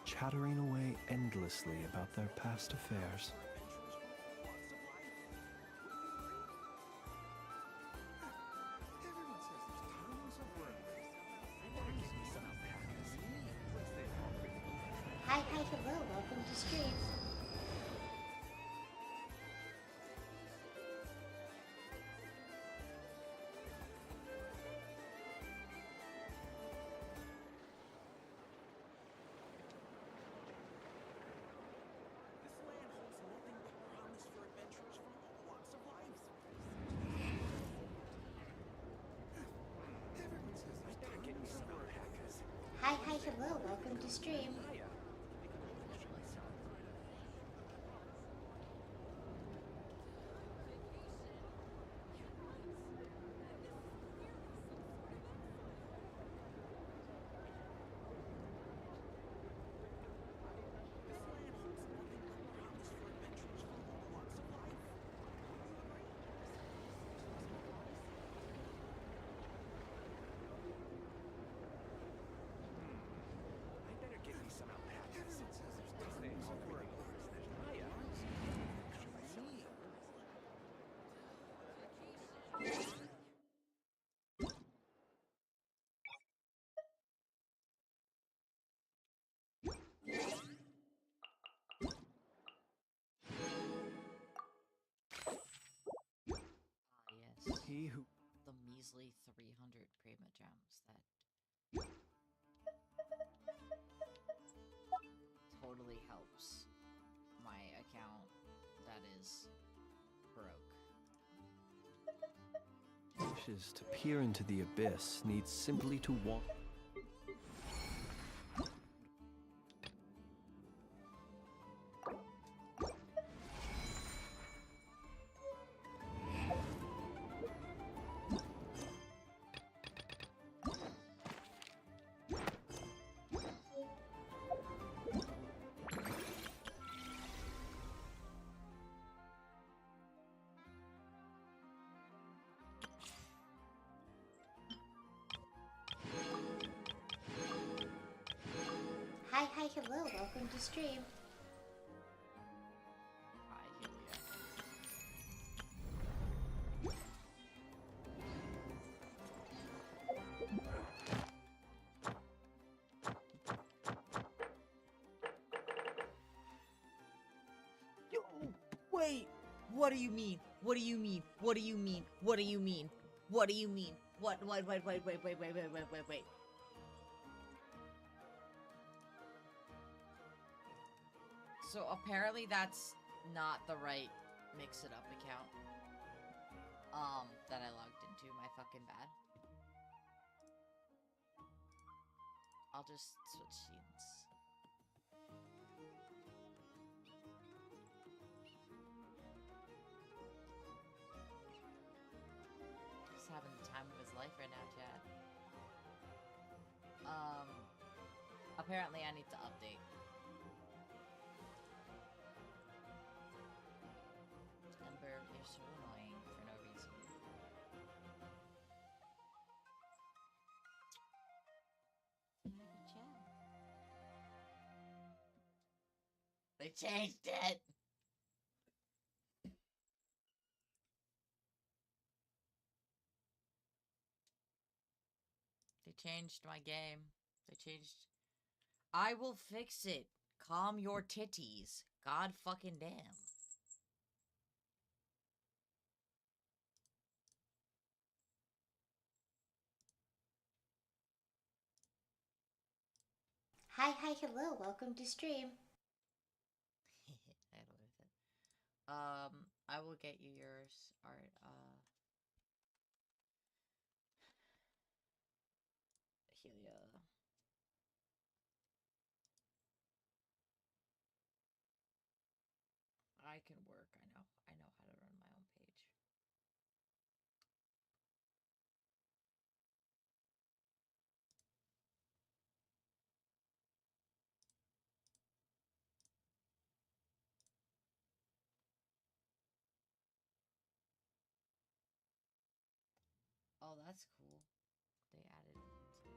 chattering away endlessly about their past affairs. Hi, hello, welcome to stream. Hi, hello, welcome to stream. Yes. He who... The measly 300 Prima Gems that totally helps my account that is broke. wishes to peer into the abyss needs simply to walk... Hi, hello, welcome to stream. Hi, Julia. Yo, wait! What do you mean? What do you mean? What do you mean? What do you mean? What do you mean? Wait. So apparently that's not the right Mix It Up account. That I logged into. My fucking bad. I'll just switch scenes. He's having the time of his life right now, Chad. Apparently I need to update. Ember, you're so annoying for no reason. They changed it! They changed my game. They changed... I will fix it. Calm your titties. God fucking damn. Hi, hello, welcome to stream. I will get you yours, Art, Helia. I can work, I know how to run my own page. Oh, that's cool. They added in something.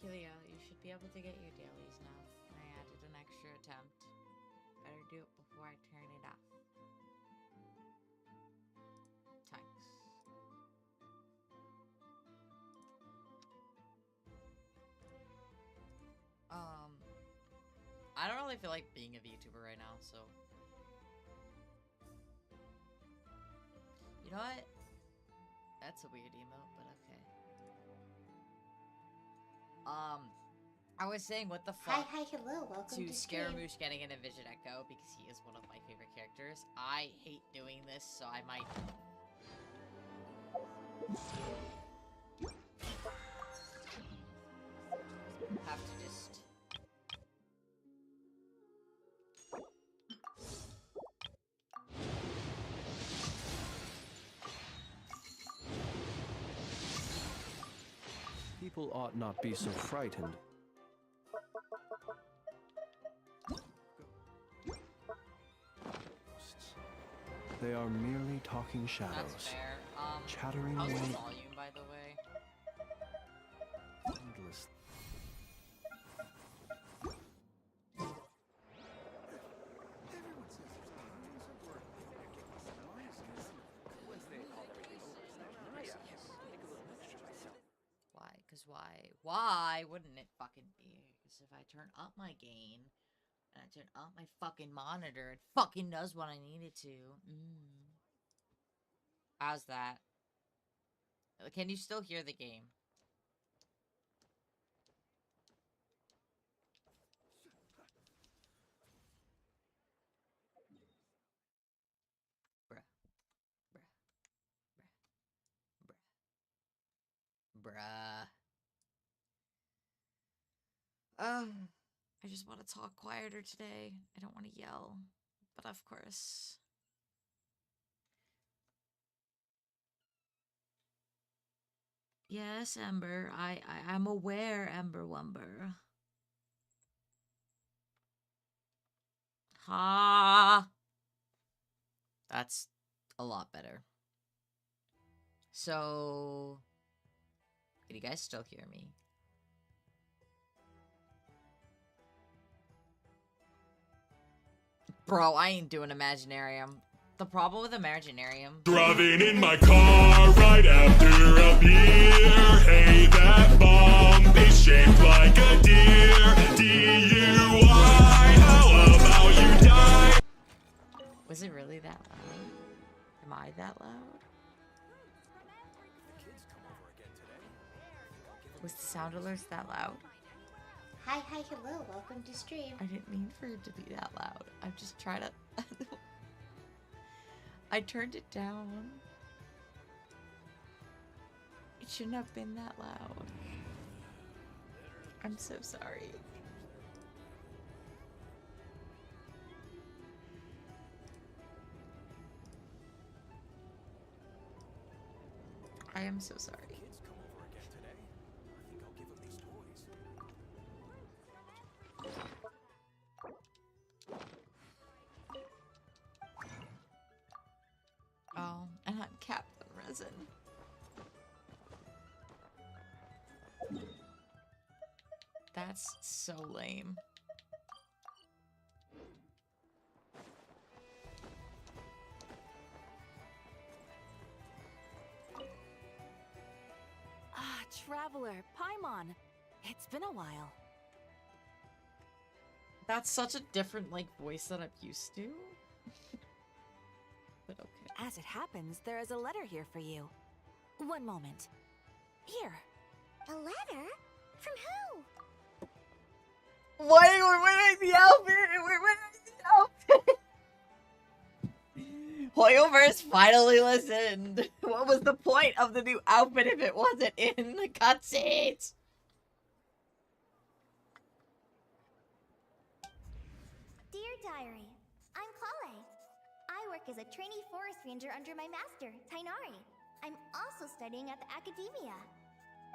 Killia, you should be able to get your dailies now. I added an extra attempt. Better do it before I turn it off. Thanks. I don't really feel like being a VTuber right now, so. You know what? That's a weird emote, but okay. I was saying, what the fuck? Hi, hello, welcome to stream. Scaramouche getting an Envision Echo because he is one of my favorite characters. I hate doing this, so I might. Have to just. People ought not be so frightened. They are merely talking shadows. That's fair. Chattering How's the away. volume, by the way? Endless. Why? Because why? Why wouldn't it fucking be? Because if I turn up my gain, and I turn up my fucking monitor, it fucking does what I need it to. How's that? Can you still hear the game? Bruh. Bruh. I just want to talk quieter today. I don't want to yell. But of course. Yes, Ember. I'm aware, Ember Wumber. Ha! That's a lot better. So, can you guys still hear me? Bro, I ain't doing Imaginarium. The problem with Imaginarium... Driving in my car right after a beer. Hey, that bomb is shaped like a deer. DUI, how about you die? Was it really that loud? Am I that loud? Was the sound alerts that loud? Hi, hello, welcome to stream. I didn't mean for it to be that loud. I'm just trying to... I turned it down. It shouldn't have been that loud. I'm so sorry. I am so sorry. Oh, and I'm Captain Resin. That's so lame. Ah, Traveler, Paimon. It's been a while. That's such a different, like, voice that I'm used to. But okay. As it happens, there is a letter here for you. One moment. Here. A letter? From who? Wait, we're winning the outfit! We're winning the outfit! Hoyoverse finally listened! What was the point of the new outfit if it wasn't in the cutscenes? Dear Diary, I'm Kale. I work as a trainee forest ranger under my master, Tainari. I'm also studying at the academia.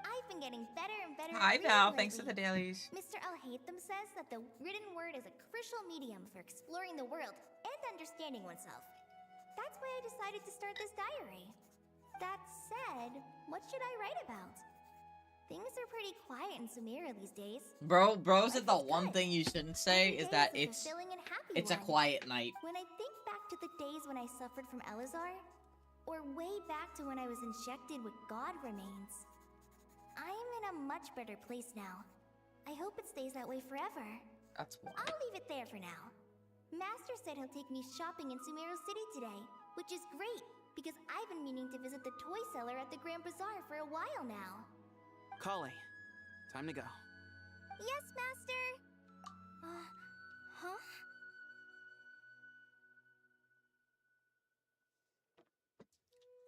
I've been getting better and better Hi at Val, reading thanks for the lately. dailies. Mr. Alhaitham says that the written word is a crucial medium for exploring the world and understanding oneself. That's why I decided to start this diary. That said, what should I write about? Things are pretty quiet in Sumeru these days. Bro said the Life is one good. thing you shouldn't say Every is day that a it's fulfilling and happy a one. quiet night. When I think back to the days when I suffered from Elazar, or way back to when I was injected with God remains, I am in a much better place now. I hope it stays that way forever. That's why. I'll leave it there for now. Master said he'll take me shopping in Sumeru City today, which is great, because I've been meaning to visit the toy seller at the Grand Bazaar for a while now. Kale, time to go. Yes, Master! Huh?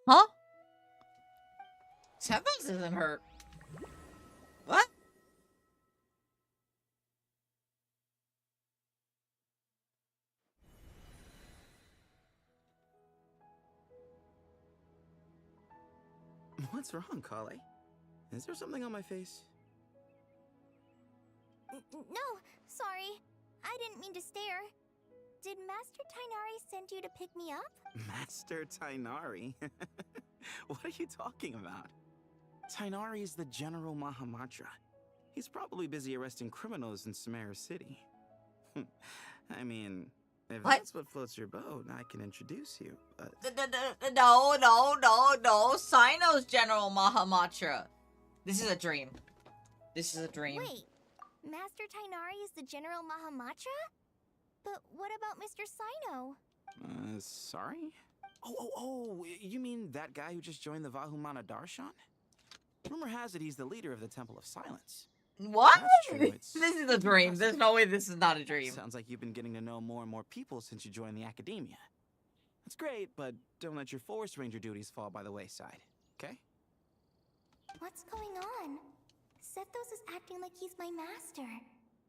Huh? Sevens isn't hurt. What? What's wrong, Kale? Is there something on my face? No, sorry. I didn't mean to stare. Did Master Tainari send you to pick me up? Master Tainari? What are you talking about? Tainari is the General Mahamatra. He's probably busy arresting criminals in Sumeru City. I mean, if What? that's what floats your boat, I can introduce you, but... No. Sino's General Mahamatra. This is a dream. This is a dream. Wait, Master Tainari is the General Mahamatra? But what about Mr. Sino? Sorry? Oh, you mean that guy who just joined the Vahumana Darshan? Rumor has it he's the leader of the Temple of Silence. What? That's true, it's This is a dream. There's no way this is not a dream. Sounds like you've been getting to know more and more people since you joined the academia. That's great, but don't let your forest ranger duties fall by the wayside, okay? What's going on? Sethos is acting like he's my master,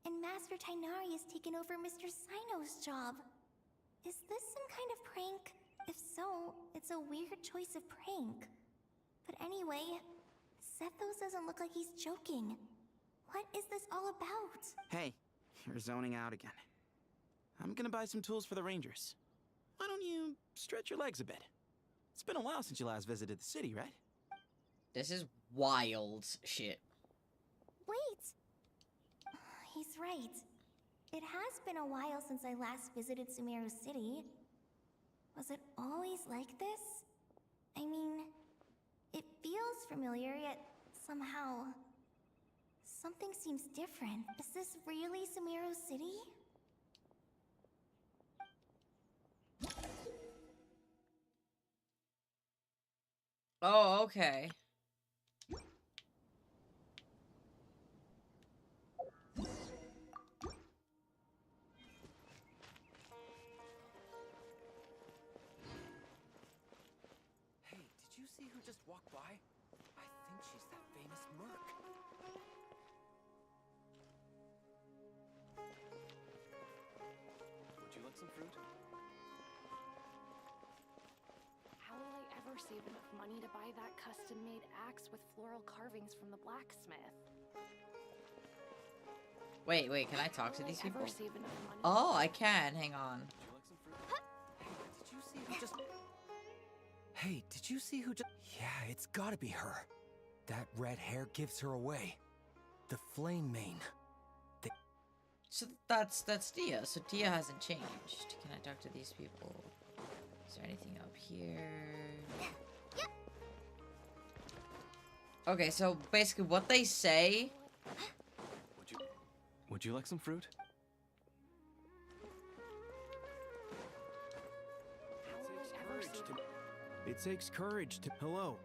and Master Tainari has taken over Mr. Sino's job. Is this some kind of prank? If so, it's a weird choice of prank. But anyway, Sethos doesn't look like he's joking. What is this all about? Hey, you're zoning out again. I'm gonna buy some tools for the rangers. Why don't you stretch your legs a bit? It's been a while since you last visited the city, right? This is wild shit. Wait! He's right. It has been a while since I last visited Sumeru City. Was it always like this? I mean, it feels familiar, yet somehow... something seems different. Is this really Sumeru City? Oh, okay. Hey, did you see who just walked by? I think she's that famous merc. Would you like some fruit? How will I ever save enough money to buy that custom-made axe with floral carvings from the blacksmith? Wait, can I talk to Will these I people? ever save enough money? Oh, I can. Hang on. Would you like some fruit? Hey, did you see who just... Hey, did you see who just... Yeah, it's gotta be her. That red hair gives her away. The flame mane. So that's Tia. So Tia hasn't changed. Can I talk to these people? Is there anything up here? Okay, so basically what they say... Would you like some fruit? How will I ever save... It takes courage to... Hello,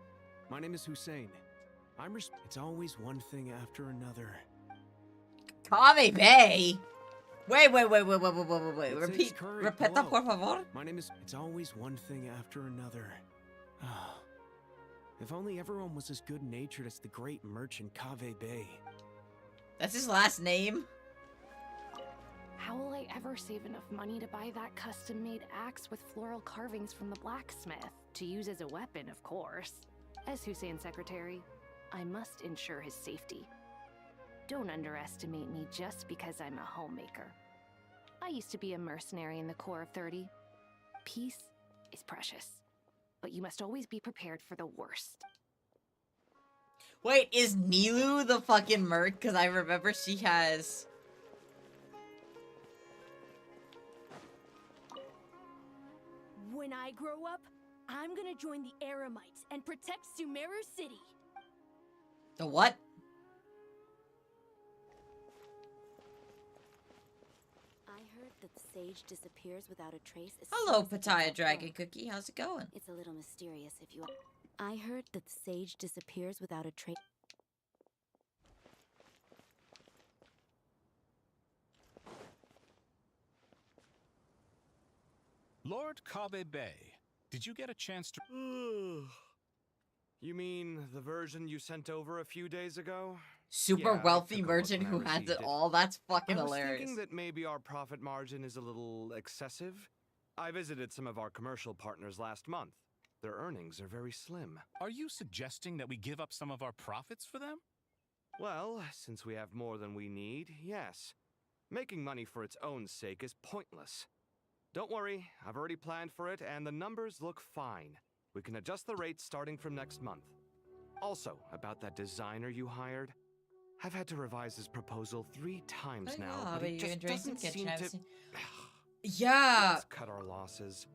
my name is Hussein. It's always one thing after another. Kami Bay? Wait. It Repeat. takes courage. Repeta, Hello. por favor. My name is... It's always one thing after another. Ah. If only everyone was as good-natured as the great merchant Kave Bay. That's his last name? How will I ever save enough money to buy that custom-made axe with floral carvings from the blacksmith? To use as a weapon, of course. As Hussein's secretary, I must ensure his safety. Don't underestimate me just because I'm a homemaker. I used to be a mercenary in the Corps of 30. Peace is precious, but you must always be prepared for the worst. Wait, is Nilu the fucking merc? Because I remember she has... When I grow up, I'm gonna join the Eremites and protect Sumeru City. The what? I heard that the sage disappears without a trace. Hello, Pattaya Dragon Cookie. How's it going? It's a little mysterious if you... I heard that the sage disappears without a trace. Lord Kabe Bay, did you get a chance to... You mean the version you sent over a few days ago? Super Yeah, I wealthy took a look merchant when I who has received it all. That's fucking I was hilarious. thinking that maybe our profit margin is a little excessive. I visited some of our commercial partners last month. Their earnings are very slim. Are you suggesting that we give up some of our profits for them? Well, since we have more than we need, yes. Making money for its own sake is pointless. Don't worry, I've already planned for it, and the numbers look fine. We can adjust the rates starting from next month. Also, about that designer you hired, I've had to revise his proposal 3 times now, but it just doesn't seem to... Yeah. Let's cut our losses.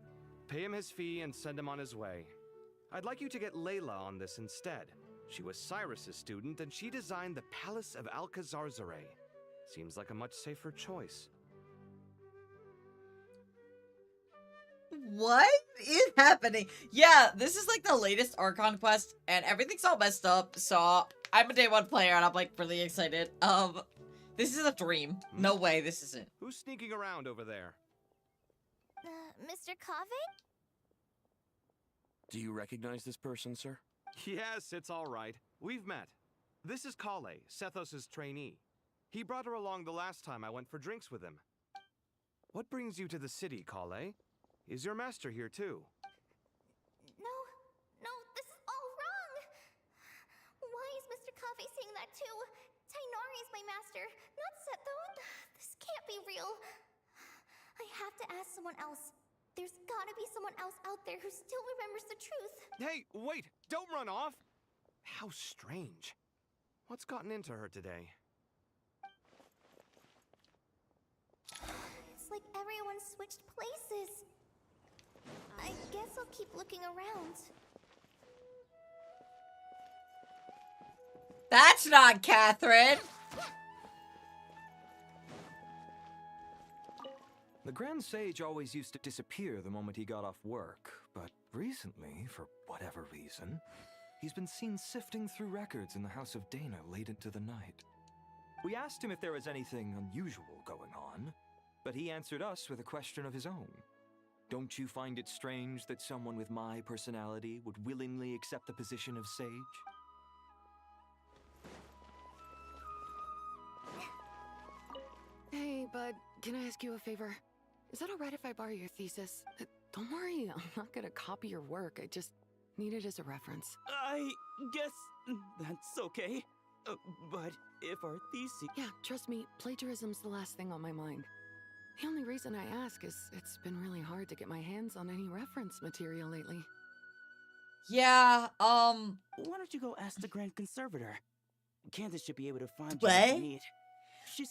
Pay him his fee and send him on his way. I'd like you to get Layla on this instead. She was Cyrus's student, and she designed the Palace of Alcazarzare. Seems like a much safer choice. What is happening? Yeah, this is like the latest Archon quest, and everything's all messed up, so I'm a day 1 player, and I'm like really excited. This is a dream. No way, this isn't. Who's sneaking around over there? Mr. Kave? Do you recognize this person, sir? Yes, it's all right. We've met. This is Kale, Sethos' trainee. He brought her along the last time I went for drinks with him. What brings you to the city, Kale? Is your master here too? No, this is all wrong! Why is Mr. Kave saying that too? Tainari is my master, not Setho. This can't be real. I have to ask someone else. There's gotta be someone else out there who still remembers the truth. Hey, wait! Don't run off! How strange. What's gotten into her today? It's like everyone switched places. I guess I'll keep looking around. That's not Catherine! The Grand Sage always used to disappear the moment he got off work, but recently, for whatever reason, he's been seen sifting through records in the House of Dana late into the night. We asked him if there was anything unusual going on, but he answered us with a question of his own. Don't you find it strange that someone with my personality would willingly accept the position of sage? Hey, bud, can I ask you a favor? Is that alright if I borrow your thesis? Don't worry, I'm not gonna copy your work. I just need it as a reference. I guess that's okay. But if our thesis... Yeah, trust me, plagiarism's the last thing on my mind. The only reason I ask is it's been really hard to get my hands on any reference material lately. Yeah, Why don't you go ask the Grand Conservator? Candace should be able to find you what? what you need.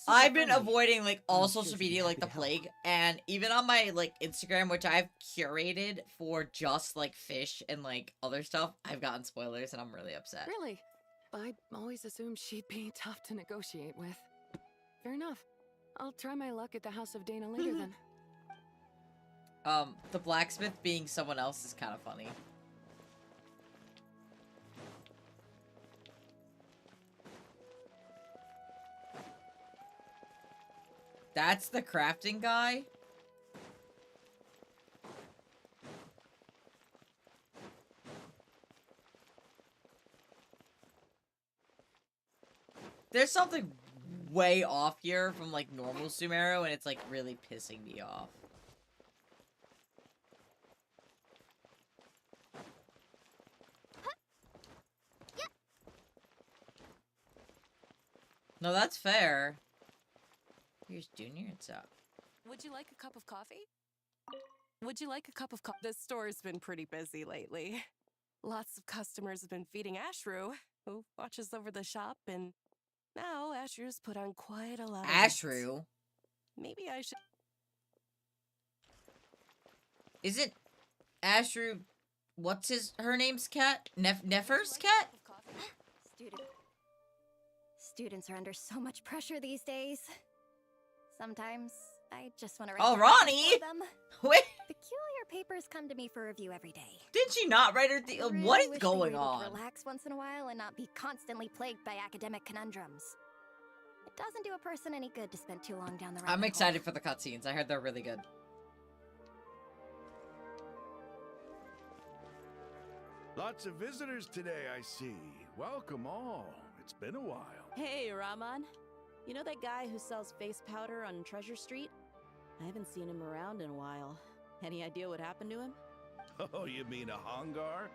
I've been avoiding like all social media like the plague, and even on my like Instagram, which I've curated for just like fish and like other stuff, I've gotten spoilers and I'm really upset. Really? I always assumed she'd be tough to negotiate with. Fair enough. I'll try my luck at the House of Dana later then. The blacksmith being someone else is kind of funny. That's the crafting guy? There's something way off here from like normal Sumeru, and it's like really pissing me off. No, that's fair. Here's Junior, it's up. Would you like a cup of coffee? Would you like a cup of coffee? This store's been pretty busy lately. Lots of customers have been feeding Ashru. who watches over the shop, and now Ashrew's put on quite a lot of Ashrew? weight. Maybe I should... Isn't Ashrew... What's her name's cat? Nefer's cat? Students are under so much pressure these days. Sometimes I just want to Oh, Ronnie! them. Wait. Peculiar papers come to me for review every day. Did she not write her what is Wish they were going able to on? relax once in a while and not be constantly plagued by academic conundrums. It doesn't do a person any good to spend too long down the rabbit I'm hole. excited for the cutscenes. I heard they're really good. Lots of visitors today, I see. Welcome all. It's been a while. Hey, Rahman. You know that guy who sells face powder on Treasure Street? I haven't seen him around in a while. Any idea what happened to him? Oh, you mean a Hongar?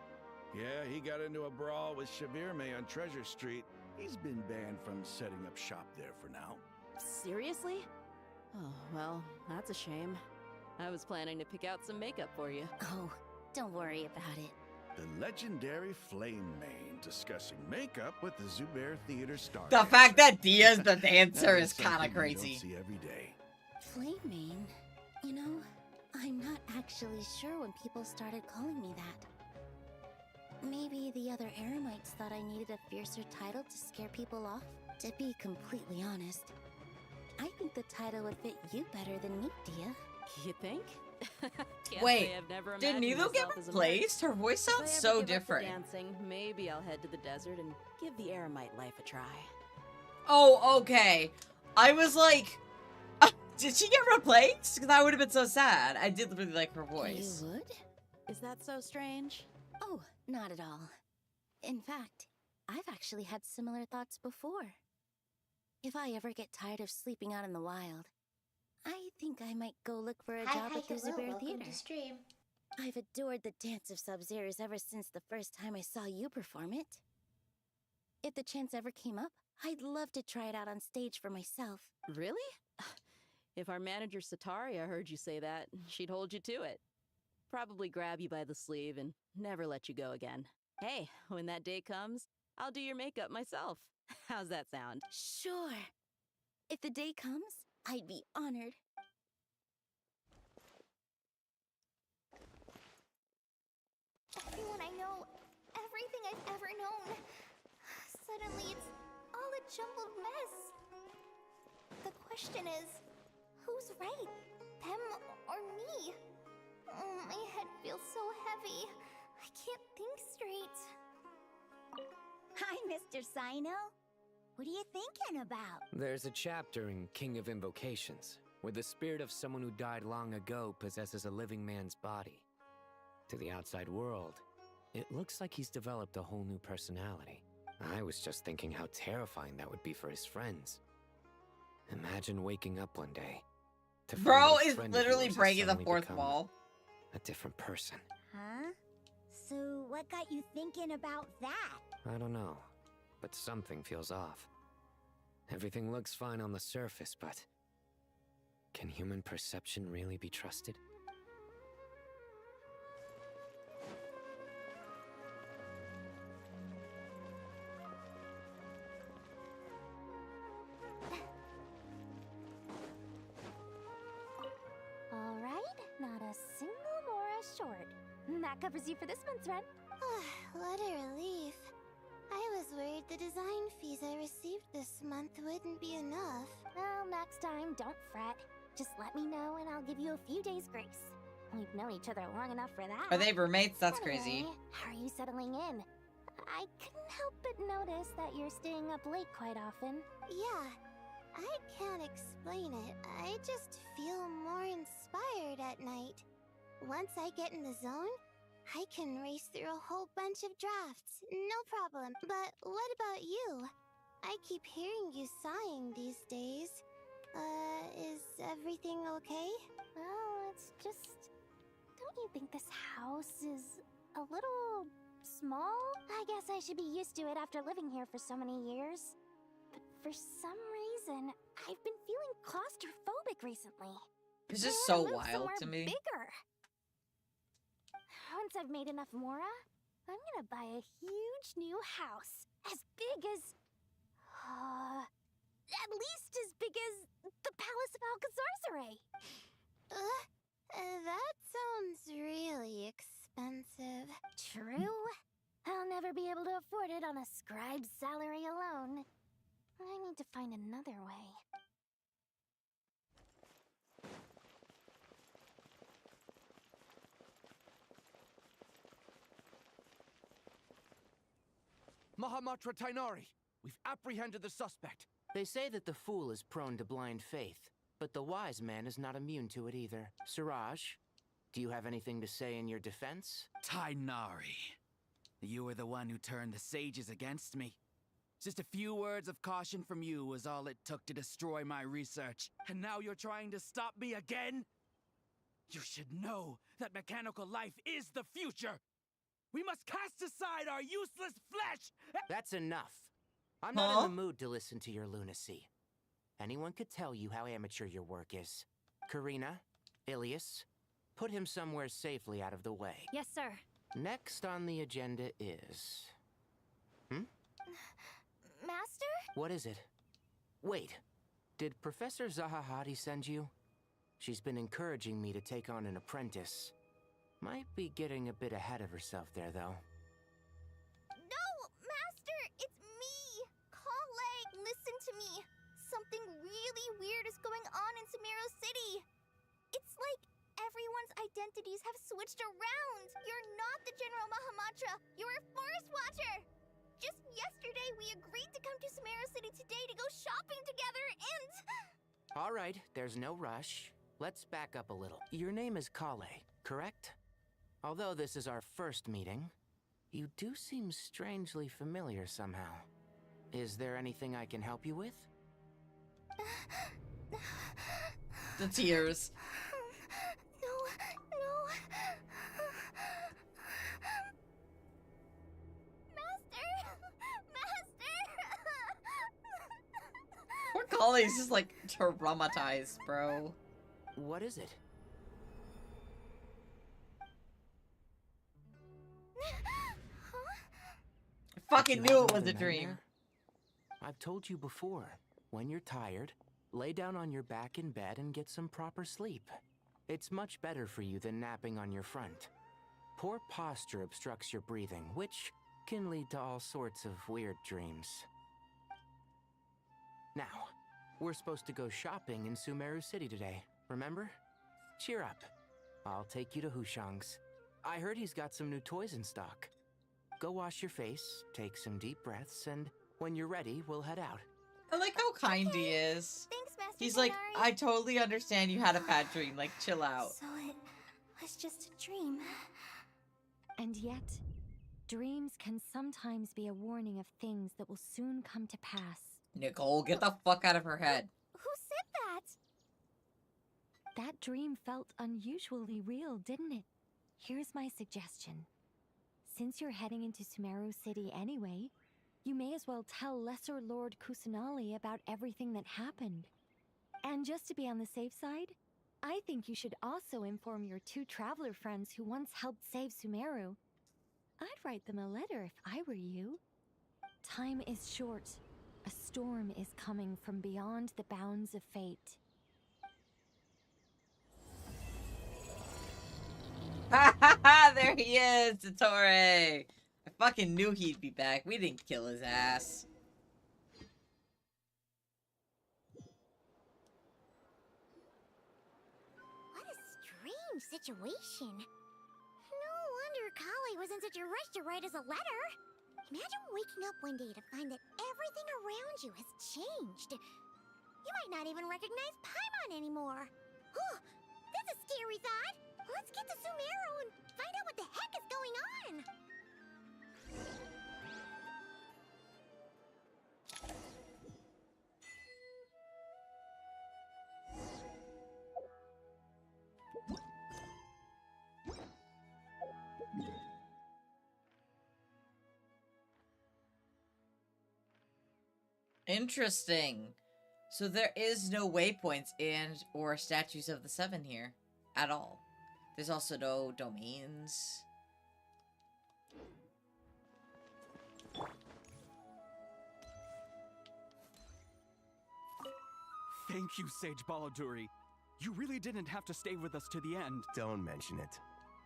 Yeah, he got into a brawl with Shavirme on Treasure Street. He's been banned from setting up shop there for now. Seriously? Oh, well, that's a shame. I was planning to pick out some makeup for you. Oh, don't worry about it. The legendary Flame Mane discussing makeup with the Zubair Theater star. The fact that Dia's the dancer That is kind something of you crazy. don't see every day. Flame Mane? You know, I'm not actually sure when people started calling me that. Maybe the other Eremites thought I needed a fiercer title to scare people off? To be completely honest, I think the title would fit you better than me, Dia. You think? Can't Wait, say I've never did imagined Nilo get myself as a replaced? Her voice merc. sounds If I so ever give up the different. dancing, maybe I'll head to the desert and give the Eremite life a try. Oh, okay. I was like, did she get replaced? Because I would have been so sad. I did really like her voice. You would? Is that so strange? Oh, not at all. In fact, I've actually had similar thoughts before. If I ever get tired of sleeping out in the wild, I think I might go look for a job at the Zubair Theater. To stream. I've adored the dance of Sub-Zeros ever since the first time I saw you perform it. If the chance ever came up, I'd love to try it out on stage for myself. Really? If our manager Sataria heard you say that, she'd hold you to it. Probably grab you by the sleeve and never let you go again. Hey, when that day comes, I'll do your makeup myself. How's that sound? Sure. If the day comes, I'd be honored. Everyone I know, everything I've ever known. Suddenly it's all a jumbled mess. The question is, who's right? Them or me? Oh, my head feels so heavy. I can't think straight. Hi, Mr. Sino. What are you thinking about? There's a chapter in King of Invocations where the spirit of someone who died long ago possesses a living man's body. To the outside world, it looks like he's developed a whole new personality. I was just thinking how terrifying that would be for his friends. Imagine waking up one day to find Bro that a is friend of literally yours has breaking the suddenly fourth become wall. A different person. Huh? So what got you thinking about that? I don't know, but something feels off. Everything looks fine on the surface, but can human perception really be trusted? Alright, not a single Mora short. That covers you for this month's run. What a relief. I was worried the design fees I received this month wouldn't be enough. Well, next time, don't fret. Just let me know and I'll give you a few days' grace. We've known each other long enough for that. Are they roommates? That's crazy. Anyway, how are you settling in? I couldn't help but notice that you're staying up late quite often. Yeah, I can't explain it. I just feel more inspired at night. Once I get in the zone, I can race through a whole bunch of drafts, no problem. But what about you? I keep hearing you sighing these days. Is everything okay? Well, it's just... Don't you think this house is a little small? I guess I should be used to it after living here for so many years. But for some reason, I've been feeling claustrophobic recently. This is I so wanna move wild to somewhere me. Bigger. Once I've made enough Mora, I'm gonna buy a huge new house. As big as... at least as big as the Palace of Alcazarzaray. That sounds really expensive. True. I'll never be able to afford it on a scribe's salary alone. I need to find another way. Mahamatra Tainari, we've apprehended the suspect. They say that the fool is prone to blind faith, but the wise man is not immune to it either. Siraj, do you have anything to say in your defense? Tainari, you were the one who turned the sages against me. Just a few words of caution from you was all it took to destroy my research. And now you're trying to stop me again? You should know that mechanical life is the future! We must cast aside our useless flesh! That's enough. I'm not in the mood to listen to your lunacy. Anyone could tell you how amateur your work is. Karina, Ilias, put him somewhere safely out of the way. Yes, sir. Next on the agenda is... Master? What is it? Wait, did Professor Zahahati send you? She's been encouraging me to take on an apprentice. Might be getting a bit ahead of herself there, though. No, Master, it's me! Kale, listen to me. Something really weird is going on in Sumeru City. It's like everyone's identities have switched around. You're not the General Mahamatra. You're a Forest Watcher. Just yesterday, we agreed to come to Sumeru City today to go shopping together, and... All right, there's no rush. Let's back up a little. Your name is Kale, correct? Although this is our first meeting, you do seem strangely familiar somehow. Is there anything I can help you with? The tears. No. Poor Kale's just like traumatized, bro. What is it? I fucking knew it was a dream. I've told you before, when you're tired, lay down on your back in bed and get some proper sleep. It's much better for you than napping on your front. Poor posture obstructs your breathing, which can lead to all sorts of weird dreams. Now, we're supposed to go shopping in Sumeru City today, remember? Cheer up. I'll take you to Hushang's. I heard he's got some new toys in stock. Go wash your face, take some deep breaths, and when you're ready, we'll head out. I like how kind he is. Thanks, Master He's like, Tainari. I totally understand you had a bad dream. Like, chill out. So it was just a dream. And yet, dreams can sometimes be a warning of things that will soon come to pass. Nicole, get the fuck out of her head. Who said that? That dream felt unusually real, didn't it? Here's my suggestion. Since you're heading into Sumeru City anyway, you may as well tell Lesser Lord Kusanali about everything that happened. And just to be on the safe side, I think you should also inform your 2 traveler friends who once helped save Sumeru. I'd write them a letter if I were you. Time is short. A storm is coming from beyond the bounds of fate. There he is, Totore. I fucking knew he'd be back. We didn't kill his ass. What a strange situation. No wonder Kale was in such a rush to write us a letter. Imagine waking up one day to find that everything around you has changed. You might not even recognize Paimon anymore. Oh, that's a scary thought. Let's get to Sumeru and find out what the heck is going on. Interesting. So there is no waypoints and or statues of the 7 here at all. There's also no domains. Thank you, Sage Baladuri. You really didn't have to stay with us to the end. Don't mention it.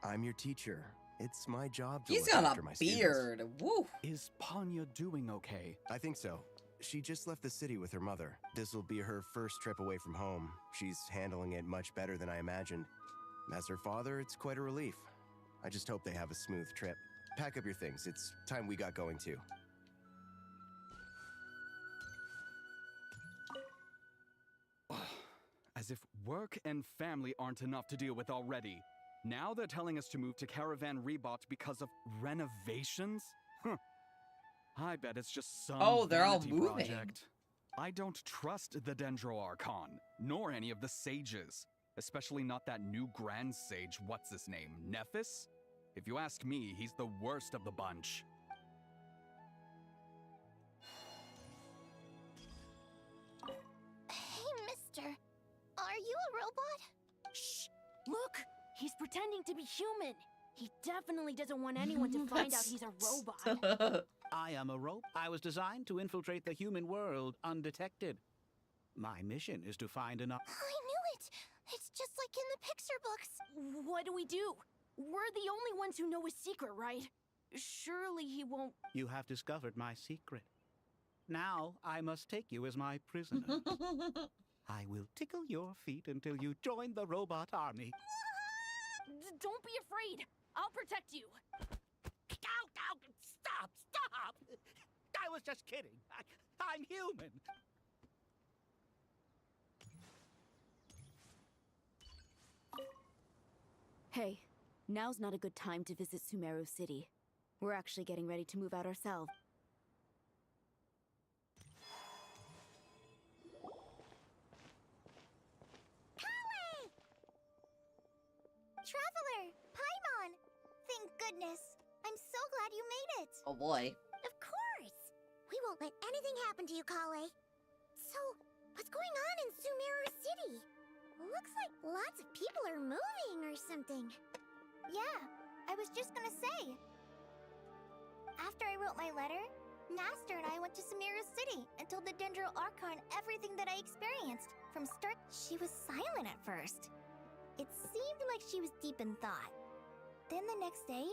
I'm your teacher. It's my job to He's look got after a my beard. students. Woo. Is Panya doing okay? I think so. She just left the city with her mother. This will be her first trip away from home. She's handling it much better than I imagined. As her father, it's quite a relief. I just hope they have a smooth trip. Pack up your things. It's time we got going too. As if work and family aren't enough to deal with already. Now they're telling us to move to Caravan Rebot because of renovations? Huh. I bet it's just some Oh, they're all vanity moving. project. I don't trust the Dendro Archon, nor any of the sages. Especially not that new Grand Sage, what's his name, Nephis? If you ask me, he's the worst of the bunch. Hey, mister. Are you a robot? Shh! Look! He's pretending to be human! He definitely doesn't want anyone to find out he's a robot. I am a rope. I was designed to infiltrate the human world undetected. My mission is to find enough. I knew it! It's just like in the picture books. What do we do? We're the only ones who know his secret, right? Surely he won't... You have discovered my secret. Now I must take you as my prisoner. I will tickle your feet until you join the robot army. Don't be afraid! I'll protect you! Ow, ow, stop, stop! I was just kidding. I'm human. Hey, now's not a good time to visit Sumeru City. We're actually getting ready to move out ourselves. Traveler! Paimon! Thank goodness. I'm so glad you made it. Oh boy. Of course! We won't let anything happen to you, Kale. So, what's going on in Sumeru City? Looks like lots of people are moving or something. Yeah, I was just gonna say. After I wrote my letter, Master and I went to Sumeru City and told the Dendro Archon everything that I experienced. From start, she was silent at first. It seemed like she was deep in thought. Then the next day,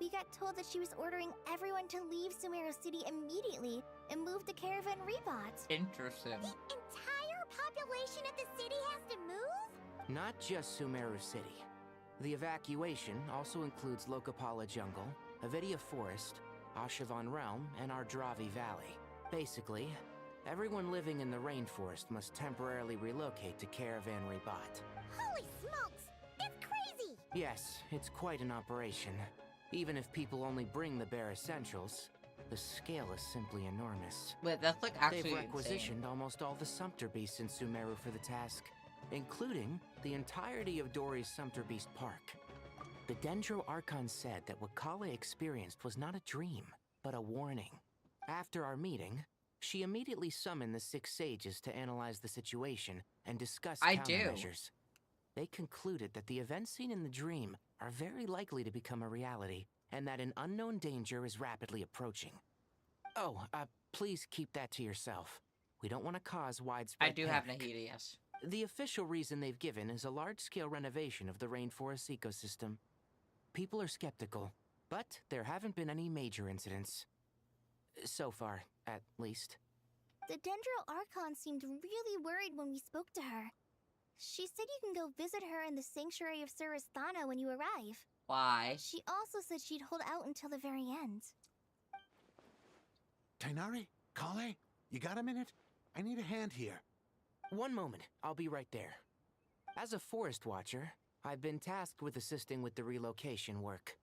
we got told that she was ordering everyone to leave Sumeru City immediately and move to Caravan Rebot. Interesting. The entire population of the city has to move? Not just Sumeru City. The evacuation also includes Lokapala Jungle, Avidia Forest, Ashavan Realm, and Ardravi Valley. Basically, everyone living in the rainforest must temporarily relocate to Caravan Rebot. Holy smokes! It's crazy! Yes, it's quite an operation. Even if people only bring the bare essentials, the scale is simply enormous. Wait, that's like actually They've requisitioned insane. almost all the Sumpter Beasts in Sumeru for the task, including the entirety of Dory's Sumpter Beast Park. The Dendro Archon said that what Kale experienced was not a dream, but a warning. After our meeting, she immediately summoned the 6 sages to analyze the situation and discuss countermeasures. They concluded that the events seen in the dream are very likely to become a reality, and that an unknown danger is rapidly approaching. Oh, please keep that to yourself. We don't want to cause widespread I do have panic. Nahida, yes. The official reason they've given is a large-scale renovation of the rainforest ecosystem. People are skeptical, but there haven't been any major incidents. So far, at least. The Dendro Archon seemed really worried when we spoke to her. She said you can go visit her in the Sanctuary of Surasthana when you arrive. Why? She also said she'd hold out until the very end. Tainari? Kale? You got a minute? I need a hand here. One moment, I'll be right there. As a forest watcher, I've been tasked with assisting with the relocation work.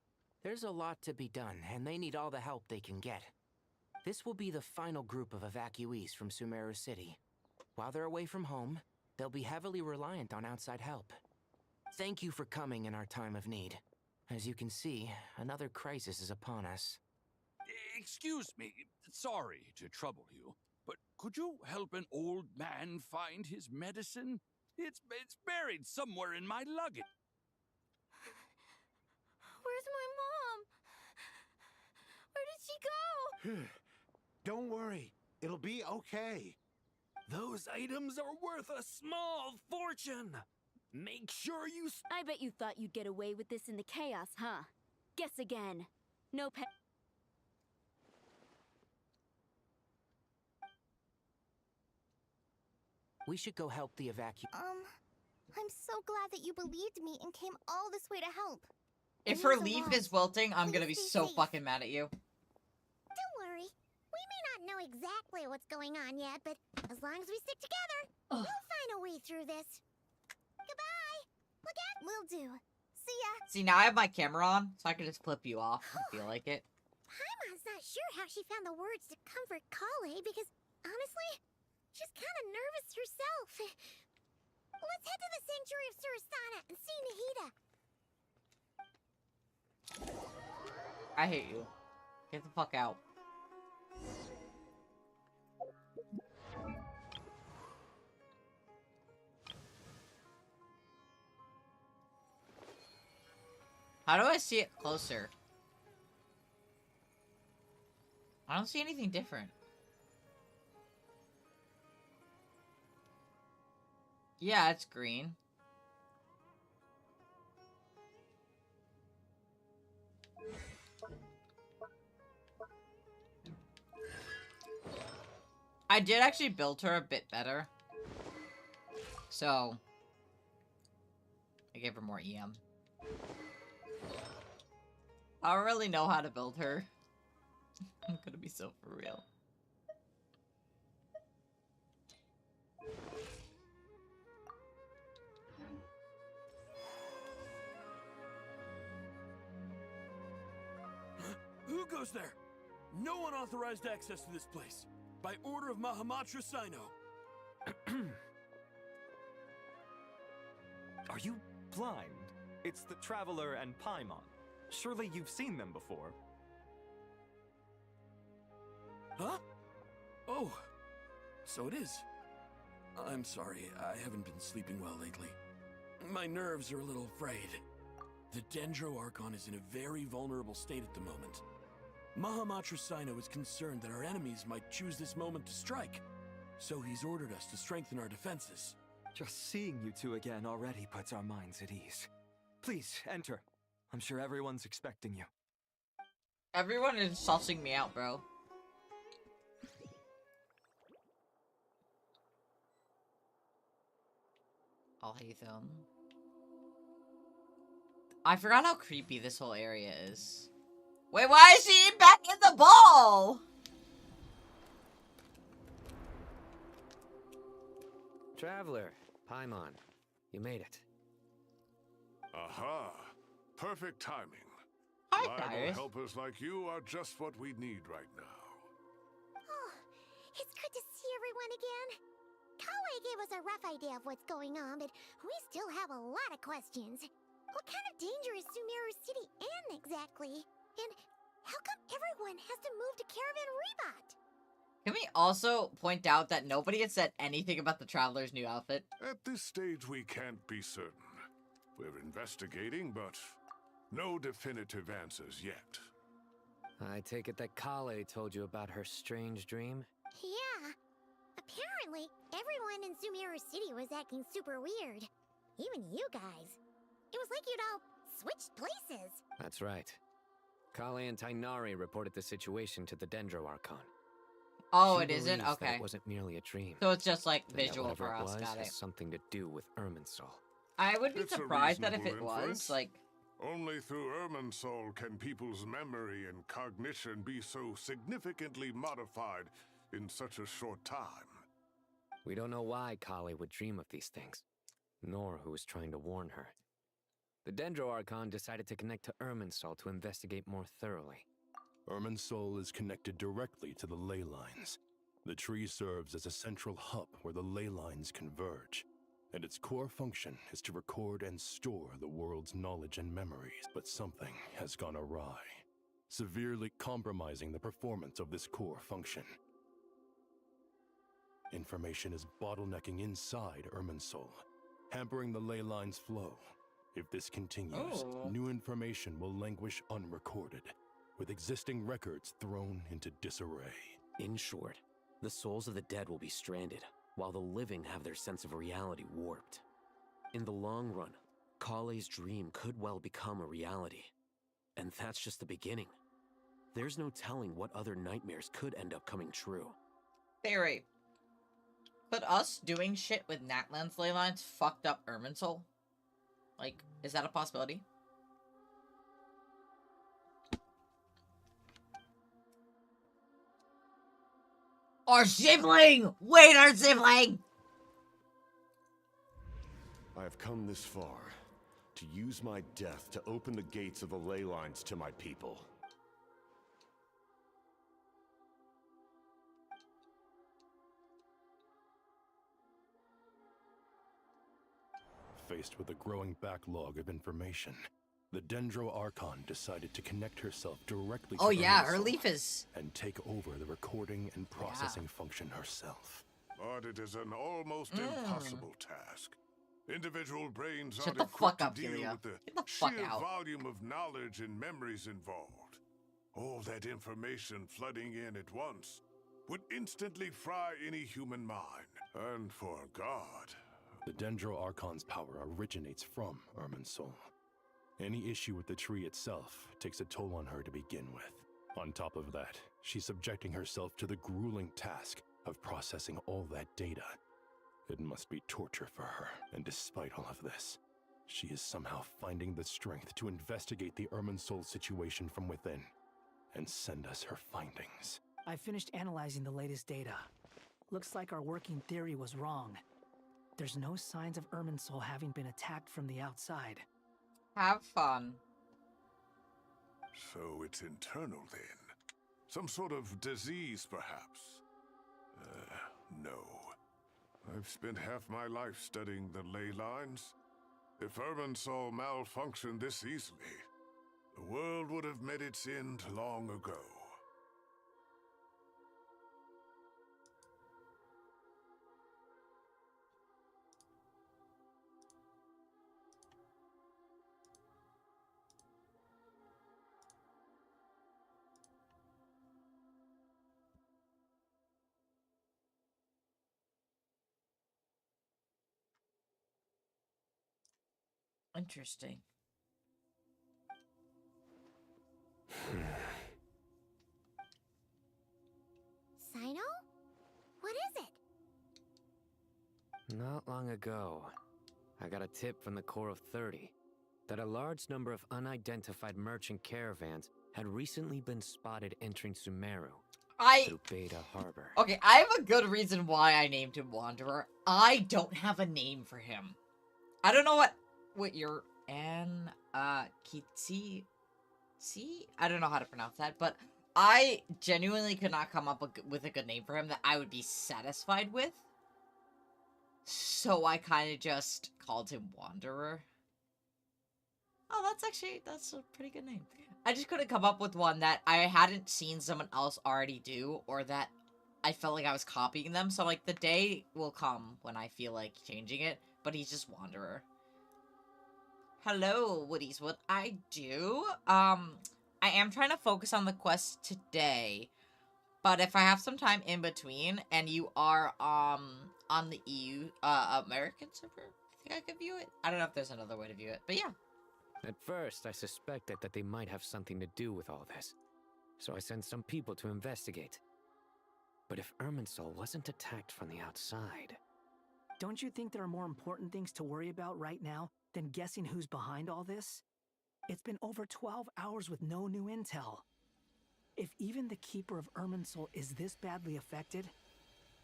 There's a lot to be done, and they need all the help they can get. This will be the final group of evacuees from Sumeru City. While they're away from home, they'll be heavily reliant on outside help. Thank you for coming in our time of need. As you can see, another crisis is upon us. Excuse me, sorry to trouble you, but could you help an old man find his medicine? It's buried somewhere in my luggage. Where's my mom? Where did she go? Don't worry, it'll be okay. Those items are worth a small fortune. Make sure you... I bet you thought you'd get away with this in the chaos, huh? Guess again. No pet. We should go help the I'm so glad that you believed me and came all this way to help. If her leaf is wilting, I'm gonna be so fucking mad at you. Don't worry. We may not know exactly what's going on yet, but as long as we stick together, we'll find a way through this. Goodbye. Look out. Will do. See ya. See, now I have my camera on, so I can just flip you off if I feel like it. Paimon's not sure how she found the words to comfort Kale because, honestly, she's kind of nervous herself. Let's head to the Sanctuary of Surasana and see Nahida. I hate you. Get the fuck out. How do I see it closer? I don't see anything different. Yeah, it's green. I did actually build her a bit better. So, I gave her more EM. I don't really know how to build her. I'm gonna be so for real. Who goes there? No unauthorized access to this place. By order of Mahamatra Sino. Are you blind? It's the Traveler and Paimon. Surely you've seen them before. Huh? Oh, so it is. I'm sorry, I haven't been sleeping well lately. My nerves are a little frayed. The Dendro Archon is in a very vulnerable state at the moment. Mahamatra Sino is concerned that our enemies might choose this moment to strike, so he's ordered us to strengthen our defenses. Just seeing you two again already puts our minds at ease. Please, enter. I'm sure everyone's expecting you. Everyone is sussing me out, bro. I'll hate them. I forgot how creepy this whole area is. Wait, why is she back in the ball? Traveler, Paimon, you made it. Aha! Perfect timing. Hi, Reliable helpers like you are just what we need right now. Oh, it's good to see everyone again. Kale gave us a rough idea of what's going on, but we still have a lot of questions. What kind of danger is Sumeru City in exactly? And how come everyone has to move to Caravan Rebot? Can we also point out that nobody had said anything about the Traveler's new outfit? At this stage, we can't be certain. We're investigating, but no definitive answers yet. I take it that Kale told you about her strange dream? Yeah. Apparently, everyone in Sumeru City was acting super weird. Even you guys. It was like you'd all switched places. That's right. Kale and Tainari reported the situation to the Dendro Archon. Oh, She it isn't? believes that Okay. It wasn't merely a dream. So it's just like and that visual whatever for us. was Got it. has something to do with Irminsul. I would be It's a surprised that if it reasonable was, inference. like... Only through Irminsul can people's memory and cognition be so significantly modified in such a short time. We don't know why Kale would dream of these things, nor who was trying to warn her. The Dendro Archon decided to connect to Irminsul to investigate more thoroughly. Irminsul is connected directly to the ley lines. The tree serves as a central hub where the ley lines converge, and its core function is to record and store the world's knowledge and memories. But something has gone awry, severely compromising the performance of this core function. Information is bottlenecking inside Irminsul, hampering the ley lines' flow. If this continues, new information will languish unrecorded, with existing records thrown into disarray. In short, the souls of the dead will be stranded, while the living have their sense of reality warped. In the long run, Kale's dream could well become a reality. And that's just the beginning. There's no telling what other nightmares could end up coming true. Theory. But us doing shit with Natlan's ley lines fucked up Irminsul? Like, is that a possibility? Our sibling! Wait, our sibling! I have come this far to use my death to open the gates of the ley lines to my people. Faced with a growing backlog of information, the Dendro Archon decided to connect herself directly to her Irminsul leaf is... and take over the recording and processing function herself. But it is an almost impossible task. Individual brains Shut aren't the equipped fuck to up, deal Delia. with the Get the fuck sheer out. volume of knowledge and memories involved. All that information flooding in at once would instantly fry any human mind. And for God... The Dendro Archon's power originates from Irminsul. Any issue with the tree itself takes a toll on her to begin with. On top of that, she's subjecting herself to the grueling task of processing all that data. It must be torture for her, and despite all of this, she is somehow finding the strength to investigate the Irminsul situation from within and send us her findings. I finished analyzing the latest data. Looks like our working theory was wrong. There's no signs of Irminsul having been attacked from the outside. Have fun. So it's internal then? Some sort of disease, perhaps? No. I've spent half my life studying the ley lines. If Irminsul malfunctioned this easily, the world would have met its end long ago. Interesting. Sino? What is it? Not long ago, I got a tip from the Core of 30 that a large number of unidentified merchant caravans had recently been spotted entering Sumeru through Beta Harbor. Okay, I have a good reason why I named him Wanderer. I don't have a name for him. I don't know what your Kitsi? See? I don't know how to pronounce that, but I genuinely could not come up with a good name for him that I would be satisfied with. So I kind of just called him Wanderer. Oh, that's a pretty good name. I just couldn't come up with one that I hadn't seen someone else already do, or that I felt like I was copying them. So, like, the day will come when I feel like changing it, but he's just Wanderer. Hello, Woody's what I do. I am trying to focus on the quest today, but if I have some time in between, and you are, on the EU, American server, I think I could view it. I don't know if there's another way to view it, but yeah. At first, I suspected that they might have something to do with all this, so I sent some people to investigate. But if Irminsul wasn't attacked from the outside... Don't you think there are more important things to worry about right now than guessing who's behind all this? It's been over 12 hours with no new intel. If even the Keeper of Irminsul is this badly affected,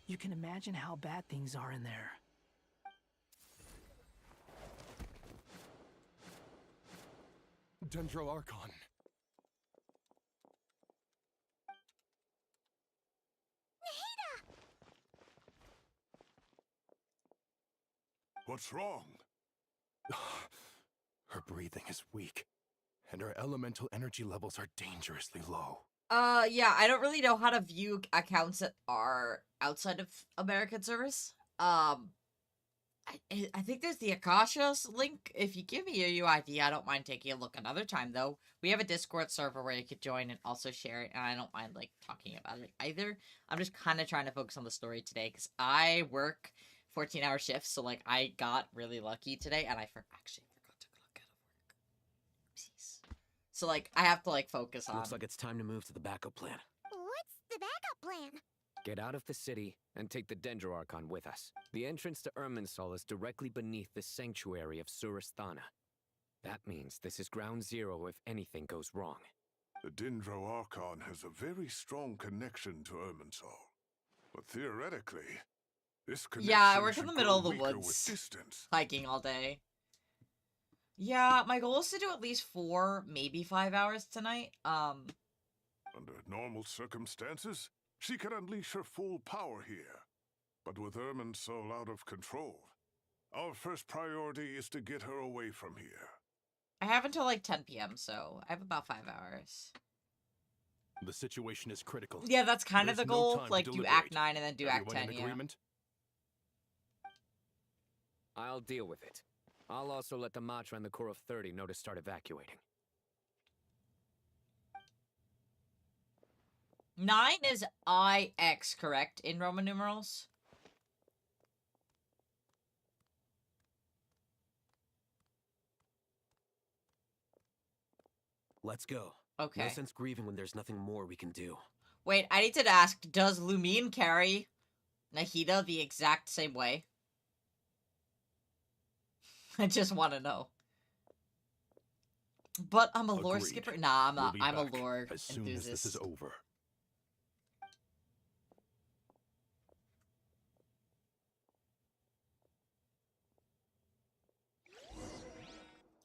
you can imagine how bad things are in there. Dendro Archon. What's wrong? Her breathing is weak, and her elemental energy levels are dangerously low. Yeah, I don't really know how to view accounts that are outside of American servers. I think there's the Akasha's link. If you give me a UID, I don't mind taking a look another time, though. We have a Discord server where you could join and also share it, and I don't mind, like, talking about it either. I'm just kind of trying to focus on the story today, because I work 14-hour shifts, so, like, I got really lucky today, and I actually forgot to clock out of work. Oopsies. So, like, I have to, like, focus on... Looks like it's time to move to the backup plan. What's the backup plan? Get out of the city and take the Dendro Archon with us. The entrance to Irminsul is directly beneath the sanctuary of Surasthana. That means this is ground zero if anything goes wrong. The Dendro Archon has a very strong connection to Irminsul. But theoretically, this connection Yeah, I work in should the middle grow of the weaker woods, with distance. hiking all day. Yeah, my goal is to do at least 4, maybe 5 hours tonight. Under normal circumstances, she can unleash her full power here. But with Irminsul out of control, our first priority is to get her away from here. I have until like 10 p.m., so I have about 5 hours. The situation is critical. Yeah, that's kind of There's the no goal. time to Like, do deliberate. Act 9 and then do Act Everyone 10, in yeah. agreement? I'll deal with it. I'll also let the Matra and the Core of 30 know to start evacuating. 9 is IX, correct, in Roman numerals? Let's go. Okay. No sense grieving when there's nothing more we can do. Wait, I need to ask, does Lumine carry Nahida the exact same way? I just want to know. But I'm a lore Agreed. skipper? Nah, I'm We'll not. be I'm a back lore as soon enthusiast. as this is over.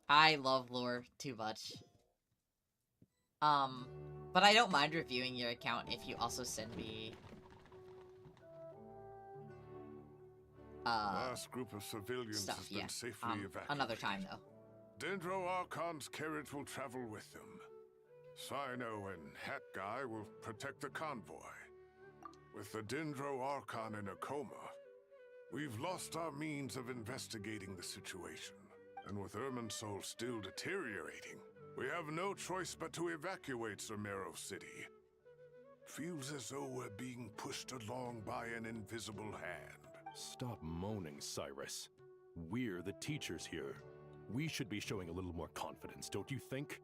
I love lore too much. But I don't mind reviewing your account if you also send me... Last group of civilians stuff, has been yeah. safely evacuated. Another time, though. Dendro Archon's carriage will travel with them. Sino and Hat Guy will protect the convoy. With the Dendro Archon in a coma, we've lost our means of investigating the situation. And with Irminsul still deteriorating, we have no choice but to evacuate Sumeru City. Feels as though we're being pushed along by an invisible hand. Stop moaning, Cyrus. We're the teachers here. We should be showing a little more confidence, don't you think?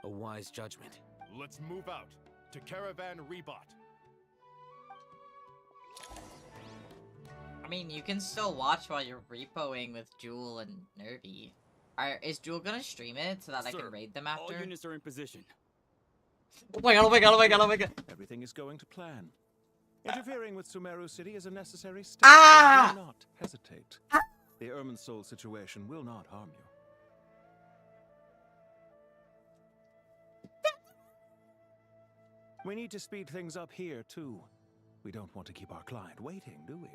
A wise judgment. Let's move out to Caravan Rebot. I mean, you can still watch while you're repoing with Jewel and Nervy. Is Jewel gonna stream it so that I can raid them after? All units are in position. Oh my god, oh my god, oh my god, oh my god. Everything is going to plan. Interfering with Sumeru City is a necessary step. Ah! So do not hesitate. The Irminsul situation will not harm you. We need to speed things up here, too. We don't want to keep our client waiting, do we?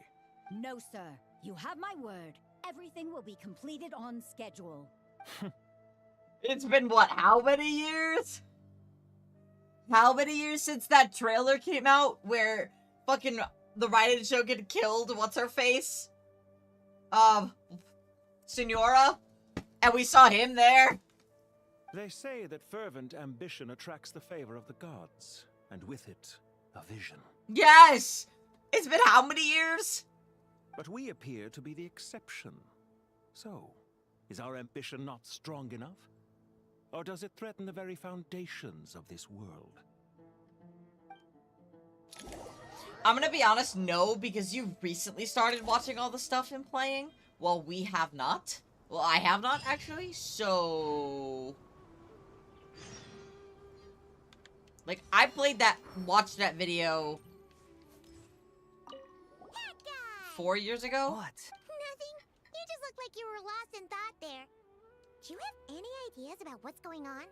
No, sir. You have my word. Everything will be completed on schedule. It's been, what, how many years? How many years since that trailer came out where fucking the Raiden Shogun killed what's-her-face? Senora? And we saw him there? They say that fervent ambition attracts the favor of the gods, and with it, a vision. Yes! It's been how many years? But we appear to be the exception. So, is our ambition not strong enough? Or does it threaten the very foundations of this world? I'm gonna be honest, no, because you recently started watching all the stuff and playing. Well, we have not. Well, I have not, actually, so... Like, I watched that video... 4 years ago? What? Nothing. You just look like you were lost in thought there. Do you have any ideas about what's going on?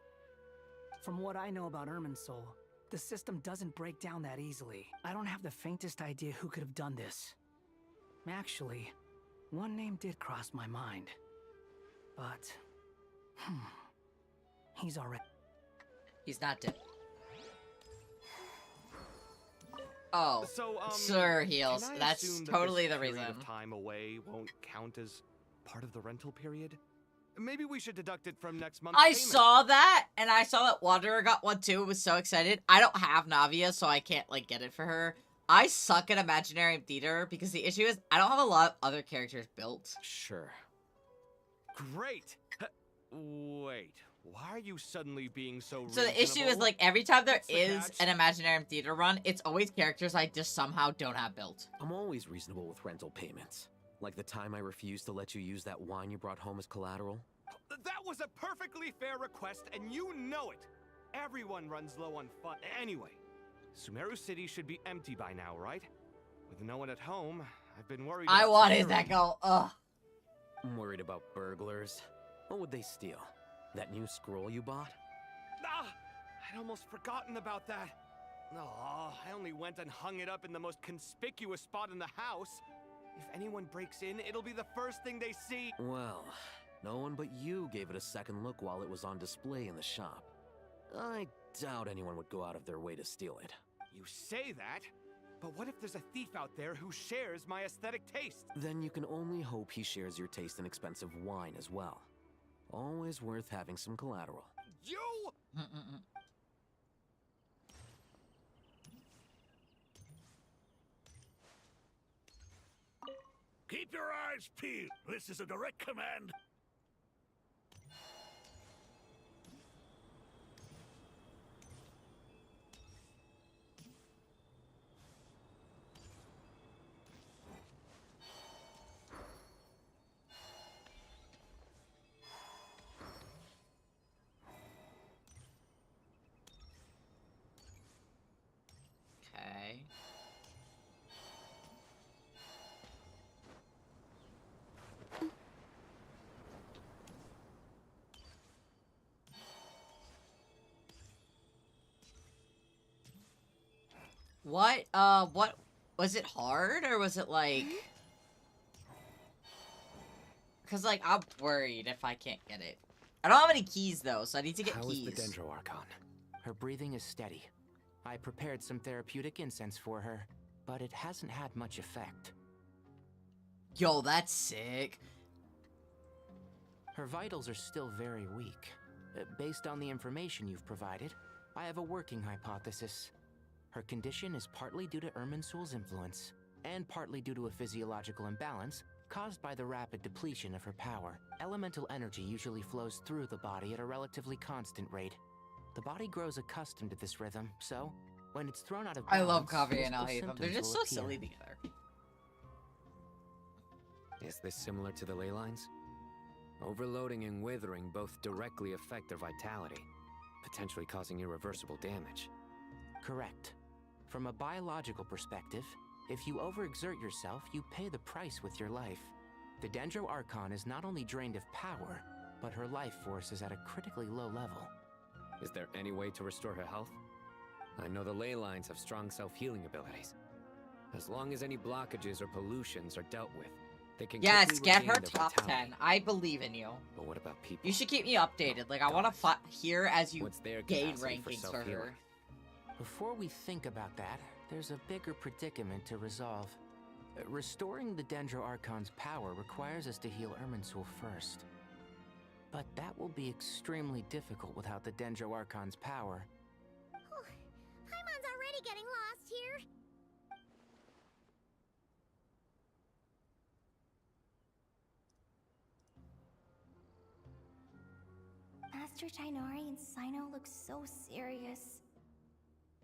From what I know about Irminsul, the system doesn't break down that easily. I don't have the faintest idea who could have done this. Actually, one name did cross my mind. But, he's already... He's not dead. Oh, So, Sir Heals. can I That's assume that totally this the period reason. of time away won't count as part of the rental period? Maybe we should deduct it from next month's I payment. saw that, and I saw that Wanderer got one too. Was so excited. I don't have Navia, so I can't like get it for her. I suck at Imaginary Theater because the issue is I don't have a lot of other characters built. Sure. Great. Wait, why are you suddenly being so So the issue is like every time there is an Imaginary Theater run, it's always characters I just somehow don't have built. I'm always reasonable with rental payments. Like the time I refused to let you use that wine you brought home as collateral. That was a perfectly fair request, and you know it. Everyone runs low on fun. Anyway, Sumeru City should be empty by now, right? With no one at home, I've been worried I about wanted stealing. that go. Ugh. I'm worried about burglars. What would they steal? That new scroll you bought? Ah, I'd almost forgotten about that. Oh, I only went and hung it up in the most conspicuous spot in the house. If anyone breaks in, it'll be the first thing they see. Well, no one but you gave it a second look while it was on display in the shop. I doubt anyone would go out of their way to steal it. You say that, but what if there's a thief out there who shares my aesthetic taste? Then you can only hope he shares your taste in expensive wine as well. Always worth having some collateral. You! Keep your eyes peeled. This is a direct command. Okay. What was it hard or was it like? Cause like I'm worried if I can't get it. I don't have any keys though, so I need to get How keys. is the Dendro Archon? Her breathing is steady. I prepared some therapeutic incense for her, but it hasn't had much effect. Yo, that's sick. Her vitals are still very weak. Based on the information you've provided, I have a working hypothesis. Her condition is partly due to Irminsul's influence, and partly due to a physiological imbalance caused by the rapid depletion of her power. Elemental energy usually flows through the body at a relatively constant rate. The body grows accustomed to this rhythm, so when it's thrown out of balance, I love Kaveh and physical Alhaitham. They're just so symptoms will silly appear. together. Is this similar to the ley lines? Overloading and withering both directly affect their vitality, potentially causing irreversible damage. Correct. From a biological perspective, if you overexert yourself, you pay the price with your life. The Dendro Archon is not only drained of power, but her life force is at a critically low level. Is there any way to restore her health? I know the ley lines have strong self-healing abilities. As long as any blockages or pollutions are dealt with, they can Yes, quickly get regain her their top vitality. 10. I believe in you. But what about people? You should keep me updated. Like, I want to hear as you What's their gain capacity for rankings for self-healing? her. Before we think about that, there's a bigger predicament to resolve. Restoring the Dendro Archon's power requires us to heal Irminsul first. But that will be extremely difficult without the Dendro Archon's power. Paimon's already getting lost here. Master Tainari and Sino look so serious.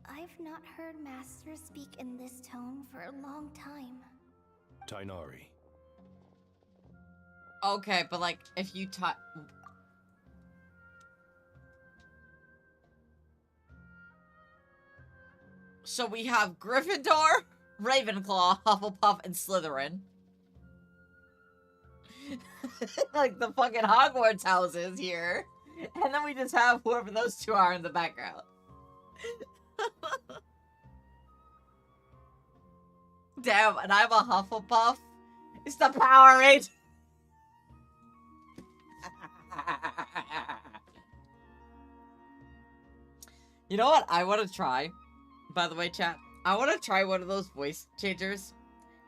I've not heard Master speak in this tone for a long time. Tainari. Okay, but like, if you So we have Gryffindor, Ravenclaw, Hufflepuff, and Slytherin. Like the fucking Hogwarts houses here. And then we just have whoever those two are in the background. Damn, and I'm a Hufflepuff. It's the Power Rangers. You know what I want to try? By the way, chat, I want to try one of those voice changers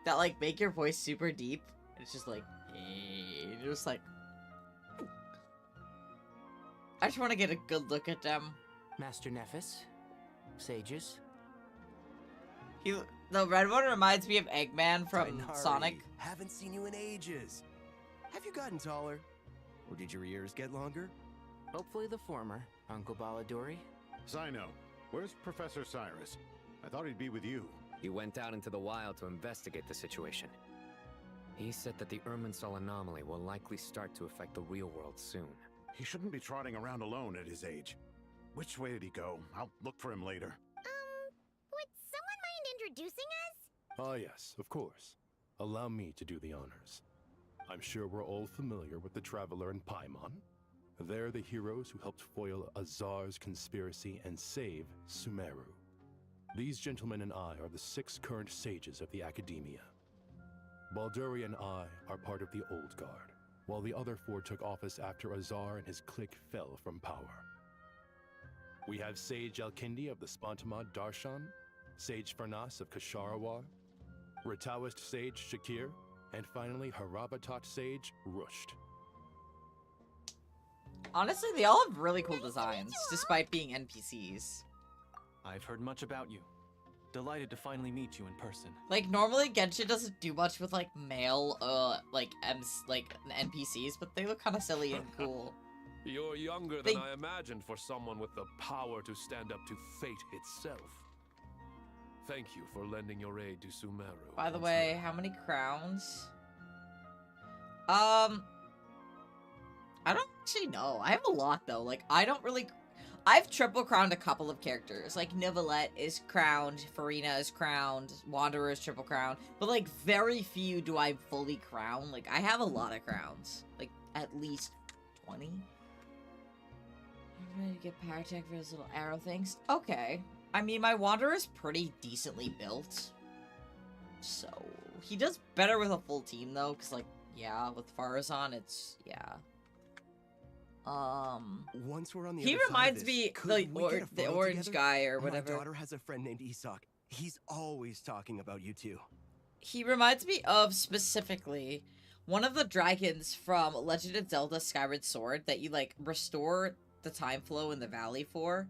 that like make your voice super deep. It's just like, just like. I just want to get a good look at them. Master Nephis, sages. The red one reminds me of Eggman from Tainari, Sonic. Haven't seen you in ages. Have you gotten taller? Or did your ears get longer? Hopefully the former, Uncle Baladori. Sino, where's Professor Cyrus? I thought he'd be with you. He went out into the wild to investigate the situation. He said that the Irminsul anomaly will likely start to affect the real world soon. He shouldn't be trotting around alone at his age. Which way did he go? I'll look for him later. Would someone mind introducing us? Ah, yes, of course. Allow me to do the honors. I'm sure we're all familiar with the Traveler and Paimon. They're the heroes who helped foil Azar's conspiracy and save Sumeru. These gentlemen and I are the 6 current sages of the Academia. Balduri and I are part of the Old Guard, while the other 4 took office after Azar and his clique fell from power. We have Sage Elkindi of the Spontamad Darshan, Sage Farnas of Kasharawar, Rataoist Sage Shakir, and finally Harabatot Sage Rusht. Honestly, they all have really cool designs, despite being NPCs. I've heard much about you. Delighted to finally meet you in person. Like, normally Genshin doesn't do much with, like, male, NPCs, but they look kind of silly and cool. You're younger than I imagined for someone with the power to stand up to fate itself. Thank you for lending your aid to Sumeru. By the way, how many crowns? I don't actually know. I have a lot, though. Like, I've triple crowned a couple of characters. Like, Nivelette is crowned, Farina is crowned, Wanderer is triple crowned. But, like, very few do I fully crown. Like, I have a lot of crowns. Like, at least 20. I'm ready to get power tech for those little arrow things. Okay. I mean, my Wanderer is pretty decently built. So, he does better with a full team, though. Because, like, yeah, with Farazan, it's, yeah. Once we're on the he other reminds side of me this, the orange together? guy or whatever. My daughter has a friend named Isak. He's always talking about you two. He reminds me of specifically one of the dragons from Legend of Zelda Skyward Sword that you like restore the time flow in the valley for,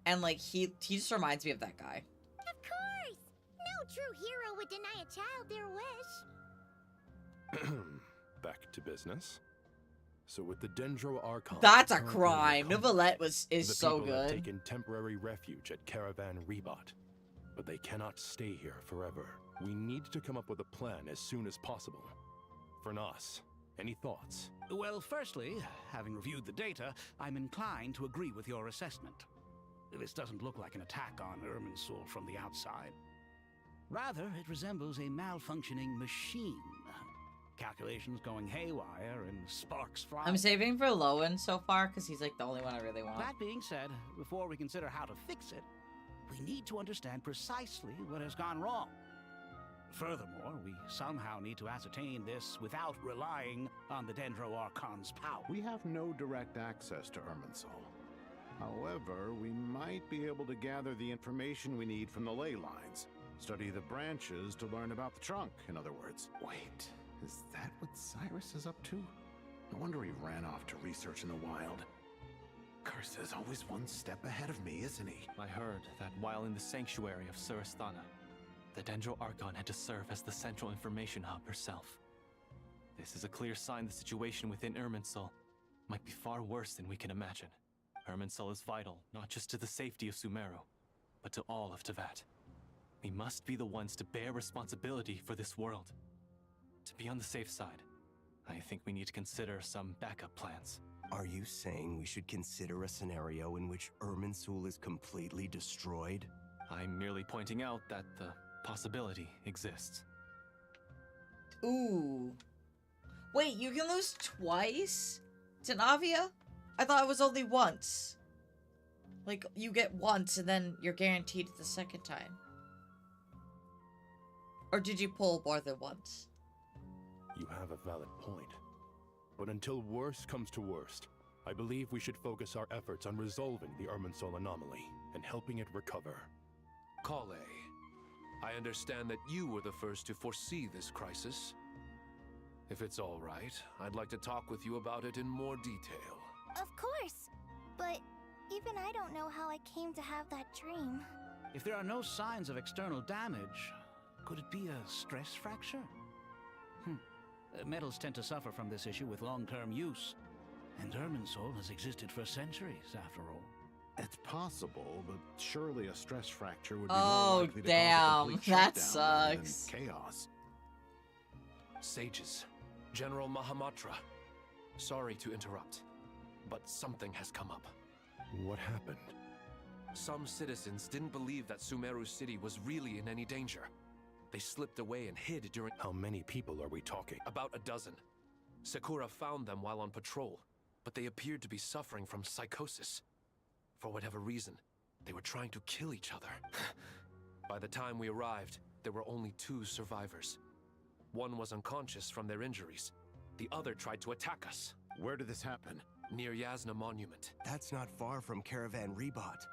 and like he just reminds me of that guy. Of course! No true hero would deny a child their wish. Back to business. So with the Dendro Archon... That's a crime! Nivelette is so good. The people have good. taken temporary refuge at Caravan Rebot. But they cannot stay here forever. We need to come up with a plan as soon as possible. Fernas, any thoughts? Well, firstly, having reviewed the data, I'm inclined to agree with your assessment. This doesn't look like an attack on Irminsul from the outside. Rather, it resembles a malfunctioning machine. Calculations going haywire and sparks flying. I'm saving for Lowen so far because he's like the only one I really want. That being said, before we consider how to fix it, we need to understand precisely what has gone wrong. Furthermore, we somehow need to ascertain this without relying on the Dendro Archon's power. We have no direct access to Irminsul. However, we might be able to gather the information we need from the ley lines. Study the branches to learn about the trunk, in other words. Wait, is that what Cyrus is up to? No wonder he ran off to research in the wild. Curse is always one step ahead of me, isn't he? I heard that while in the sanctuary of Surasthana, the Dendro Archon had to serve as the central information hub herself. This is a clear sign the situation within Irminsul might be far worse than we can imagine. Irminsul is vital, not just to the safety of Sumeru, but to all of Teyvat. We must be the ones to bear responsibility for this world. To be on the safe side, I think we need to consider some backup plans. Are you saying we should consider a scenario in which Irminsul is completely destroyed? I'm merely pointing out that the possibility exists. Ooh. Wait, you can lose twice to Navia? I thought it was only once. Like, you get once and then you're guaranteed the second time. Or did you pull more than once? You have a valid point. But until worst comes to worst, I believe we should focus our efforts on resolving the Irminsul anomaly and helping it recover. Kale, I understand that you were the first to foresee this crisis. If it's all right, I'd like to talk with you about it in more detail. Of course! But even I don't know how I came to have that dream. If there are no signs of external damage, could it be a stress fracture? Metals tend to suffer from this issue with long-term use. And Irminsul has existed for centuries, after all. It's possible, but surely a stress fracture would be Oh, more likely to damn. cause a complete That shutdown rather than sucks. chaos. Sages, General Mahamatra, sorry to interrupt, but something has come up. What happened? Some citizens didn't believe that Sumeru City was really in any danger. They slipped away and hid during— How many people are we talking? About a dozen. Sakura found them while on patrol, but they appeared to be suffering from psychosis. For whatever reason, they were trying to kill each other. By the time we arrived, there were only 2 survivors. One was unconscious from their injuries. The other tried to attack us. Where did this happen? Near Yasna Monument. That's not far from Caravan Rebot.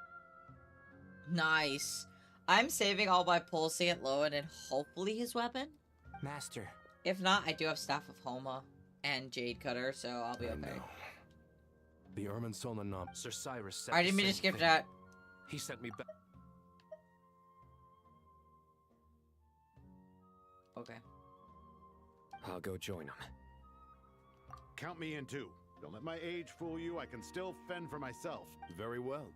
Nice. I'm saving all my pulsing at Lowen and hopefully his weapon. Master. If not, I do have Staff of Homa and Jade Cutter, so I'll be okay. know. The Irminsul anomaly. Sir Cyrus said I didn't mean to skip that. He sent me back. Okay. I'll go join him. Count me in too. Don't let my age fool you. I can still fend for myself. Very well.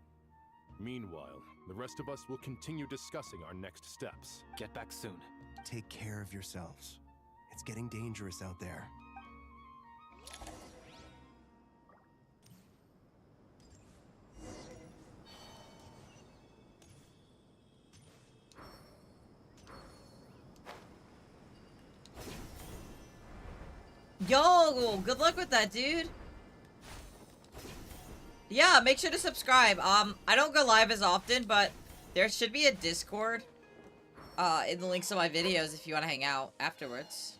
Meanwhile, the rest of us will continue discussing our next steps. Get back soon. Take care of yourselves. It's getting dangerous out there. Yo, good luck with that, dude. Yeah, make sure to subscribe. I don't go live as often, but there should be a Discord in the links to my videos if you want to hang out afterwards.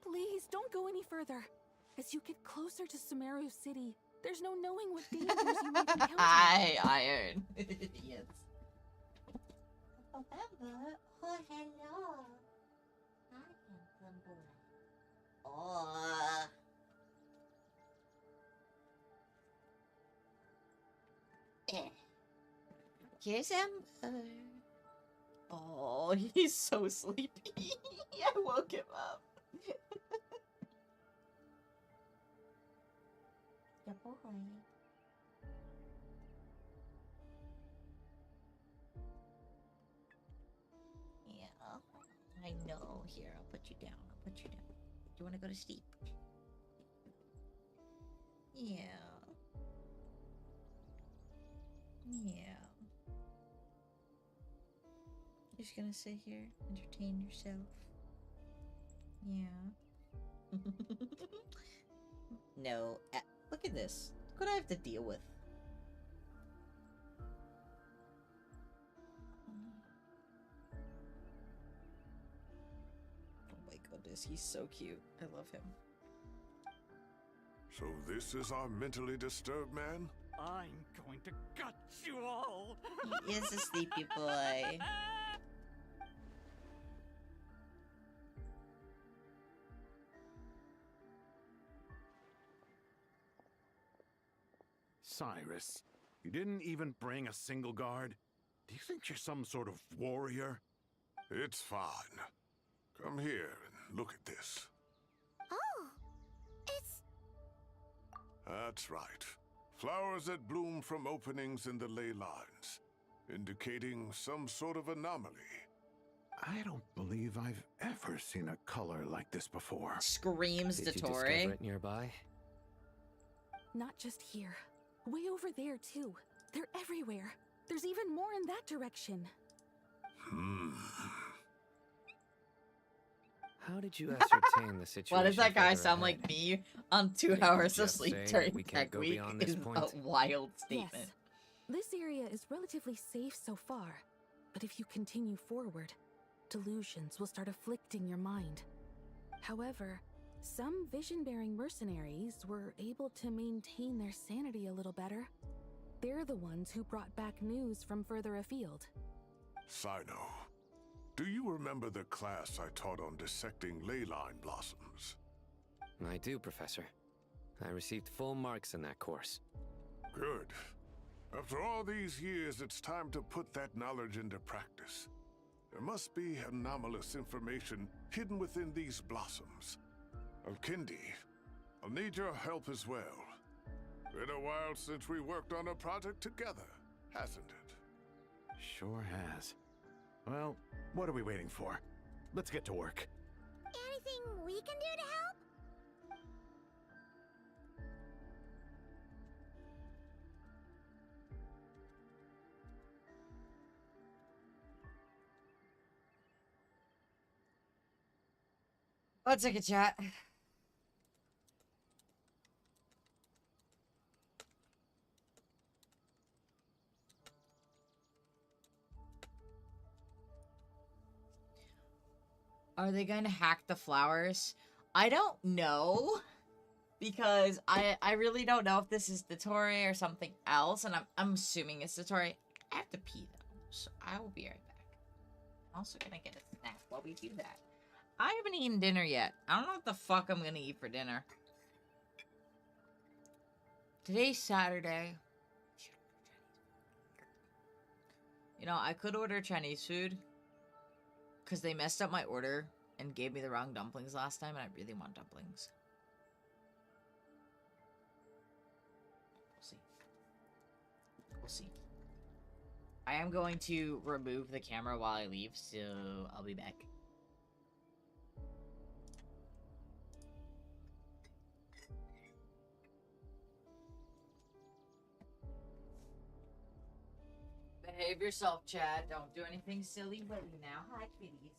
Please, don't go any further. As you get closer to Sumeru City, there's no knowing what dangers you might encounter. Hi, Iron. Yes. Oh, hello. Hi, handsome boy. Oh. Kiss him. Oh, he's so sleepy. I woke him up. Good boy. Yeah, I know. Here, I'll put you down. I'll put you down. Do you want to go to sleep? Yeah. Yeah. You're just gonna sit here, entertain yourself. Yeah. No. Look at this. Look what I have to deal with. Oh my goodness, he's so cute. I love him. So this is our mentally disturbed man? I'm going to gut you all. He is a sleepy boy. Cyrus, you didn't even bring a single guard? Do you think you're some sort of warrior? It's fine. Come here and look at this. Oh, it's... That's right. Flowers that bloom from openings in the ley lines, indicating some sort of anomaly. I don't believe I've ever seen a color like this before. Screams Did you Dottore. discover it nearby? Not just here. Way over there, too. They're everywhere. There's even more in that direction. How did you ascertain the situation? Why does that guy further sound ahead? like me on 2 Did you hours of just sleep say during we can't tech go week? beyond this Is point? a wild statement. Yes. This area is relatively safe so far. But if you continue forward, delusions will start afflicting your mind. However, some vision-bearing mercenaries were able to maintain their sanity a little better. They're the ones who brought back news from further afield. Sino, do you remember the class I taught on dissecting ley line blossoms? I do, Professor. I received full marks in that course. Good. After all these years, it's time to put that knowledge into practice. There must be anomalous information hidden within these blossoms. Alkindi, I'll need your help as well. Been a while since we worked on a project together, hasn't it? Sure has. Well, what are we waiting for? Let's get to work. Anything we can do to help? One second, chat. Are they going to hack the flowers? I don't know. Because I really don't know if this is the Tori or something else. And I'm assuming it's the Tori. I have to pee though. So I will be right back. I'm also going to get a snack while we do that. I haven't eaten dinner yet. I don't know what the fuck I'm going to eat for dinner. Today's Saturday. You know, I could order Chinese food. Because they messed up my order and gave me the wrong dumplings last time. And I really want dumplings. We'll see. We'll see. I am going to remove the camera while I leave. So I'll be back. Behave yourself, Chad. Don't do anything silly, but you now. Hi, kitties.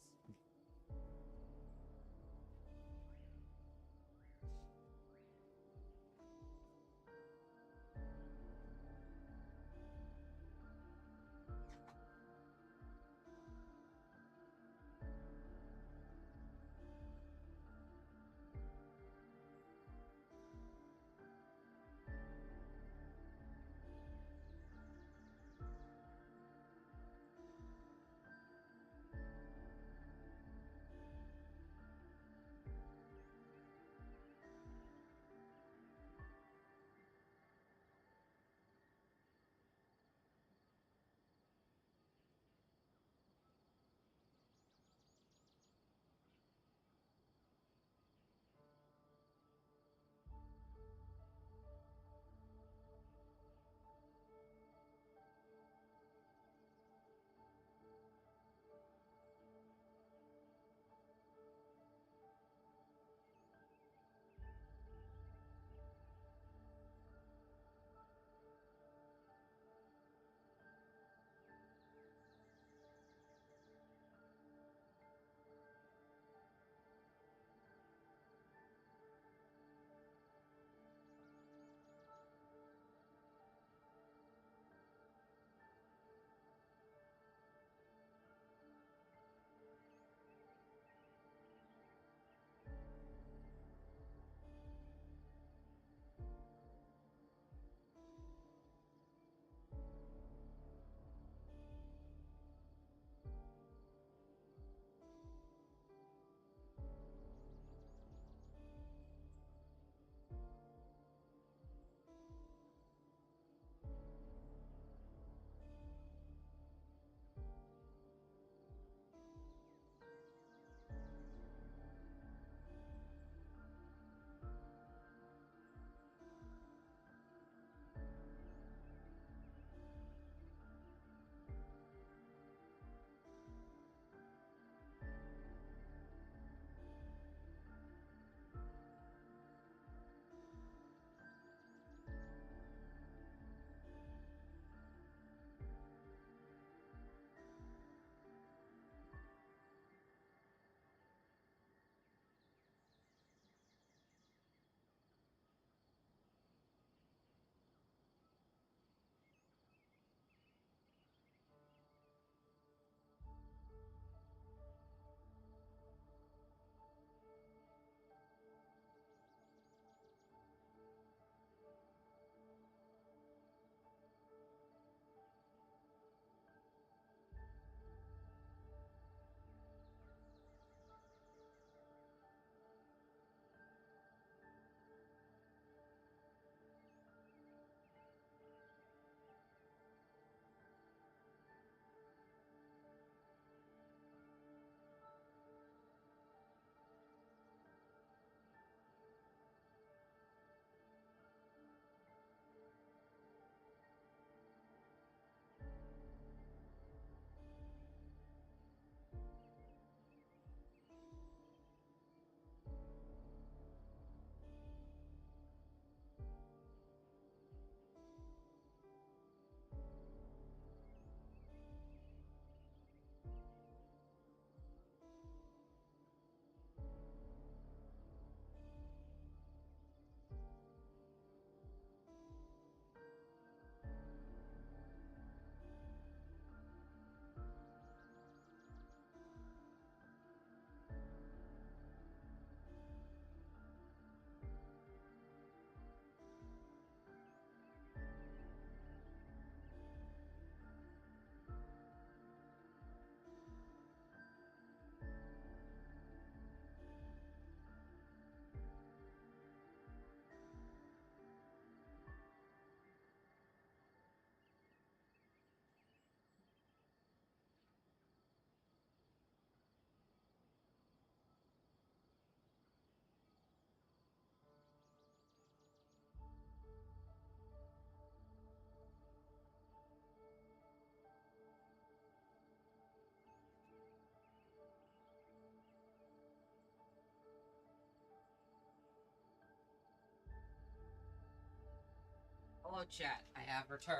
Hello, chat. I have returned.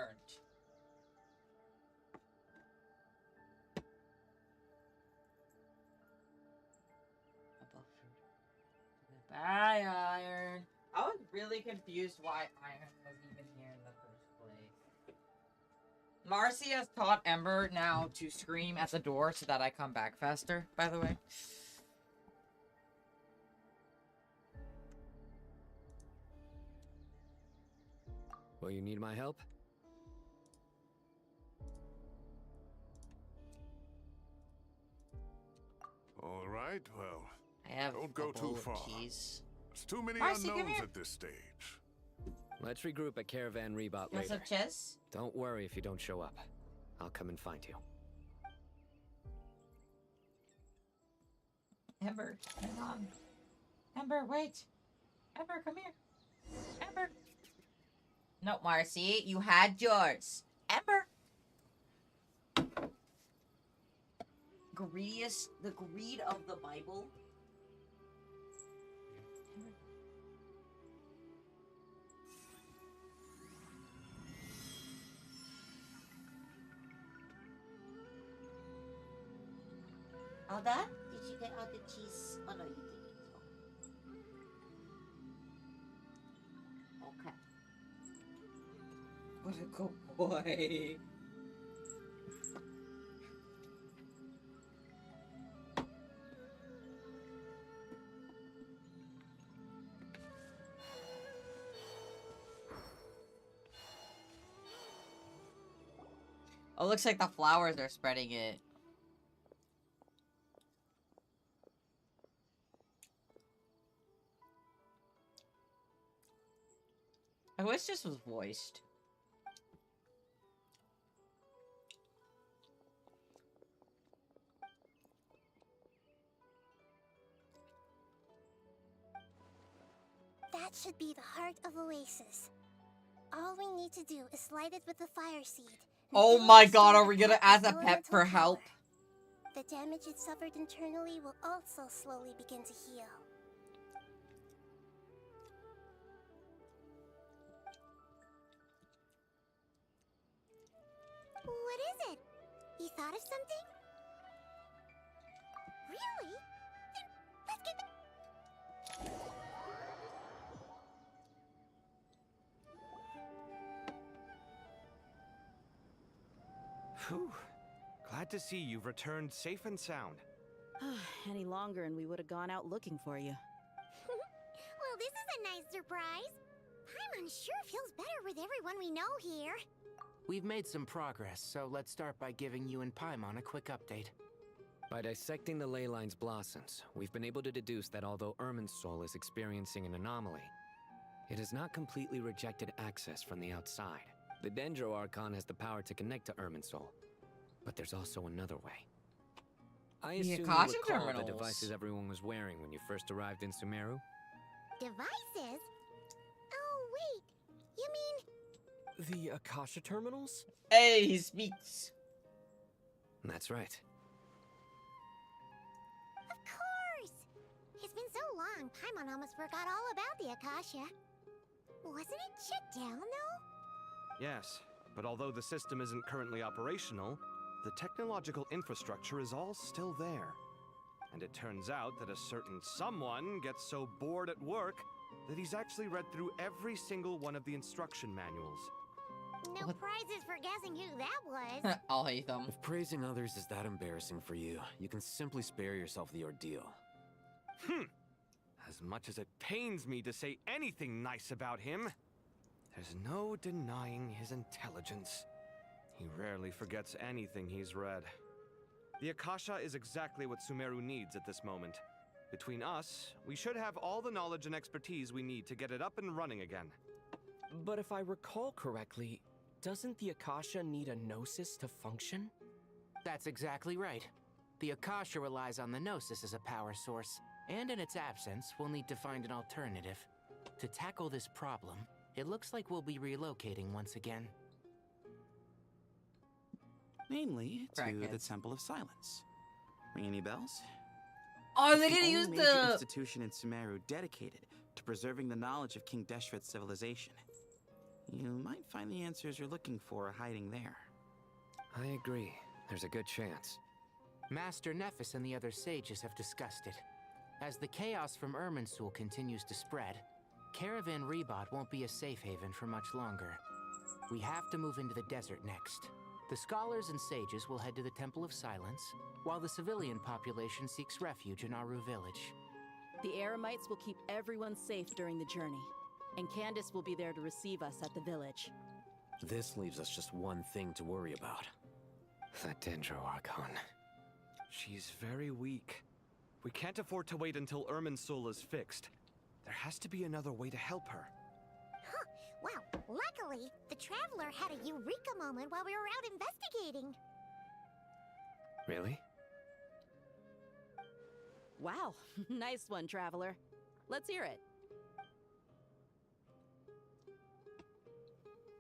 Bye, Iron. I was really confused why Iron was even here in the first place. Marcy has taught Ember now to scream at the door so that I come back faster, by the way. Will you need my help? All right, well, I have don't go too far. Keys. There's too many Marcy, come unknowns here. at this stage. Let's regroup at Caravan Rebot You want later. some chess? Don't worry if you don't show up. I'll come and find you. Ember, hang on. Ember, wait. Ember, come here. Ember. No, Marcy, you had yours. Ember. The greed of the Bible. All done? Did you get all the cheese? Oh no, you didn't. Okay. What a good boy. Oh, looks like the flowers are spreading it. I wish this was voiced. That should be the heart of Oasis. All we need to do is light it with the fire seed. Oh my god, are we gonna ask a pet for help? The damage it suffered internally will also slowly begin to heal. What is it? You thought of something? Really? Then let's get Whew. Glad to see you've returned safe and sound. Any longer and we would have gone out looking for you. Well, this is a nice surprise. Paimon sure feels better with everyone we know here. We've made some progress, so let's start by giving you and Paimon a quick update. By dissecting the ley line's blossoms, we've been able to deduce that although Irminsul is experiencing an anomaly, it has not completely rejected access from the outside. The Dendro Archon has the power to connect to Irminsul, but there's also another way. I The assume you Akasha recall the terminals. devices everyone was wearing when you first arrived in Sumeru? Devices? Oh, wait. You mean... The Akasha terminals? Hey, he speaks. That's right. Of course! It's been so long, Paimon almost forgot all about the Akasha. Wasn't it shut down, though? Yes, but although the system isn't currently operational, the technological infrastructure is all still there. And it turns out that a certain someone gets so bored at work that he's actually read through every single one of the instruction manuals. No prizes for guessing who that was. I'll hate them. If praising others is that embarrassing for you, you can simply spare yourself the ordeal. As much as it pains me to say anything nice about him, there's no denying his intelligence. He rarely forgets anything he's read. The Akasha is exactly what Sumeru needs at this moment. Between us, we should have all the knowledge and expertise we need to get it up and running again. But if I recall correctly, doesn't the Akasha need a Gnosis to function? That's exactly right. The Akasha relies on the Gnosis as a power source, and in its absence, we'll need to find an alternative. To tackle this problem, it looks like we'll be relocating once again. Namely, to the Brackets. Temple of Silence. Ring any bells? Oh, It's they're the gonna only use major the... institution in Sumeru dedicated to preserving the knowledge of King Deshret's civilization. You might find the answers you're looking for hiding there. I agree. There's a good chance. Master Nephis and the other sages have discussed it. As the chaos from Irminsul continues to spread, Caravan Rebot won't be a safe haven for much longer. We have to move into the desert next. The scholars and sages will head to the Temple of Silence, while the civilian population seeks refuge in Aru village. The Eremites will keep everyone safe during the journey, and Candace will be there to receive us at the village. This leaves us just one thing to worry about. That Dendro Archon. She's very weak. We can't afford to wait until Irminsul is fixed. There has to be another way to help her. Huh. Wow. Luckily, the Traveler had a eureka moment while we were out investigating. Really? Wow, nice one, Traveler. Let's hear it.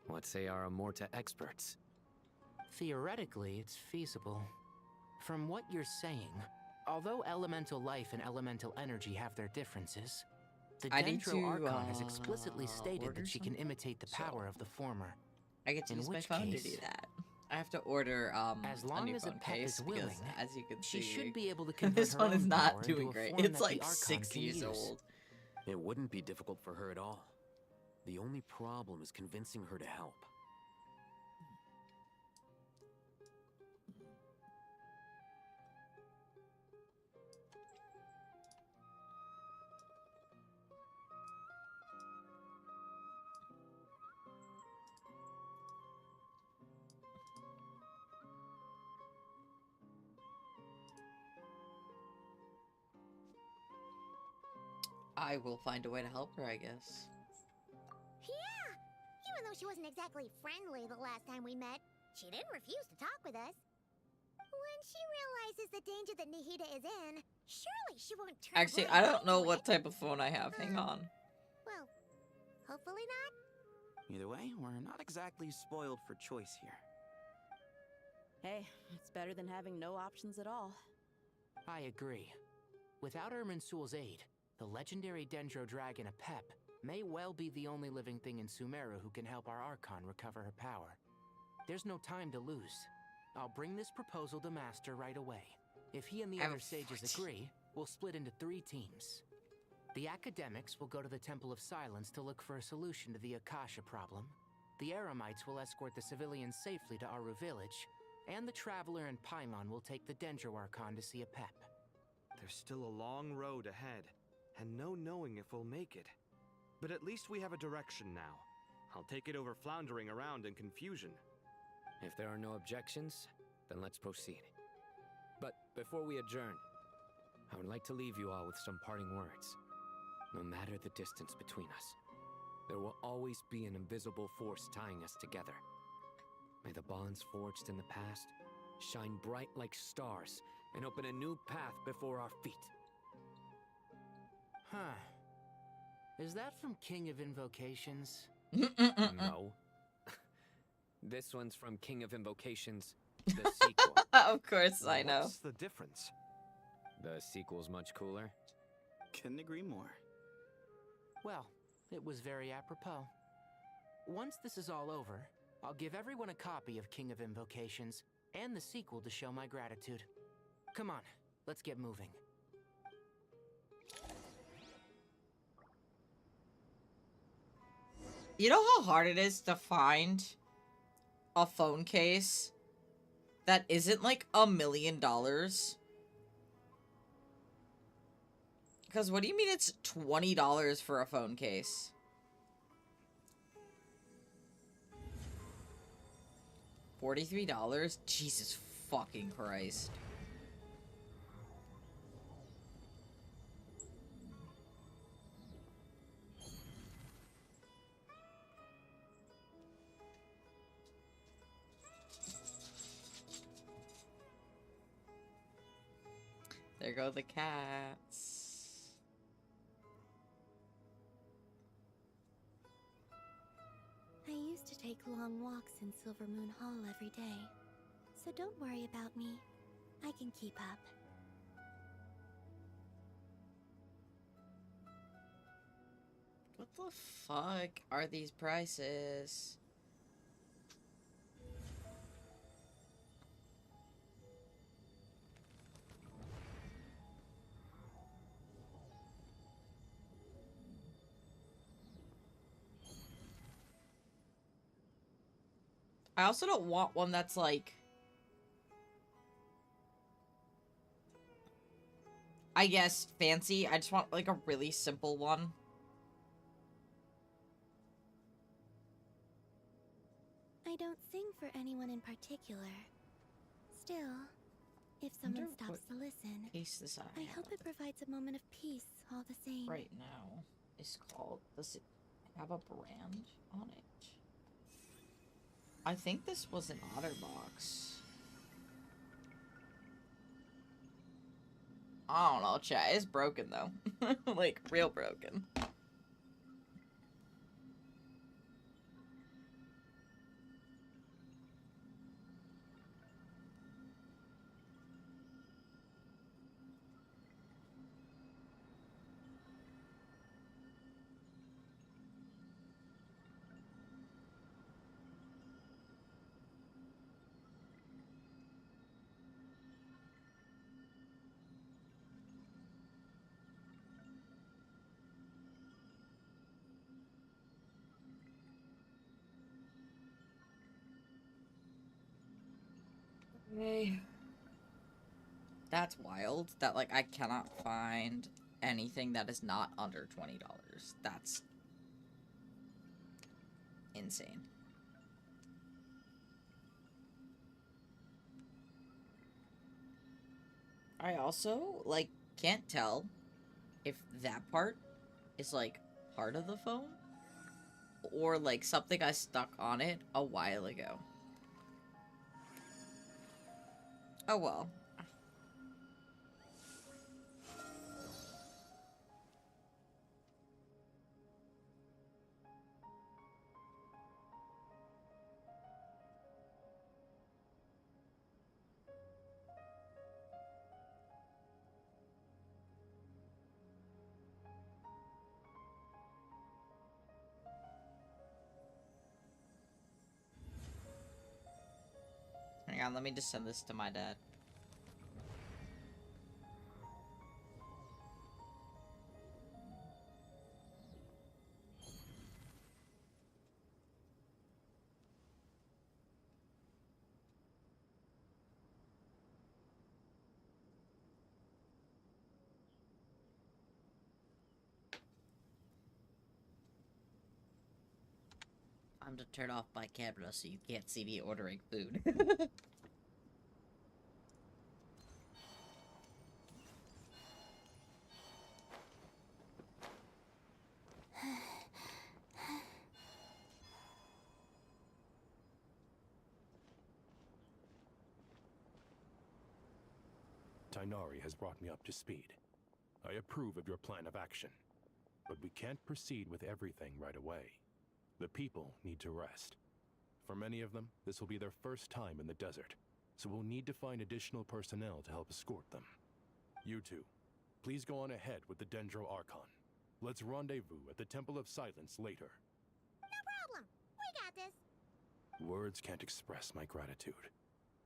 What say our Amorta experts? Theoretically, it's feasible. From what you're saying, although elemental life and elemental energy have their differences, the Dendro Archon has explicitly stated that she can imitate the power of the former. I get to use my phone to do that. I have to order as long as a pet is willing, because, as you can see, she should be able to convert this her one is own not power doing into a great. form It's that like the Archon 6 can years use. old. It wouldn't be difficult for her at all. The only problem is convincing her to help. I will find a way to help her, I guess. Yeah! Even though she wasn't exactly friendly the last time we met, she didn't refuse to talk with us. When she realizes the danger that Nihida is in, surely she won't turn Actually, blind I don't know to what it. type of phone I have. Hang on. Well, hopefully not. Either way, we're not exactly spoiled for choice here. Hey, it's better than having no options at all. I agree. Without Irminsul's aid, the legendary Dendro Dragon Apep may well be the only living thing in Sumeru who can help our Archon recover her power. There's no time to lose. I'll bring this proposal to Master right away. If he and the other sages agree, we'll split into 3 teams. The academics will go to the Temple of Silence to look for a solution to the Akasha problem. The Eremites will escort the civilians safely to Aru village, and the Traveler and Paimon will take the Dendro Archon to see Apep. There's still a long road ahead, and no knowing if we'll make it. But at least we have a direction now. I'll take it over floundering around in confusion. If there are no objections, then let's proceed. But before we adjourn, I would like to leave you all with some parting words. No matter the distance between us, there will always be an invisible force tying us together. May the bonds forged in the past shine bright like stars and open a new path before our feet. Huh. Is that from King of Invocations? No. This one's from King of Invocations, the sequel. Of course, I know. What's the difference? The sequel's much cooler. Couldn't agree more. Well, it was very apropos. Once this is all over, I'll give everyone a copy of King of Invocations and the sequel to show my gratitude. Come on, let's get moving. You know how hard it is to find a phone case that isn't like $1 million? Because what do you mean it's $20 for a phone case? $43? Jesus fucking Christ. There go the cats. I used to take long walks in Silver Moon Hall every day, so don't worry about me. I can keep up. What the fuck are these prices? I also don't want one that's like, I guess, fancy. I just want like a really simple one. I don't sing for anyone in particular. Still, if someone stops to listen, I hope it provides a moment of peace all the same. Right now is called, does it have a brand on it? I think this was an OtterBox. I don't know, chat. It's broken though. Like, real broken. Okay. That's wild. That, like, I cannot find anything that is not under $20. That's insane. I also, like, can't tell if that part is, like, part of the phone or, like, something I stuck on it a while ago. Oh, well. Hang on, let me just send this to my dad. I'm to turn off my camera so you can't see me ordering food. Tainari has brought me up to speed. I approve of your plan of action, but we can't proceed with everything right away. The people need to rest. For many of them, this will be their first time in the desert, so we'll need to find additional personnel to help escort them. You two, please go on ahead with the Dendro Archon. Let's rendezvous at the Temple of Silence later. No problem. We got this. Words can't express my gratitude,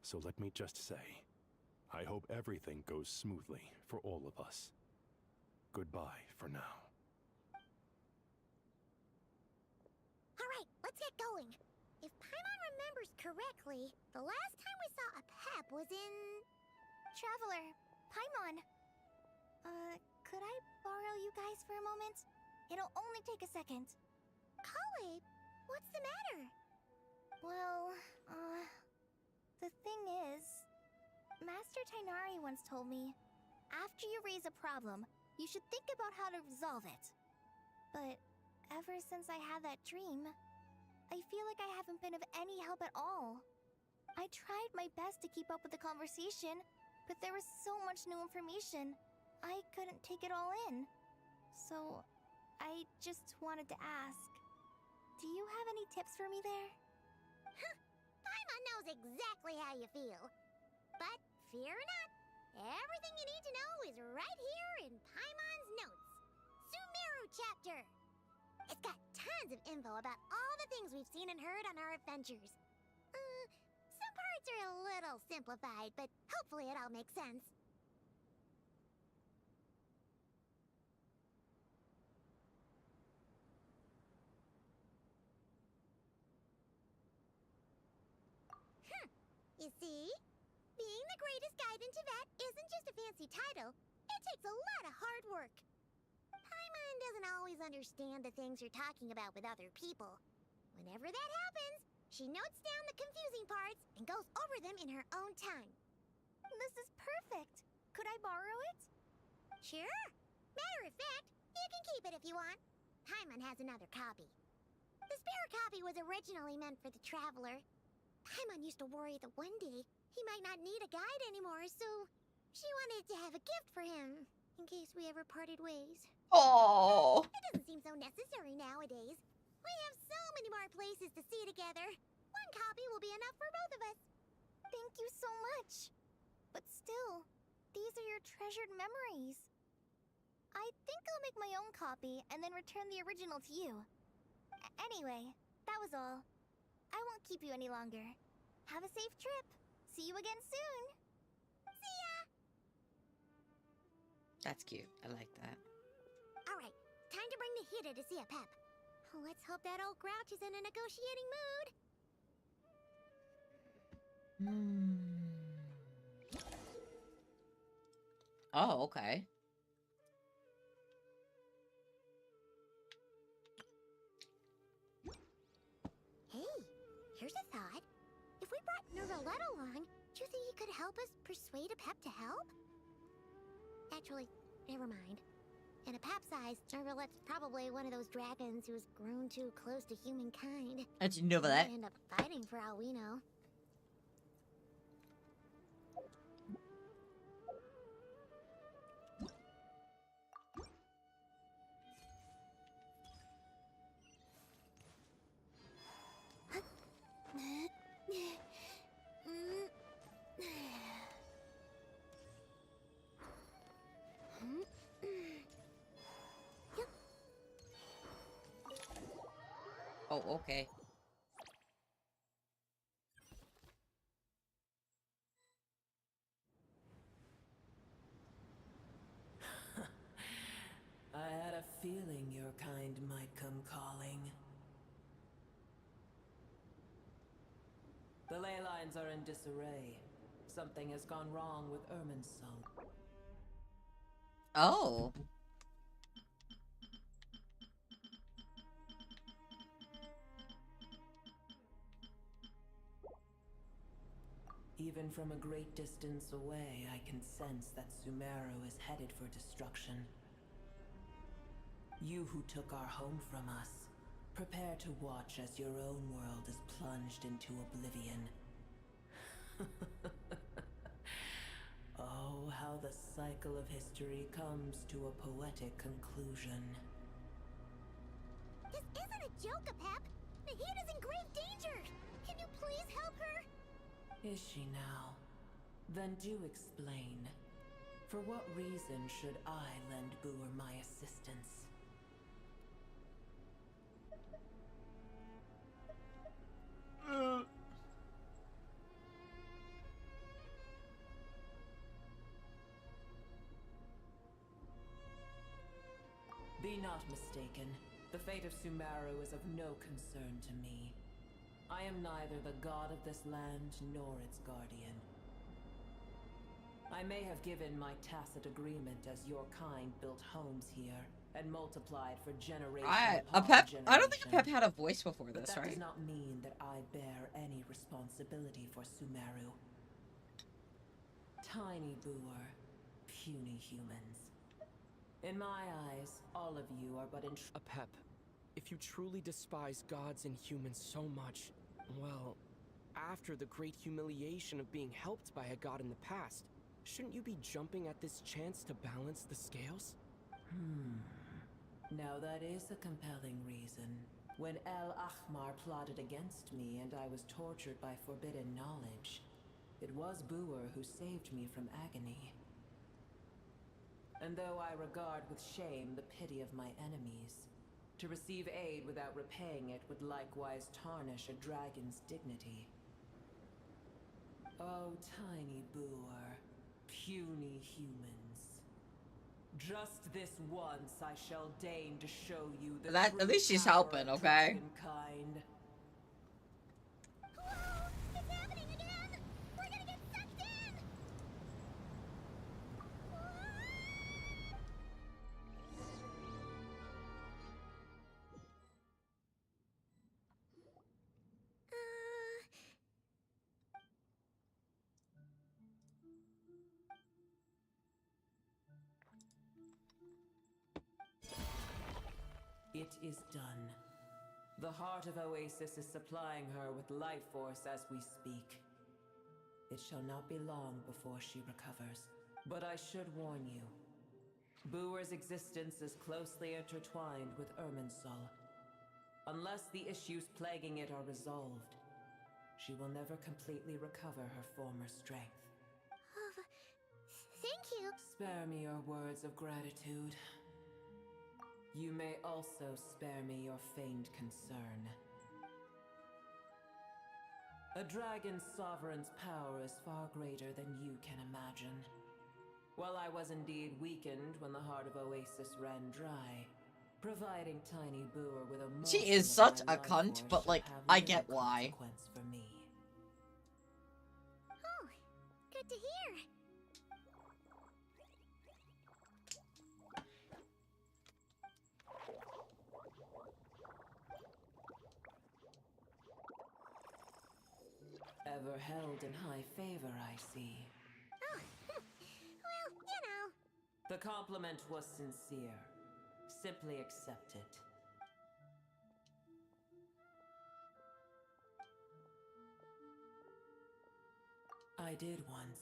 so let me just say, I hope everything goes smoothly for all of us. Goodbye for now. Alright, let's get going. If Paimon remembers correctly, the last time we saw a Pep was in... Traveler, Paimon. Could I borrow you guys for a moment? It'll only take a second. Kale, what's the matter? Well, the thing is... Master Tainari once told me, after you raise a problem, you should think about how to resolve it. But ever since I had that dream, I feel like I haven't been of any help at all. I tried my best to keep up with the conversation, but there was so much new information, I couldn't take it all in. So, I just wanted to ask, do you have any tips for me there? Paimon knows exactly how you feel. But fear not, everything you need to know is right here in Paimon's notes. Sumeru chapter. It's got tons of info about all the things we've seen and heard on our adventures. Some parts are a little simplified, but hopefully it all makes sense. You see? Being the greatest guide in Tibet isn't just a fancy title. It takes a lot of hard work. Paimon doesn't always understand the things you're talking about with other people. Whenever that happens, she notes down the confusing parts and goes over them in her own time. This is perfect. Could I borrow it? Sure. Matter of fact, you can keep it if you want. Paimon has another copy. The spare copy was originally meant for the traveler. Paimon used to worry that one day he might not need a guide anymore, so she wanted to have a gift for him in case we ever parted ways. Oh. It doesn't seem so necessary nowadays. We have so many more places to see together. One copy will be enough for both of us. Thank you so much. But still, these are your treasured memories. I think I'll make my own copy and then return the original to you. Anyway, that was all. I won't keep you any longer. Have a safe trip. See you again soon. See ya! That's cute. I like that. Alright, time to bring the Hida to see a Pep. Let's hope that old grouch is in a negotiating mood. Oh, okay. Hey, here's a thought. If we brought Nervalette along, do you think he could help us persuade a Pep to help? Actually, never mind. In a Pep size, Nervalette's probably one of those dragons who's grown too close to humankind. That's Nervalette. Might end up fighting for all we know. Oh, okay. I had a feeling your kind might come calling. The ley lines are in disarray. Something has gone wrong with Irminsul. Oh. Even from a great distance away, I can sense that Sumeru is headed for destruction. You who took our home from us, prepare to watch as your own world is plunged into oblivion. Oh, how the cycle of history comes to a poetic conclusion. This isn't a joke, Pep! The Heat is in grave danger! Can you please help her? Is she now? Then do explain. For what reason should I lend Boer my assistance? Be not mistaken. The fate of Sumeru is of no concern to me. I am neither the god of this land nor its guardian. I may have given my tacit agreement as your kind built homes here and multiplied for generation I don't think a Pep had a voice before but this, that right? does not mean that I bear any responsibility for Sumeru. Tiny Boer, puny humans. In my eyes, all of you are but a Pep. If you truly despise gods and humans so much, well, after the great humiliation of being helped by a god in the past, shouldn't you be jumping at this chance to balance the scales? Now that is a compelling reason. When El Ahmar plotted against me and I was tortured by forbidden knowledge, it was Boer who saved me from agony. And though I regard with shame the pity of my enemies, To receive aid without repaying it would likewise tarnish a dragon's dignity. Oh, tiny boor, puny humans. Just this once I shall deign to show you the That true at least she's power helping, of okay? dragonkind. Whoa! It's happening again! We're gonna get sucked in! It is done. The heart of Oasis is supplying her with life force as we speak. It shall not be long before she recovers. But I should warn you. Booer's existence is closely intertwined with Irminsul. Unless the issues plaguing it are resolved, she will never completely recover her former strength. Thank you. Spare me your words of gratitude. You may also spare me your feigned concern. A dragon's sovereign's power is far greater than you can imagine. While I was indeed weakened when the heart of Oasis ran dry, providing Tiny Boer with a She morsel is of such my a life cunt, force but shall like, have I little get why. consequence for me. Oh, good to hear. Ever held in high favor, I see. Oh, well, you know. The compliment was sincere. Simply accept it. I did once.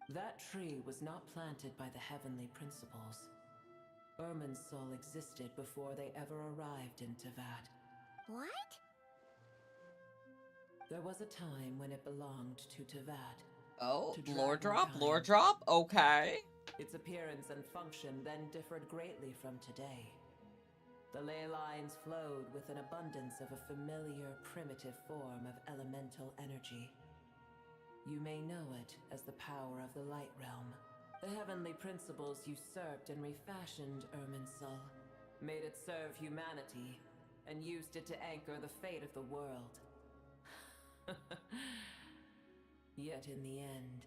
That tree was not planted by the heavenly principles. Irminsul existed before they ever arrived in Teyvat. What? There was a time when it belonged to Teyvat. Oh, to lore drop, dragonkind. lore drop? Okay. Its appearance and function then differed greatly from today. The ley lines flowed with an abundance of a familiar, primitive form of elemental energy. You may know it as the power of the Light Realm. The heavenly principles usurped and refashioned Irminsul, made it serve humanity, and used it to anchor the fate of the world. Yet in the end,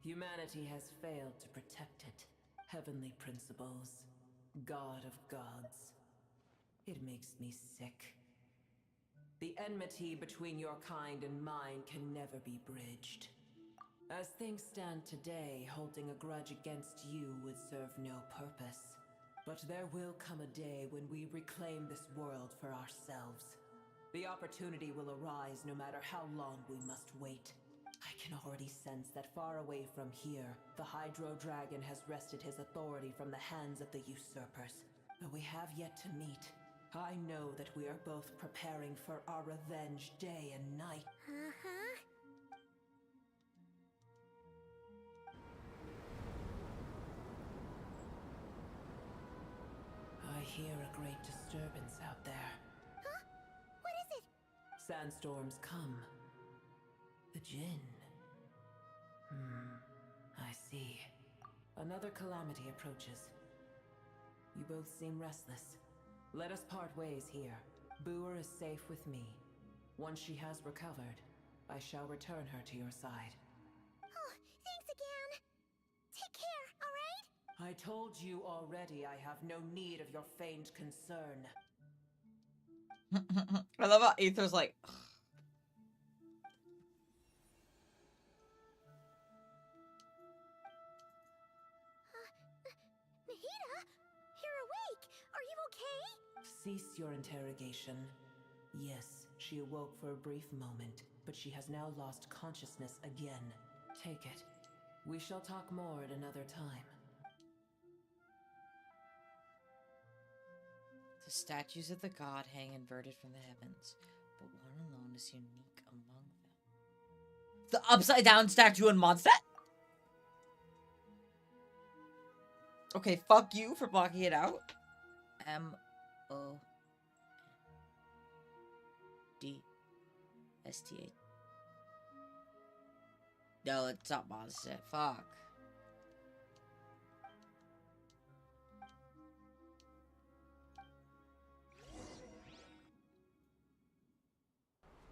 humanity has failed to protect it. Heavenly principles, God of gods. It makes me sick. The enmity between your kind and mine can never be bridged. As things stand today, holding a grudge against you would serve no purpose. But there will come a day when we reclaim this world for ourselves. The opportunity will arise no matter how long we must wait. I can already sense that far away from here, the Hydro Dragon has wrested his authority from the hands of the usurpers. Though we have yet to meet, I know that we are both preparing for our revenge day and night. Uh-huh. I hear a great disturbance out there. Huh? What is it? Sandstorms come. The Jinn. I see. Another calamity approaches. You both seem restless. Let us part ways here. Boer is safe with me. Once she has recovered, I shall return her to your side. Oh, thanks again. Take care, alright? I told you already I have no need of your feigned concern. I love how Aether's like, Nahida? You're awake! Are you okay? Cease your interrogation. Yes, she awoke for a brief moment, but she has now lost consciousness again. Take it. We shall talk more at another time. the statues of the god hang inverted from the heavens, but one alone is unique among them. The upside down statue in Mondstadt? Okay, fuck you for blocking it out. O-N-D-S-T-A. No, it's not Monster. Fuck.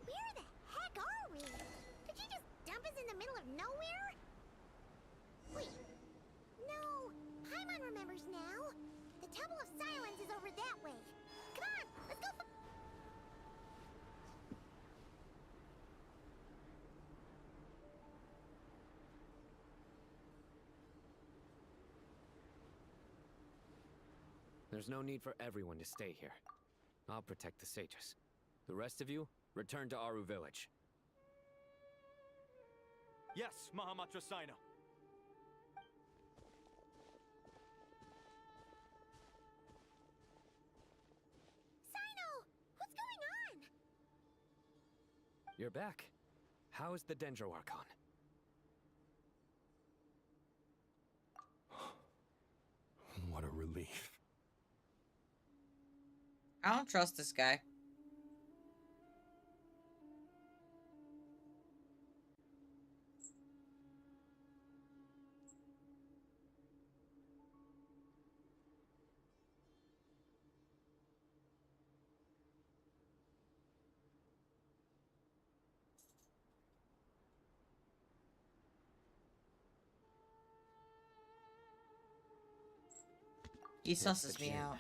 Where the heck are we? Did you just dump us in the middle of nowhere? Wait. No. Paimon remembers now. The Temple of Silence is over that way. Come on, let's go. There's no need for everyone to stay here. I'll protect the sages. The rest of you, return to Aru Village. Yes, Mahamatra Sino. Sino! What's going on? You're back. How is the Dendro Archon? What a relief. I don't trust this guy. He susses me out.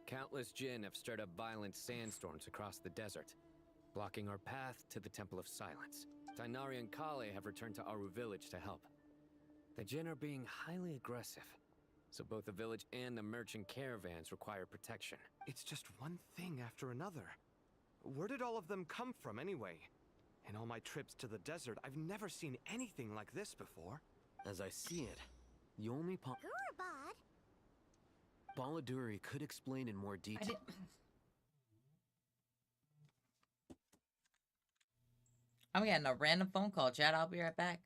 Countless Jinn have stirred up violent sandstorms across the desert, blocking our path to the Temple of Silence. Tighnari and Kale have returned to Aru Village to help. The Jinn are being highly aggressive, so both the village and the merchant caravans require protection. It's just one thing after another. Where did all of them come from anyway? In all my trips to the desert, I've never seen anything like this before. As I see it, the only Gurabad? Baladuri could explain in more detail. I'm getting a random phone call, Chad. I'll be right back.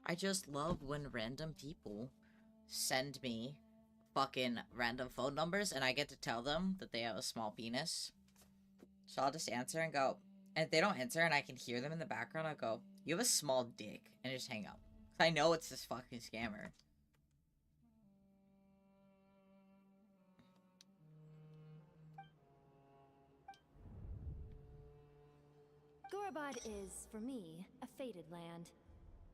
I just love when random people send me fucking random phone numbers and I get to tell them that they have a small penis. So I'll just answer and go, and if they don't answer and I can hear them in the background, I'll go, you have a small dick, and just hang up. 'Cause I know it's this fucking scammer. Gurabad is, for me, a fated land.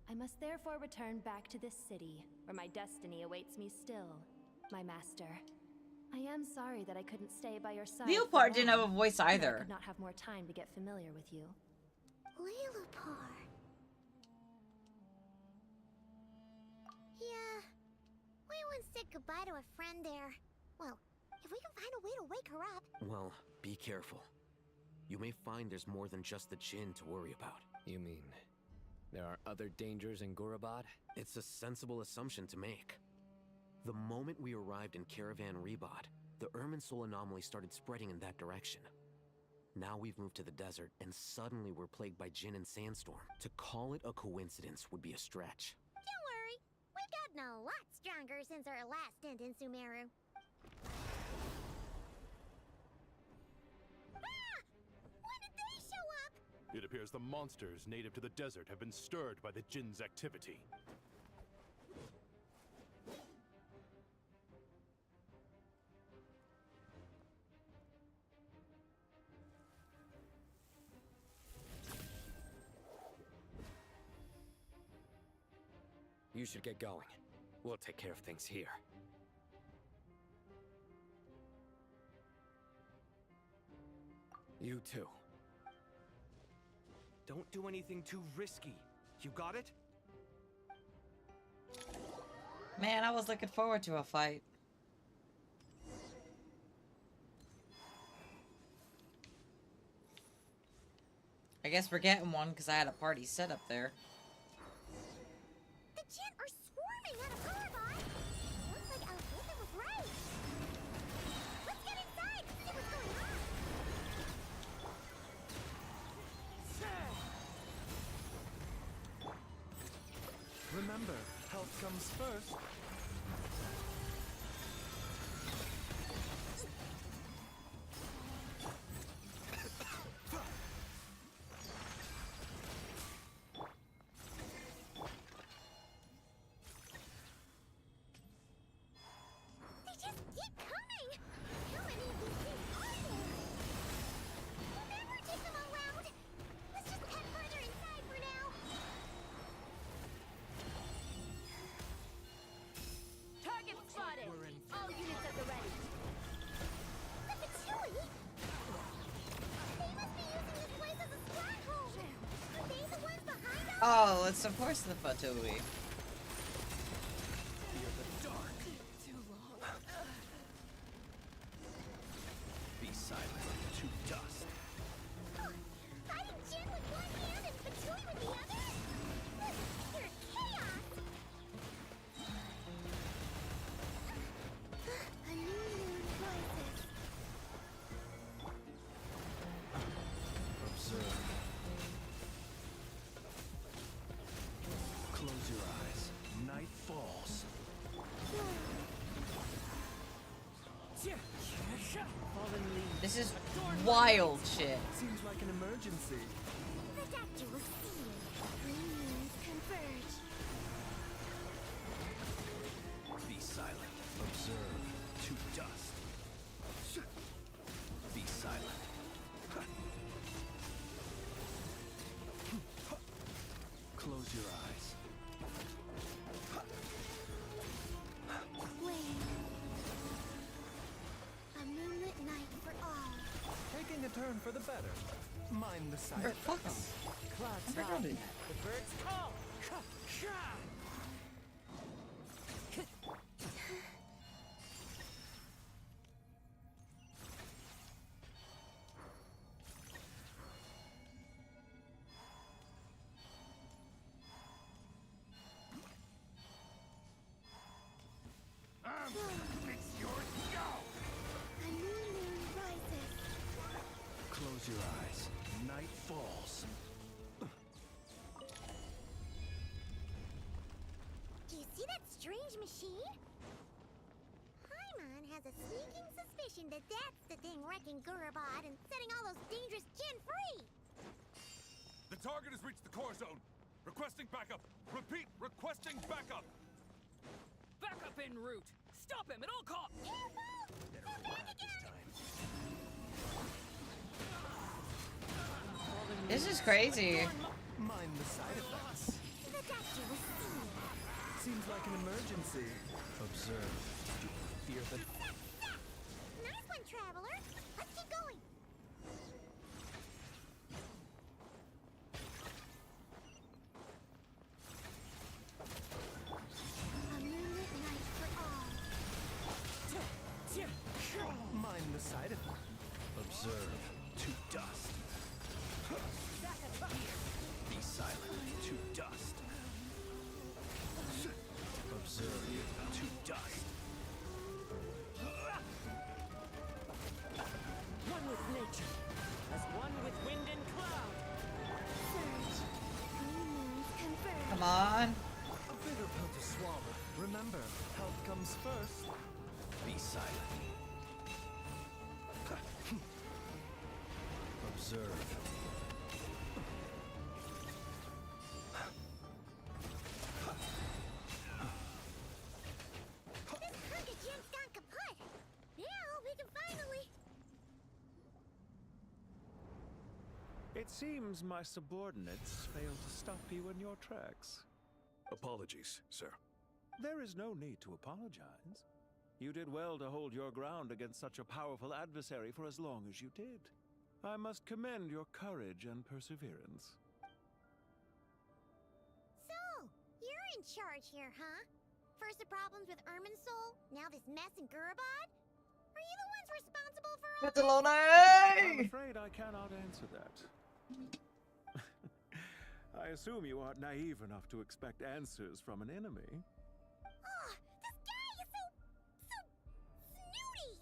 I must therefore return back to this city, where my destiny awaits me still, my master. I am sorry that I couldn't stay by your side. Leopard didn't have a voice I either. could not have more time to get familiar with you. Leopard. Yeah. We once said goodbye to a friend there. Well, if we can find a way to wake her up. Well, be careful. You may find there's more than just the Jinn to worry about. You mean there are other dangers in Gurabad? It's a sensible assumption to make. The moment we arrived in Caravan Rebod, the Irminsul anomaly started spreading in that direction. Now we've moved to the desert, and suddenly we're plagued by Jinn and Sandstorm. To call it a coincidence would be a stretch. Don't worry. We've gotten a lot stronger since our last stint in Sumeru. It appears the monsters native to the desert have been stirred by the Jinn's activity. You should get going. We'll take care of things here. You too. Don't do anything too risky. You got it? Man, I was looking forward to a fight. I guess we're getting one because I had a party set up there. The Jinn are swarming out of Gorbot! Looks like Alfisa was right. Let's get inside and see what's going on. Remember, health comes first. They just keep coming! How many of these things are there? We'll never take them all out! Let's just head further inside for now! Target spotted! All units at the ready. The Patui! They must be using this place as a stronghold! Are they the ones behind us? Oh, it's of course the Fatui. Be silent to dust. Fighting Jinn with one hand and Patui with the other? This is pure chaos! A new moon rises. Observe. Close your eyes. Night falls. Fallen leaves. This is wild shit. Seems like an emergency. The doctor will see you. Green moons converge. Be silent. Observe. To dust. Be silent. Close your eyes. Flame. A moonlit night for all. Taking a turn for the better. Mind the side Fuck 'em. effects. Clouds They're high. gonna do The birds call. It's your go! A new moon rises. Close your eyes. Night falls. Do you see that strange machine? Paimon has a sneaking suspicion that that's the thing wrecking Gurubot and setting all those dangerous Jinn free! The target has reached the core zone. Requesting backup. Repeat, requesting backup. Backup en route. Stop him at all costs. This is crazy. Mind the side effects. The doctor will see you. Seems like an emergency. Observe. Do you fear the... Nice one, Traveler! Let's keep going! A moonlit night for all. Mind the side effects. Observe. To dust. Be silent. To dust. Observe. To dust. One with nature, as one with wind and cloud. Surge. Green moons converge. Come on. A bitter pill to swallow. Remember, health comes first. Be silent. Observe. It seems my subordinates failed to stop you in your tracks. Apologies, sir. There is no need to apologize. You did well to hold your ground against such a powerful adversary for as long as you did. I must commend your courage and perseverance. So, you're in charge here, huh? First the problems with Irminsul, now this mess in Gurabad? Are you the ones responsible for all I'm afraid I cannot answer that. I assume you aren't naive enough to expect answers from an enemy. Oh, this guy is so snooty!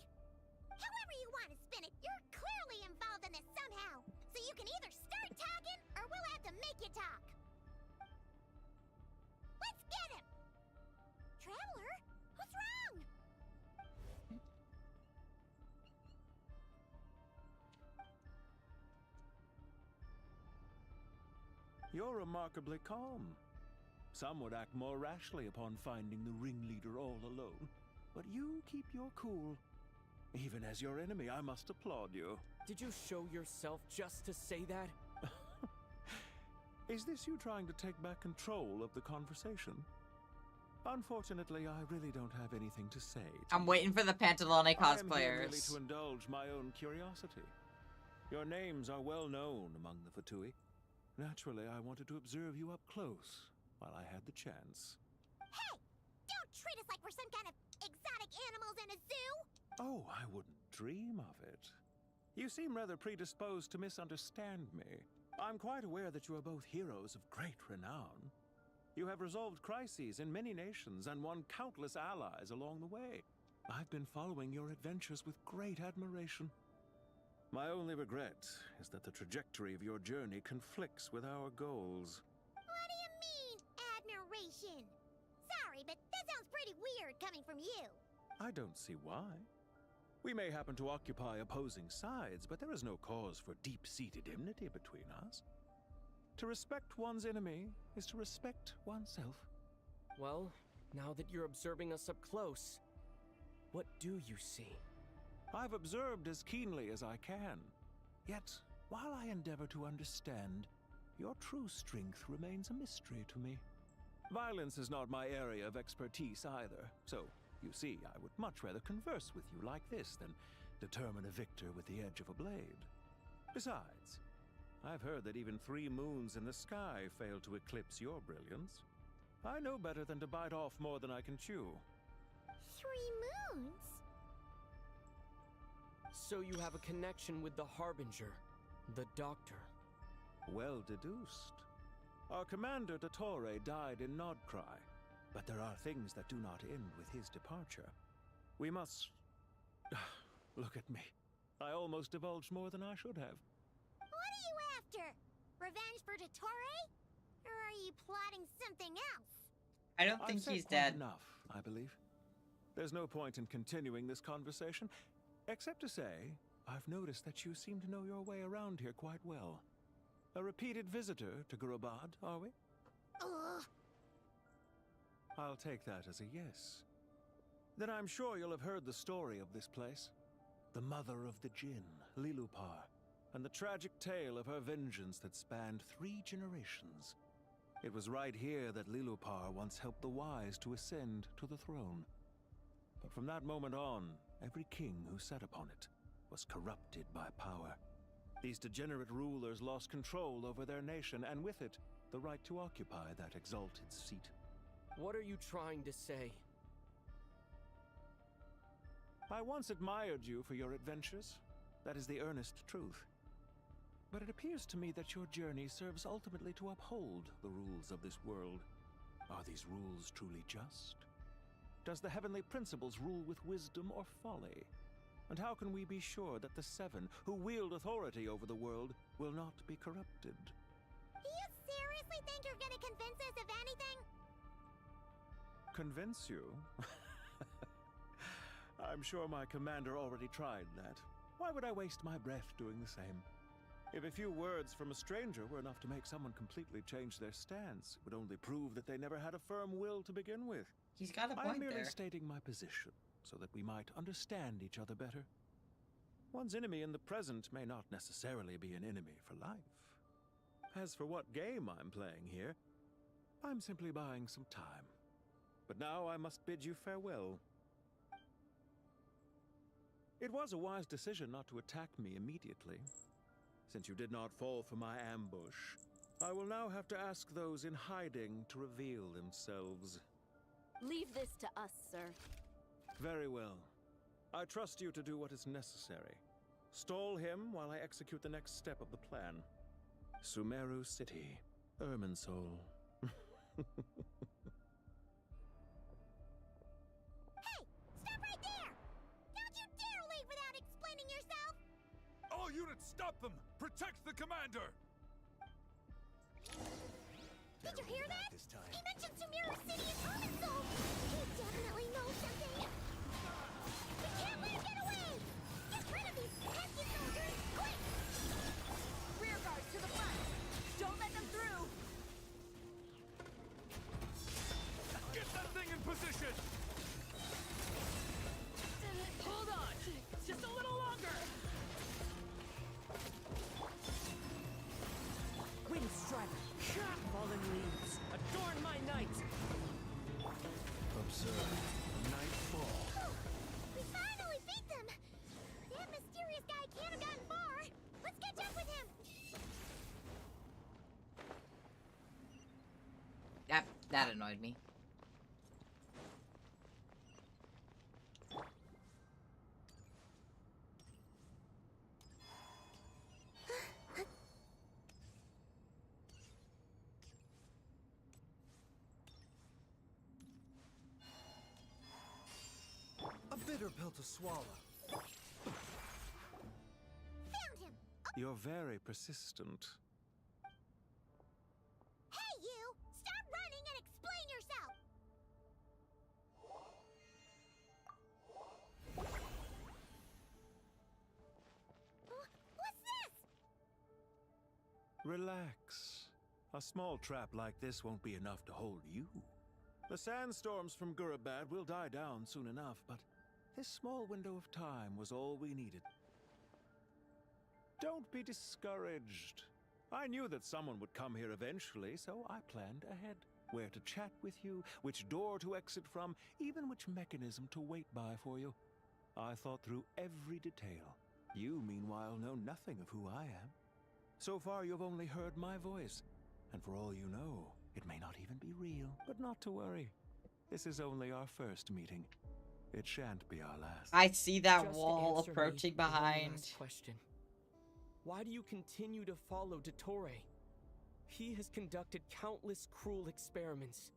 However you want to spin it, you're clearly involved in this somehow. So you can either start talking, or we'll have to make you talk. Let's get him! Traveler, what's wrong? You're remarkably calm. Some would act more rashly upon finding the ringleader all alone. But you keep your cool. Even as your enemy, I must applaud you. Did you show yourself just to say that? Is this you trying to take back control of the conversation? Unfortunately, I really don't have anything to say. I'm waiting for the Pantalone I am here merely cosplayers. to indulge my own curiosity. Your names are well known among the Fatui. Naturally, I wanted to observe you up close while I had the chance. Hey! Don't treat us like we're some kind of exotic animals in a zoo! Oh, I wouldn't dream of it. You seem rather predisposed to misunderstand me. I'm quite aware that you are both heroes of great renown. You have resolved crises in many nations and won countless allies along the way. I've been following your adventures with great admiration. My only regret is that the trajectory of your journey conflicts with our goals. What do you mean, admiration? Sorry, but that sounds pretty weird coming from you. I don't see why. We may happen to occupy opposing sides, but there is no cause for deep-seated enmity between us. To respect one's enemy is to respect oneself. Well, now that you're observing us up close, what do you see? I've observed as keenly as I can. Yet, while I endeavor to understand, your true strength remains a mystery to me. Violence is not my area of expertise either, so, you see, I would much rather converse with you like this than determine a victor with the edge of a blade. Besides, I've heard that even 3 moons in the sky fail to eclipse your brilliance. I know better than to bite off more than I can chew. 3 moons? So you have a connection with the Harbinger, the Doctor. Well deduced. Our commander, Dottore, died in Nodcry, but there are things that do not end with his departure. We must... Look at me. I almost divulged more than I should have. What are you after? Revenge for Dottore? Or are you plotting something else? I don't think I've said he's quite dead. enough, I believe. There's no point in continuing this conversation, except to say, I've noticed that you seem to know your way around here quite well. A repeated visitor to Gurabad, are we? Ugh. I'll take that as a yes. Then I'm sure you'll have heard the story of this place. The mother of the Jinn, Lilupar, and the tragic tale of her vengeance that spanned 3 generations. It was right here that Lilupar once helped the wise to ascend to the throne. But from that moment on, every king who sat upon it was corrupted by power. These degenerate rulers lost control over their nation, and with it, the right to occupy that exalted seat. What are you trying to say? I once admired you for your adventures. That is the earnest truth. But it appears to me that your journey serves ultimately to uphold the rules of this world. Are these rules truly just? Does the heavenly principles rule with wisdom or folly? And how can we be sure that the 7 who wield authority over the world will not be corrupted? Do you seriously think you're gonna convince us of anything? Convince you? I'm sure my commander already tried that. Why would I waste my breath doing the same? If a few words from a stranger were enough to make someone completely change their stance, it would only prove that they never had a firm will to begin with. He's got a I'm point merely there. stating my position, so that we might understand each other better. One's enemy in the present may not necessarily be an enemy for life. As for what game I'm playing here, I'm simply buying some time. But now I must bid you farewell. It was a wise decision not to attack me immediately. Since you did not fall for my ambush, I will now have to ask those in hiding to reveal themselves. Leave this to us, sir. Very well. I trust you to do what is necessary. Stall him while I execute the next step of the plan. Sumeru City, Irminsul. Hey! Stop right there! Don't you dare leave without explaining yourself! All units, stop them! Protect the commander! Did you hear that? He mentioned Sumeru City and Irminsul! He definitely knows something! We can't let him get away! Get rid of these pesky soldiers, quick! Rear guards to the front! Don't let them through! Get that thing in position! Hold on! Just a little longer! Wind strider, fallen leaves, adorn my night! Observe nightfall. We finally beat them! That mysterious guy can't have gotten far! Let's catch up with him! That annoyed me. A bitter pill to swallow. Found him! You're very persistent. Hey, you! Stop running and explain yourself! What's this? Relax. A small trap like this won't be enough to hold you. The sandstorms from Gurabad will die down soon enough, but this small window of time was all we needed. Don't be discouraged. I knew that someone would come here eventually, so I planned ahead. Where to chat with you, which door to exit from, even which mechanism to wait by for you. I thought through every detail. You, meanwhile, know nothing of who I am. So far, you've only heard my voice, and for all you know, it may not even be real. But not to worry. This is only our first meeting. It shan't be our last. I see that Just wall answer me approaching one behind. last question. Why do you continue to follow Dottore? He has conducted countless cruel experiments,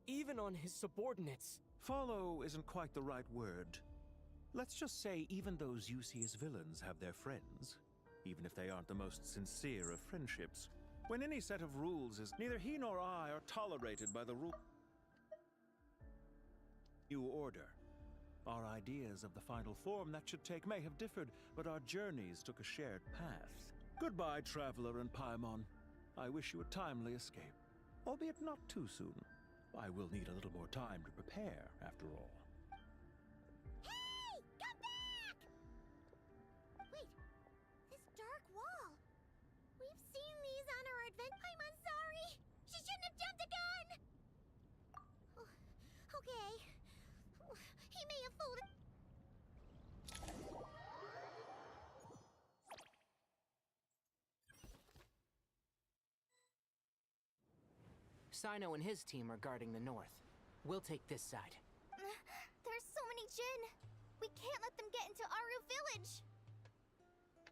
even on his subordinates. Follow isn't quite the right word. Let's just say even those you see as villains have their friends, even if they aren't the most sincere of friendships. When any set of rules is neither he nor I are tolerated by the new order. Our ideas of the final form that should take may have differed, but our journeys took a shared path. Goodbye, traveler and Paimon. I wish you a timely escape, albeit not too soon. I will need a little more time to prepare, after all. Hey! Come back! Wait, this dark wall. We've seen these on our adventure. I'm sorry. She shouldn't have jumped the gun. Oh, okay. He may have fooled it. Sino and his team are guarding the north. We'll take this side. There's so many Jin. We can't let them get into Aru village.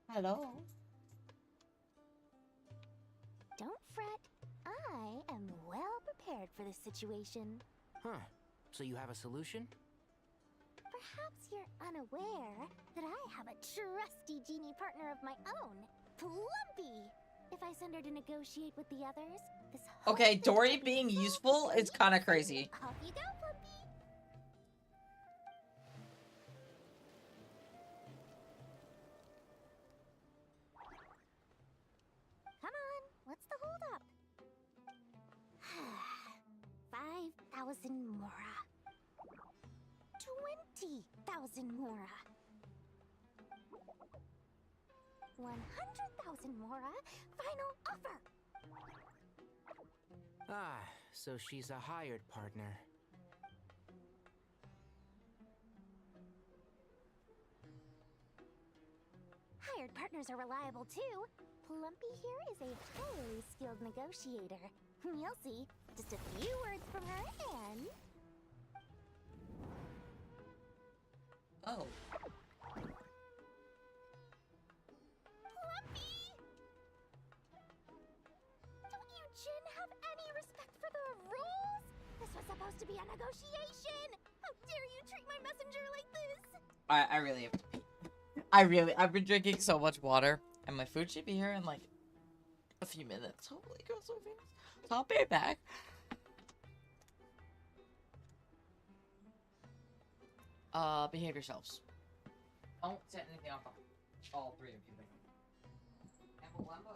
Hello. Don't fret. I am well prepared for this situation. Huh. So you have a solution? Perhaps you're unaware that I have a trusty genie partner of my own, Plumpy. If I send her to negotiate with the others, this whole Okay, thing Dory might be being so useful is kind of crazy. Off you go, Plumpy. Come on, what's the holdup? 5,000 Mora. 20,000 Mora. 100,000 Mora. Final offer. Ah, so she's a hired partner. Hired partners are reliable too. Plumpy here is a highly skilled negotiator. You'll see. Just a few words from her and... Oh. Plumpy! Don't you, Jin, have any respect for the rules? This was supposed to be a negotiation! How dare you treat my messenger like this? I really have to pee. I've been drinking so much water, and my food should be here in like a few minutes. Hopefully it goes so fast. So I'll be back. Behave yourselves. Don't set anything on fire. All three of you. Emma Lemma.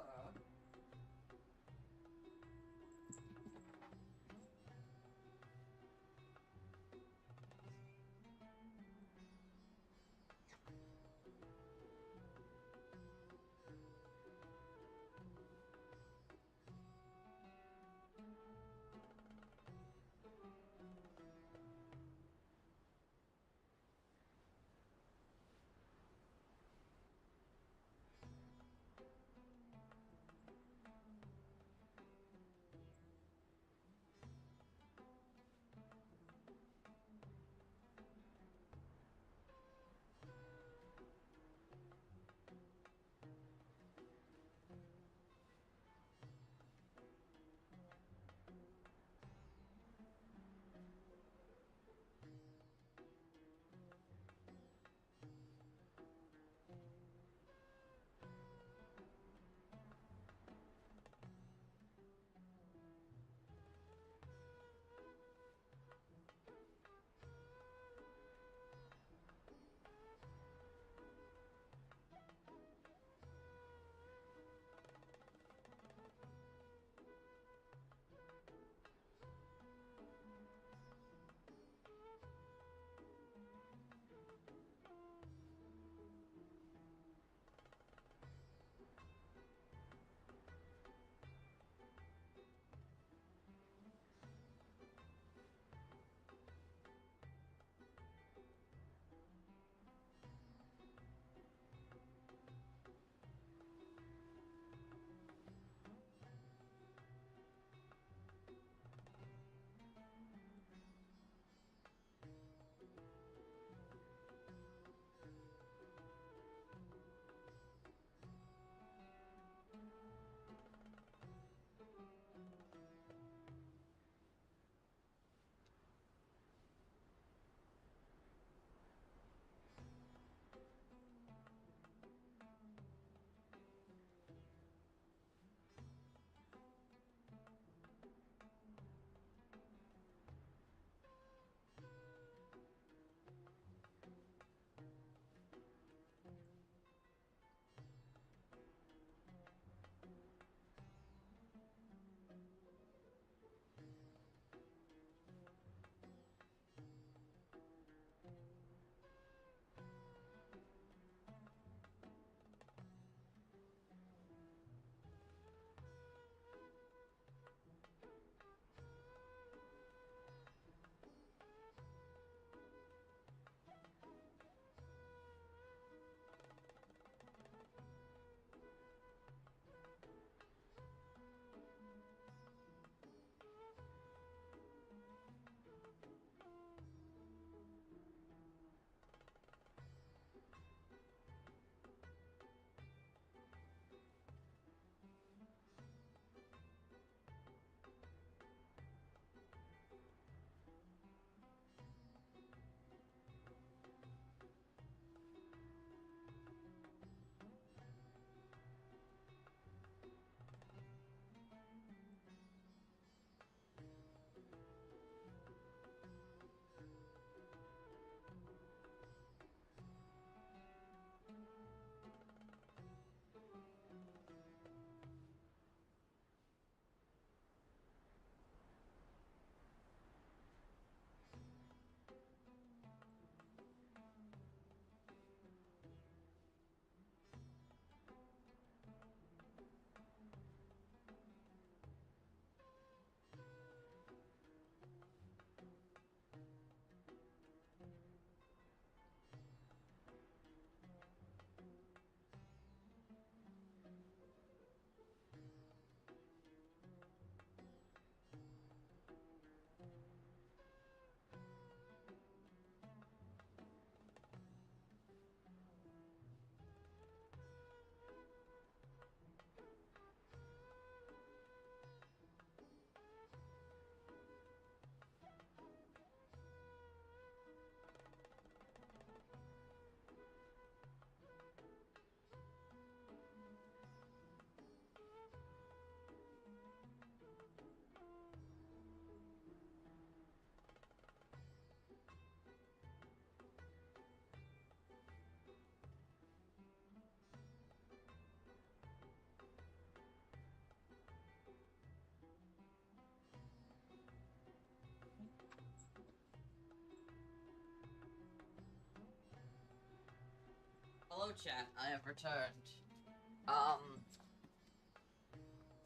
Hello, chat. I have returned.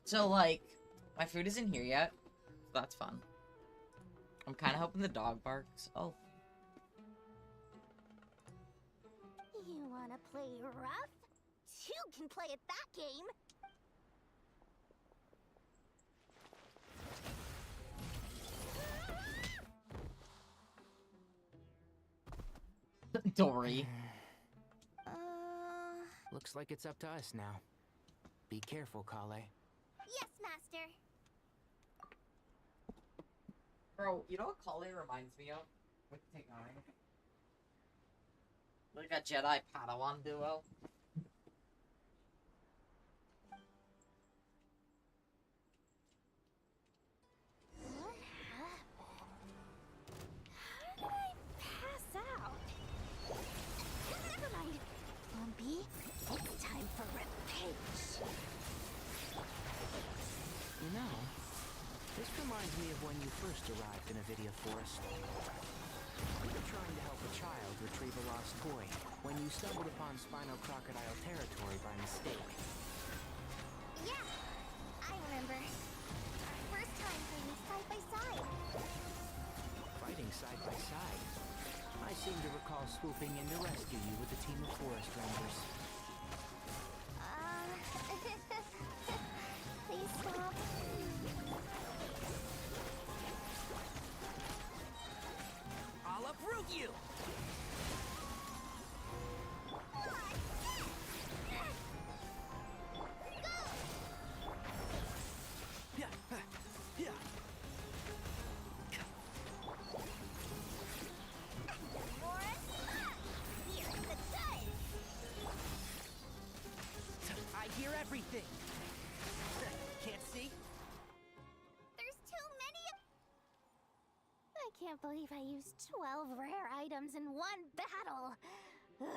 So, like, my food isn't here yet. That's fun. I'm kind of hoping the dog barks. Oh. You wanna play rough? You can play at that game. Dory. Looks like it's up to us now. Be careful, Kale. Yes, Master. Bro, you know what Kale reminds me of? With Tainari? Like a Jedi Padawan duo. What happened? How did I pass out? Never mind. Lumpy, it's time for revenge. You know, this reminds me of when you first arrived in Avidia Forest. You were trying to help a child retrieve a lost toy when you stumbled upon Spino Crocodile territory by mistake. Yeah, I remember. First time playing side by side. Fighting side by side. I seem to recall swooping in to rescue you with a team of forest rangers. Please stop. I'll uproot you! I hear everything. Can't see? There's too many. I can't believe I used 12 rare items in one battle. Ugh.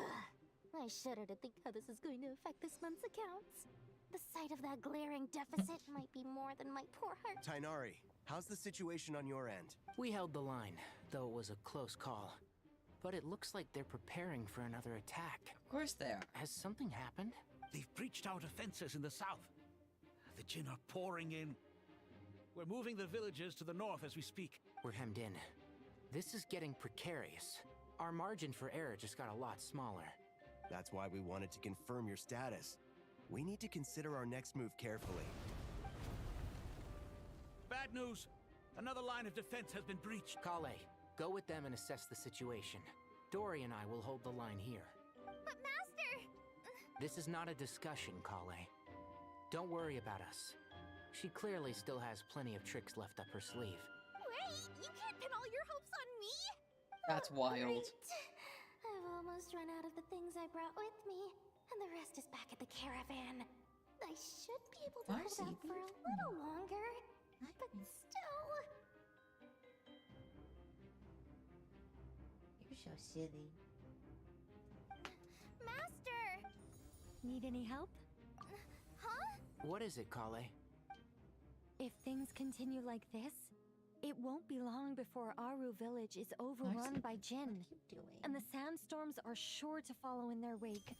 I shudder to think how this is going to affect this month's accounts. The sight of that glaring deficit might be more than my poor heart. Tainari, how's the situation on your end? We held the line, though it was a close call. But it looks like they're preparing for another attack. Of course they are. Has something happened? They've breached our defenses in the south. The Jinn are pouring in. We're moving the villagers to the north as we speak. We're hemmed in. This is getting precarious. Our margin for error just got a lot smaller. That's why we wanted to confirm your status. We need to consider our next move carefully. Bad news! Another line of defense has been breached. Kale, go with them and assess the situation. Dory and I will hold the line here. But Master! This is not a discussion, Kale. Don't worry about us. She clearly still has plenty of tricks left up her sleeve. Wait! You can't pin all your hopes on me! That's wild. Great. I've almost run out of the things I brought with me, and the rest is back at the caravan. I should be able to hold out for a little longer, but still... You're so silly. Master! Need any help? Huh? What is it, Kale? If things continue like this, it won't be long before Aru village is overrun by Jinn, and the sandstorms are sure to follow in their wake.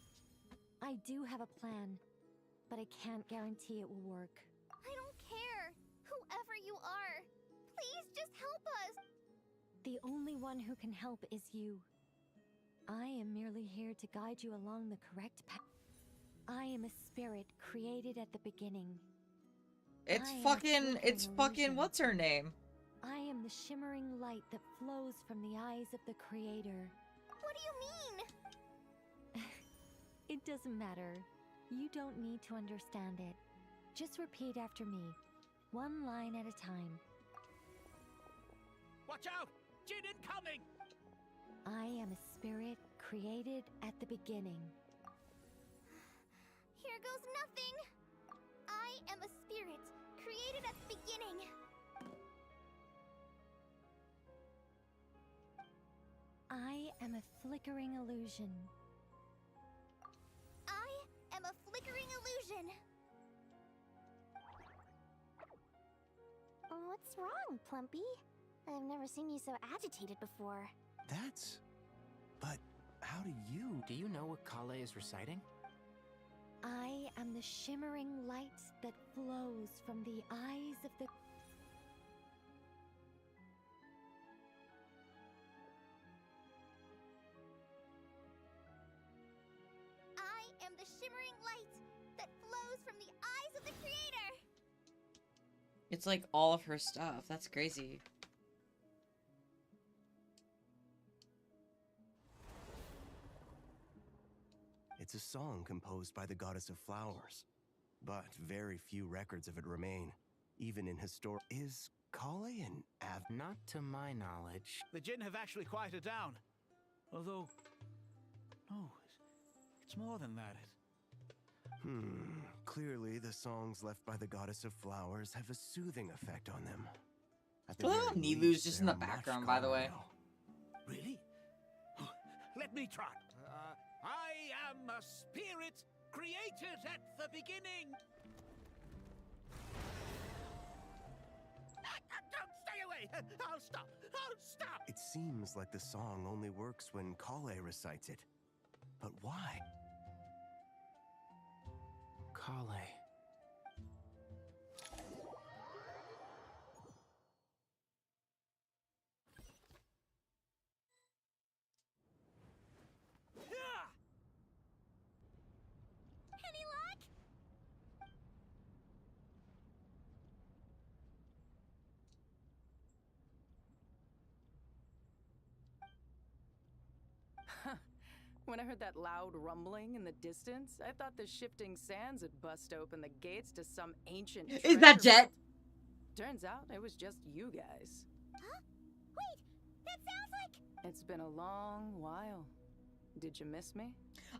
I do have a plan, but I can't guarantee it will work. I don't care! Whoever you are! Please just help us! The only one who can help is you. I am merely here to guide you along the correct path. I am a spirit created at the beginning. It's fucking, what's her name? I am the shimmering light that flows from the eyes of the Creator. What do you mean? It doesn't matter. You don't need to understand it. Just repeat after me, one line at a time. Watch out! Jinn incoming! I am a spirit created at the beginning. Here goes nothing! I am a spirit created at the beginning. I am a flickering illusion. I am a flickering illusion. What's wrong, Plumpy? I've never seen you so agitated before. But how do you... Do you know what Kale is reciting? I am the shimmering light that flows from the eyes of the... I am the shimmering light that flows from the eyes of the Creator! It's like all of her stuff. That's crazy. It's a song composed by the goddess of flowers, but very few records of it remain, even in historic... Is Kale an Not to my knowledge. The Jinn have actually quieted down. Although... no, it's more than that. Clearly the songs left by the goddess of flowers have a soothing effect on them. At the Oh, very Nilu's least, just they in the are much background, by the calmer way. now. Really? Let me try. I am a spirit created at the beginning. Don't stay away. I'll stop. I'll stop. It seems like the song only works when Kale recites it. But why? Kale. Any luck? When I heard that loud rumbling in the distance, I thought the shifting sands had bust open the gates to some ancient Is that treasure Jet? vault. Turns out it was just you guys. Huh? Wait, that sounds like... It's been a long while. Did you miss me?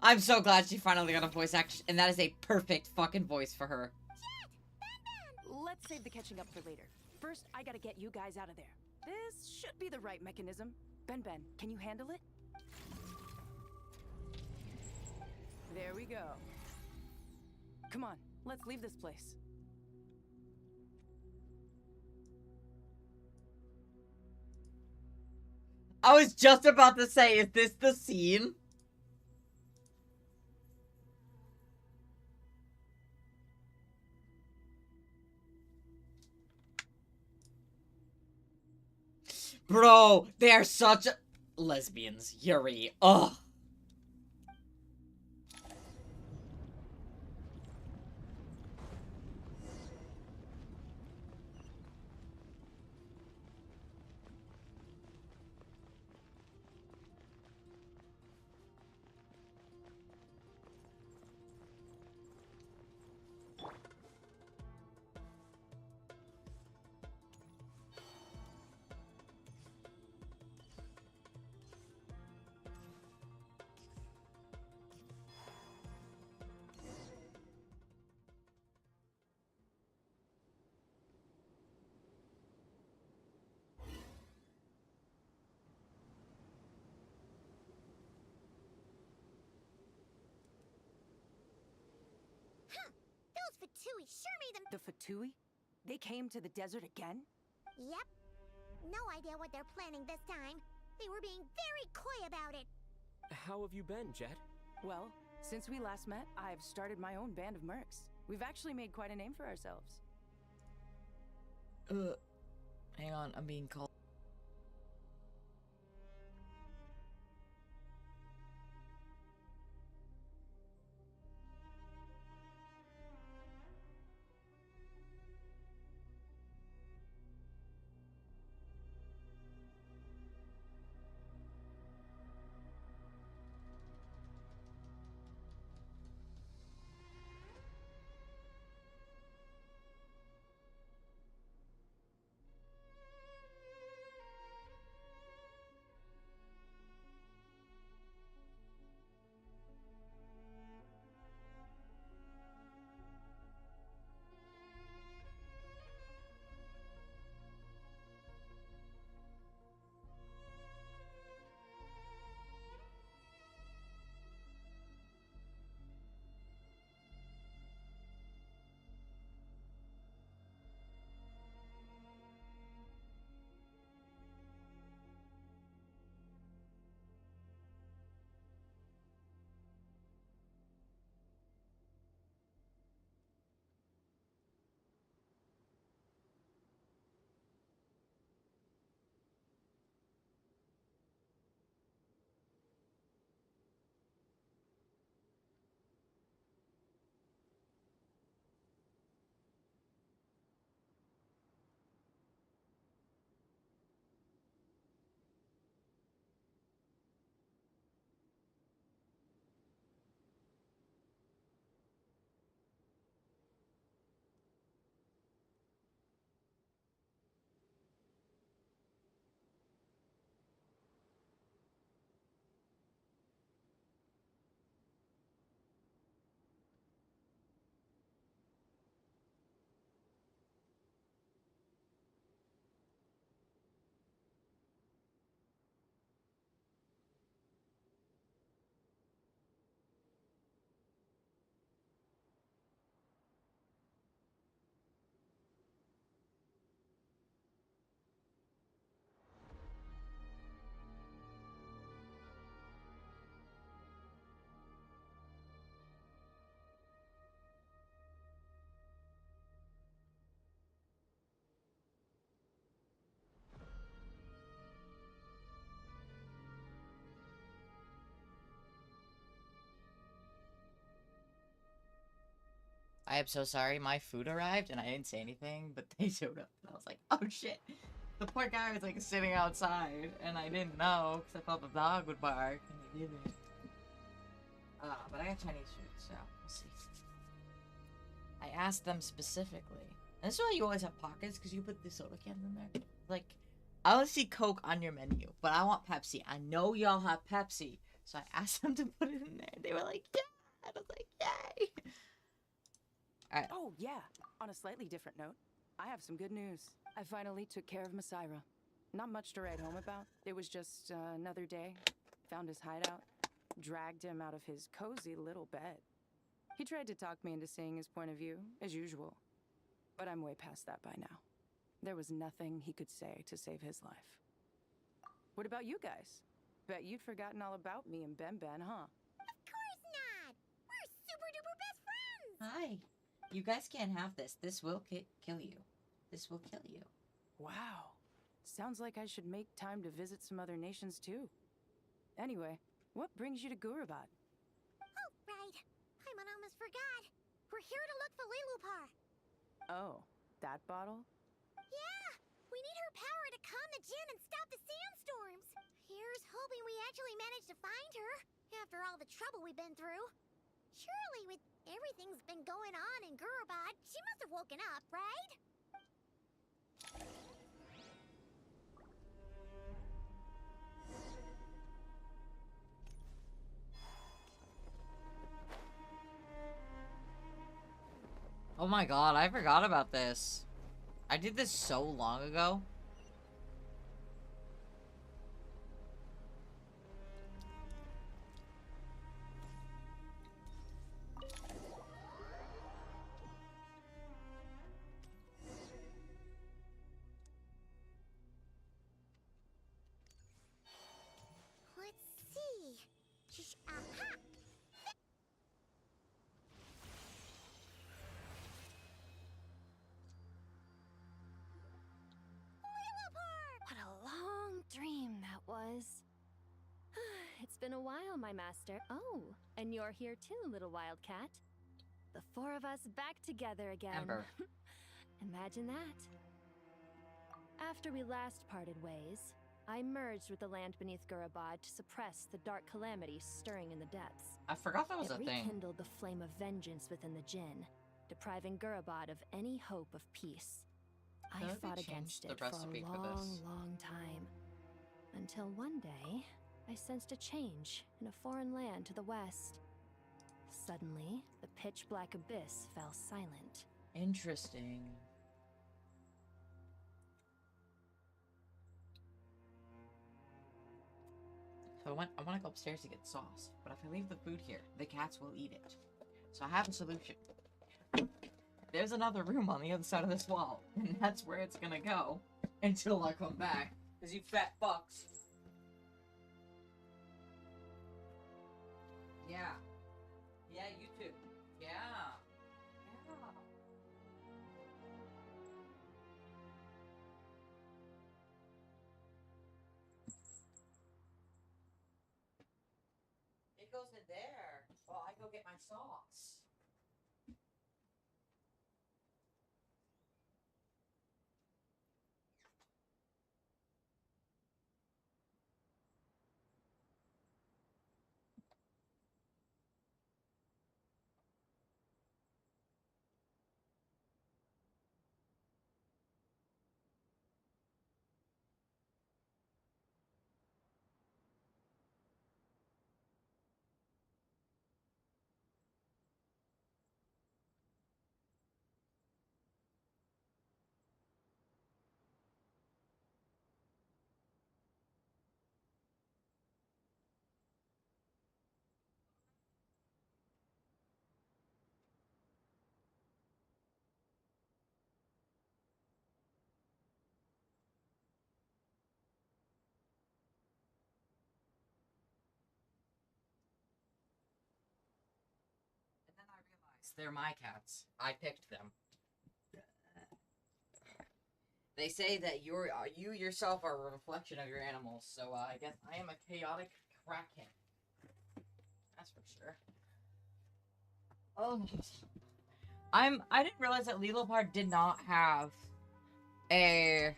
I'm so glad she finally got a voice action, and that is a perfect fucking voice for her. Let's save the catching up for later. First, I gotta get you guys out of there. This should be the right mechanism. Ben, can you handle it? There we go. Come on, let's leave this place. I was just about to say, is this the scene? Bro, they are such lesbians. Yuri. Ugh. Those Fatui sure made them... The Fatui? They came to the desert again? Yep. No idea what they're planning this time. They were being very coy about it. How have you been, Jet? Well, since we last met, I've started my own band of mercs. We've actually made quite a name for ourselves. Hang on, I'm being called. I am so sorry, my food arrived and I didn't say anything, but they showed up and I was like, oh shit. The poor guy was like sitting outside and I didn't know because I thought the dog would bark and he didn't. But I got Chinese food, so we'll see. I asked them specifically. And this is why you always have pockets, because you put the soda cans in there. Like, I only see Coke on your menu, but I want Pepsi. I know y'all have Pepsi, so I asked them to put it in there. They were like, yeah! I was like, yay! Alright. Oh, yeah. On a slightly different note, I have some good news. I finally took care of Masaira. Not much to write home about. It was just another day. Found his hideout. Dragged him out of his cozy little bed. He tried to talk me into seeing his point of view, as usual. But I'm way past that by now. There was nothing he could say to save his life. What about you guys? Bet you'd forgotten all about me and Ben, huh? Of course not! We're super duper best friends! Hi. You guys can't have this. This will kill you. This will kill you. Wow. Sounds like I should make time to visit some other nations too. Anyway, what brings you to Gurabad? Oh, right. Paimon almost forgot. We're here to look for Lilupar. Oh, that bottle? Yeah! We need her power to calm the Jinn and stop the sandstorms. Here's hoping we actually manage to find her, after all the trouble we've been through. Surely with everything's been going on in Gurabad, she must have woken up, right? Oh my god, I forgot about this. I did this so long ago. Let's see. Aha! What a long dream that was. It's been a while, my master. Oh, and you're here too, little wildcat. The four of us back together again. Ember. Imagine that. After we last parted ways, I merged with the land beneath Gurabad to suppress the dark calamities stirring in the depths. I forgot that was a It thing. rekindled the flame of vengeance within the Jinn, depriving Gurabad of any hope of peace. I Maybe fought change against the it for a recipe for long, this. long time. Until one day, I sensed a change in a foreign land to the west. Suddenly, the pitch-black abyss fell silent. Interesting. So I want to go upstairs to get sauce, but if I leave the food here, the cats will eat it. So I have a solution. There's another room on the other side of this wall, and that's where it's gonna go until I come back. Cause you fat fucks. Yeah. Yeah, you too. Yeah. Yeah. It goes in there. Well, I go get my sauce. They're my cats. I picked them. They say that you yourself are a reflection of your animals, so I guess I am a chaotic crackhead. That's for sure. Oh, I didn't realize that Lilopar did not have a...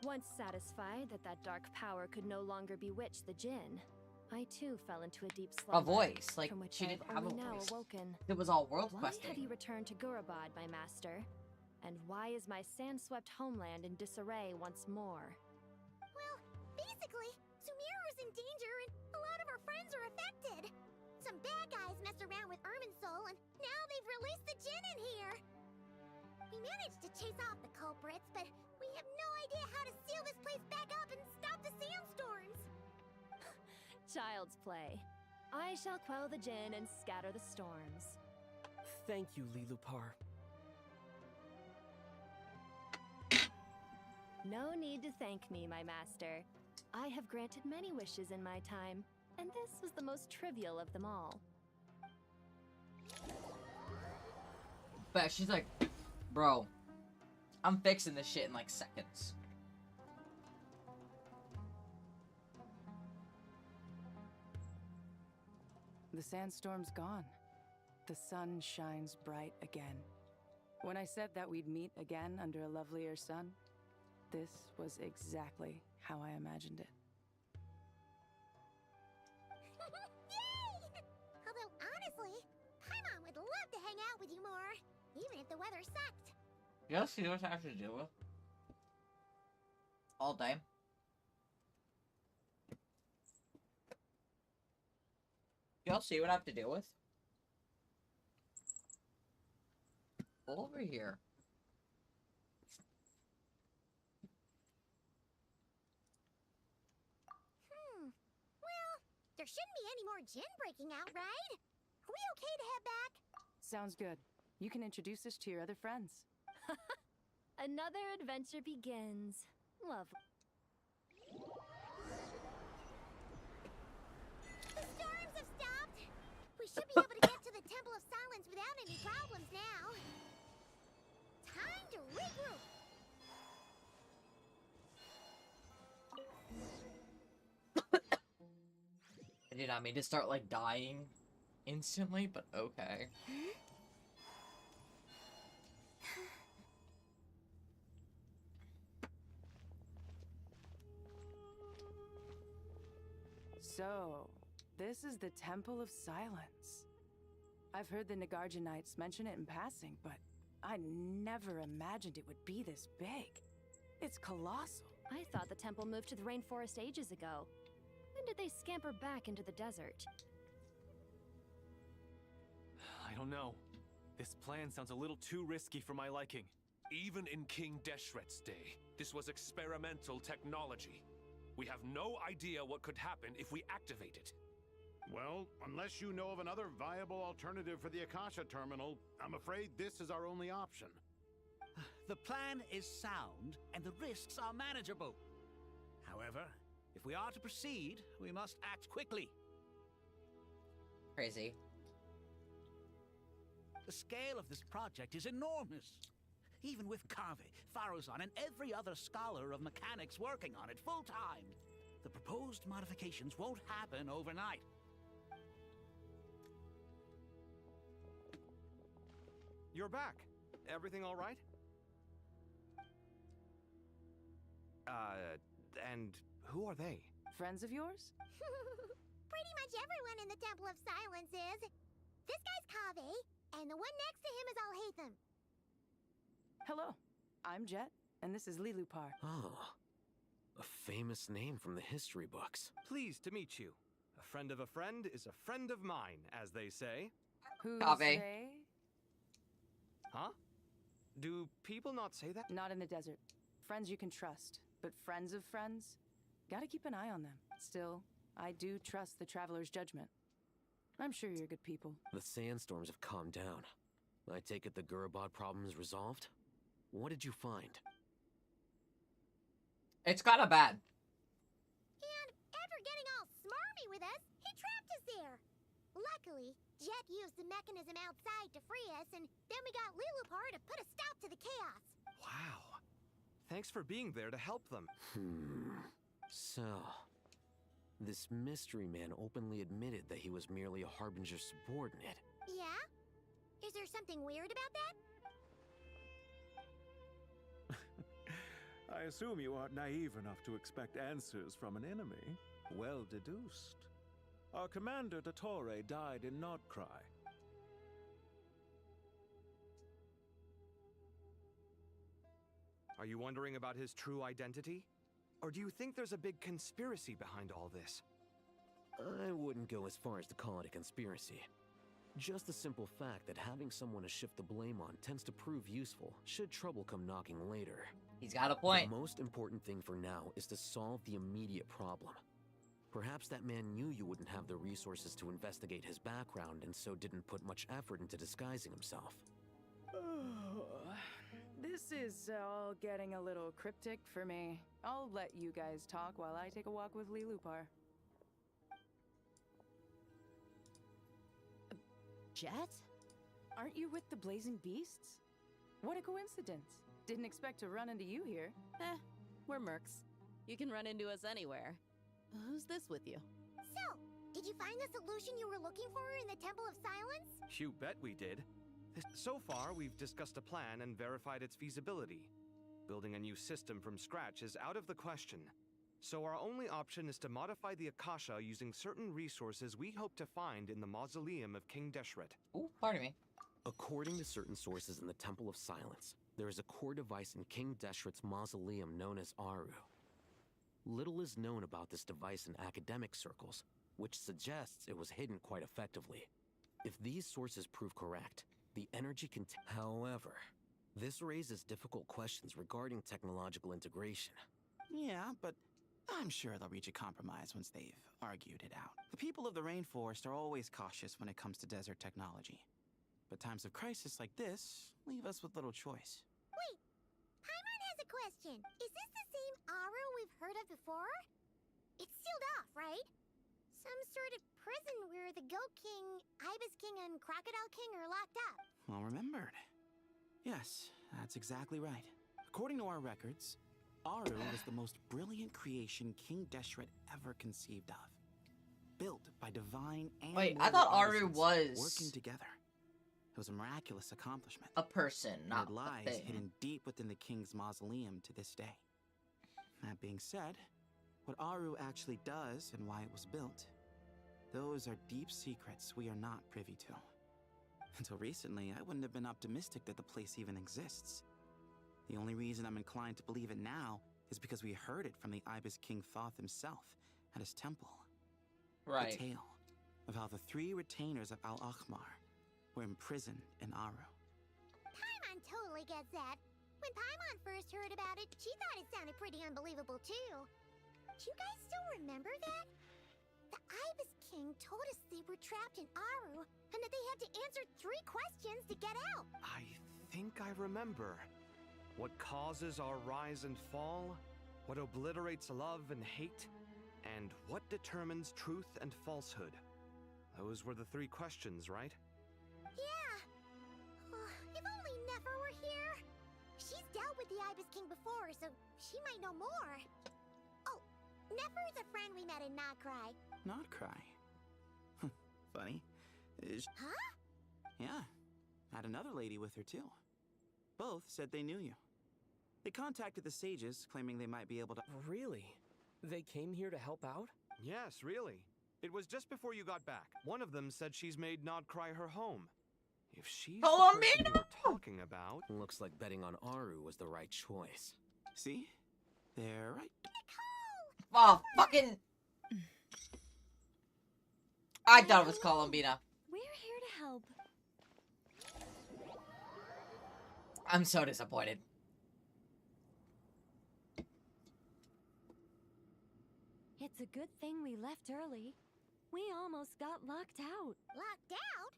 Once satisfied that that dark power could no longer bewitch the Jinn, I too fell into a deep slumber. A voice, like, from which she I didn't have have a only now voice. awoken. It was all world Why questing. have you returned to Gurabad, my master? And why is my sand-swept homeland in disarray once more? Well, basically, Sumeru's in danger and a lot of our friends are affected. Some bad guys messed around with Irminsul and now they've released the Jinn in here. We managed to chase off the culprits, but we have no idea how to seal this place back up and stop the sandstorms. Child's play. I shall quell the Jinn and scatter the storms. Thank you, Lilupar. No need to thank me, my master. I have granted many wishes in my time, and this was the most trivial of them all. But she's like, bro, I'm fixing this shit in like seconds. The sandstorm's gone. The sun shines bright again. When I said that we'd meet again under a lovelier sun, this was exactly how I imagined it. Yay! Although honestly, Paimon would love to hang out with you more, even if the weather sucked. Y'all see what I have to deal with? All day. Y'all see what I have to deal with? Over here. Well, there shouldn't be any more Jinn breaking out, right? Are we okay to head back? Sounds good. You can introduce us to your other friends. Another adventure begins. Lovely. The storms have stopped. We should be able to get to the Temple of Silence without any problems now. Time to regroup. I did not mean to start like dying instantly, but okay. So, this is the Temple of Silence. I've heard the Nagarjanites mention it in passing, but I never imagined it would be this big. It's colossal. I thought the temple moved to the rainforest ages ago. When did they scamper back into the desert? I don't know. This plan sounds a little too risky for my liking. Even in King Deshret's day, this was experimental technology. We have no idea what could happen if we activate it. Well, unless you know of another viable alternative for the Akasha terminal, I'm afraid this is our only option. The plan is sound, and the risks are manageable. However, if we are to proceed, we must act quickly. Crazy. The scale of this project is enormous. Even with Kave, Faruzan, and every other scholar of mechanics working on it full-time, the proposed modifications won't happen overnight. You're back. Everything all right? And who are they? Friends of yours? Pretty much everyone in the Temple of Silence is. This guy's Kave, and the one next to him is Alhaitham. Hello, I'm Jet, and this is Lilupar. Oh, a famous name from the history books. Pleased to meet you. A friend of a friend is a friend of mine, as they say. Who's Kave. they? Huh? Do people not say that? Not in the desert. Friends you can trust, but friends of friends? Gotta keep an eye on them. Still, I do trust the Traveler's judgment. I'm sure you're good people. The sandstorms have calmed down. I take it the Gurabad problem is resolved? What did you find? It's kinda bad. And after getting all smarmy with us, he trapped us there. Luckily, Jet used the mechanism outside to free us, and then we got Lilupar to put a stop to the chaos. Wow. Thanks for being there to help them. So, this mystery man openly admitted that he was merely a Harbinger subordinate. Yeah? Is there something weird about that? I assume you aren't naive enough to expect answers from an enemy. Well deduced. Our commander, Dottore, died in Nordcry. Are you wondering about his true identity? Or do you think there's a big conspiracy behind all this? I wouldn't go as far as to call it a conspiracy. Just the simple fact that having someone to shift the blame on tends to prove useful should trouble come knocking later. He's got a point. The most important thing for now is to solve the immediate problem. Perhaps that man knew you wouldn't have the resources to investigate his background and so didn't put much effort into disguising himself. This is all getting a little cryptic for me. I'll let you guys talk while I take a walk with Lilupar. Jet? Aren't you with the Blazing Beasts? What a coincidence. Didn't expect to run into you here. We're mercs. You can run into us anywhere. Who's this with you? So, did you find the solution you were looking for in the Temple of Silence? You bet we did. So far, we've discussed a plan and verified its feasibility. Building a new system from scratch is out of the question. So our only option is to modify the Akasha using certain resources we hope to find in the mausoleum of King Deshret. Ooh, pardon me. According to certain sources in the Temple of Silence, there is a core device in King Deshret's mausoleum known as Aru. Little is known about this device in academic circles, which suggests it was hidden quite effectively. If these sources prove correct, the energy can... However, this raises difficult questions regarding technological integration. Yeah, but I'm sure they'll reach a compromise once they've argued it out. The people of the rainforest are always cautious when it comes to desert technology. But times of crisis like this leave us with little choice. Wait, Paimon has a question. Is this the same Aru we've heard of before? It's sealed off, right? Some sort of prison where the Goat King, Ibis King, and Crocodile King are locked up. Well remembered. Yes, that's exactly right. According to our records, Aru was the most brilliant creation King Deshret ever conceived of. Built by divine and Wait, I thought Aru was working together. It was a miraculous accomplishment. A person, not it lies a thing. hidden deep within the king's mausoleum to this day. That being said, what Aru actually does and why it was built, those are deep secrets we are not privy to. Until recently, I wouldn't have been optimistic that the place even exists. The only reason I'm inclined to believe it now is because we heard it from the Ibis King Thoth himself at his temple. Right. The tale of how the 3 retainers of Al-Akhmar were imprisoned in Aru. Paimon totally gets that. When Paimon first heard about it, she thought it sounded pretty unbelievable too. Do you guys still remember that? The Ibis King told us they were trapped in Aru and that they had to answer 3 questions to get out. I think I remember. What causes our rise and fall? What obliterates love and hate? And what determines truth and falsehood? Those were the 3 questions, right? Yeah. If only Nefer were here. She's dealt with the Ibis King before, so she might know more. Oh, Nefer is a friend we met in Notcry. Notcry? Funny. Huh? Yeah. Had another lady with her too. Both said they knew you. They contacted the sages, claiming they might be able to... Really? They came here to help out? Yes, really. It was just before you got back. One of them said she's made Nodcry her home. If she's the person you were talking about... Looks like betting on Aru was the right choice. See? They're right. Oh, fucking... I thought it was Columbina. We're here to help. I'm so disappointed. It's a good thing we left early. We almost got locked out. Locked out?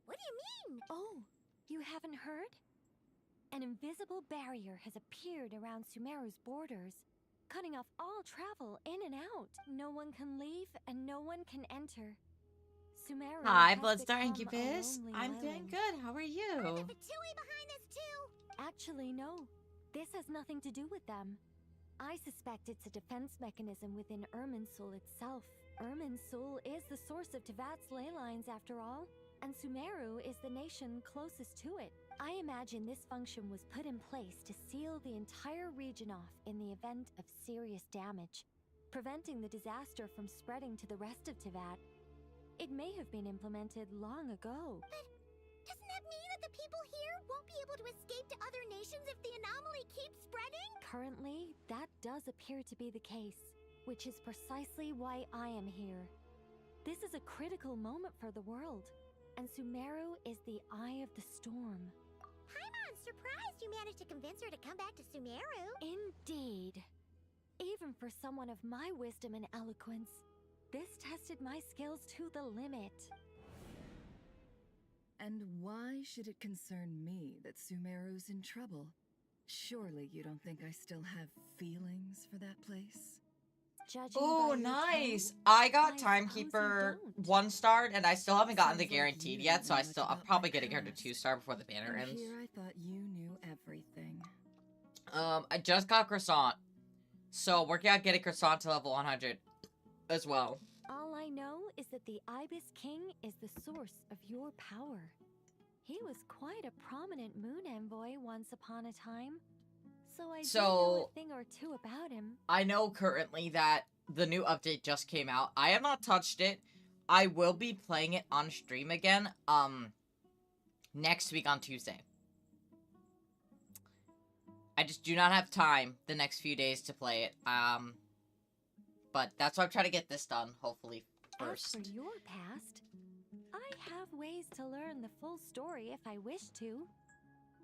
What do you mean? Oh, you haven't heard? An invisible barrier has appeared around Sumeru's borders, cutting off all travel in and out. No one can leave and no one can enter. Sumeru Hi, has Bloodstar become Incubus. a lonely I'm doing island. good. How are you? There's a Fatui behind this too. Actually, no. This has nothing to do with them. I suspect it's a defense mechanism within Irminsul itself. Irminsul is the source of Tevat's ley lines, after all. and Sumeru is the nation closest to it. I imagine this function was put in place to seal the entire region off in the event of serious damage, preventing the disaster from spreading to the rest of Teyvat. It may have been implemented long ago. But doesn't that mean that the people here won't be able to escape to other nations if the anomaly keeps spreading? Currently, that does appear to be the case, which is precisely why I am here. This is a critical moment for the world, and Sumeru is the eye of the storm. Paimon's surprised you managed to convince her to come back to Sumeru. Indeed. Even for someone of my wisdom and eloquence, this tested my skills to the limit. And why should it concern me that Sumeru's in trouble? Surely you don't think I still have feelings for that place? Oh, nice! I got Timekeeper 1-starred, and I still haven't gotten the guaranteed yet, so I'm probably getting her to 2-star before the banner And ends. here I thought you knew everything. I just got Croissant, so working on getting Croissant to level 100 as well. All I know is that the Ibis King is the source of your power. He was quite a prominent moon envoy once upon a time. So I do know a thing or two about him. I know currently that the new update just came out. I have not touched it. I will be playing it on stream again, next week on Tuesday. I just do not have time the next few days to play it. But that's why I'm trying to get this done, hopefully, first. As for your past, I have ways to learn the full story if I wish to.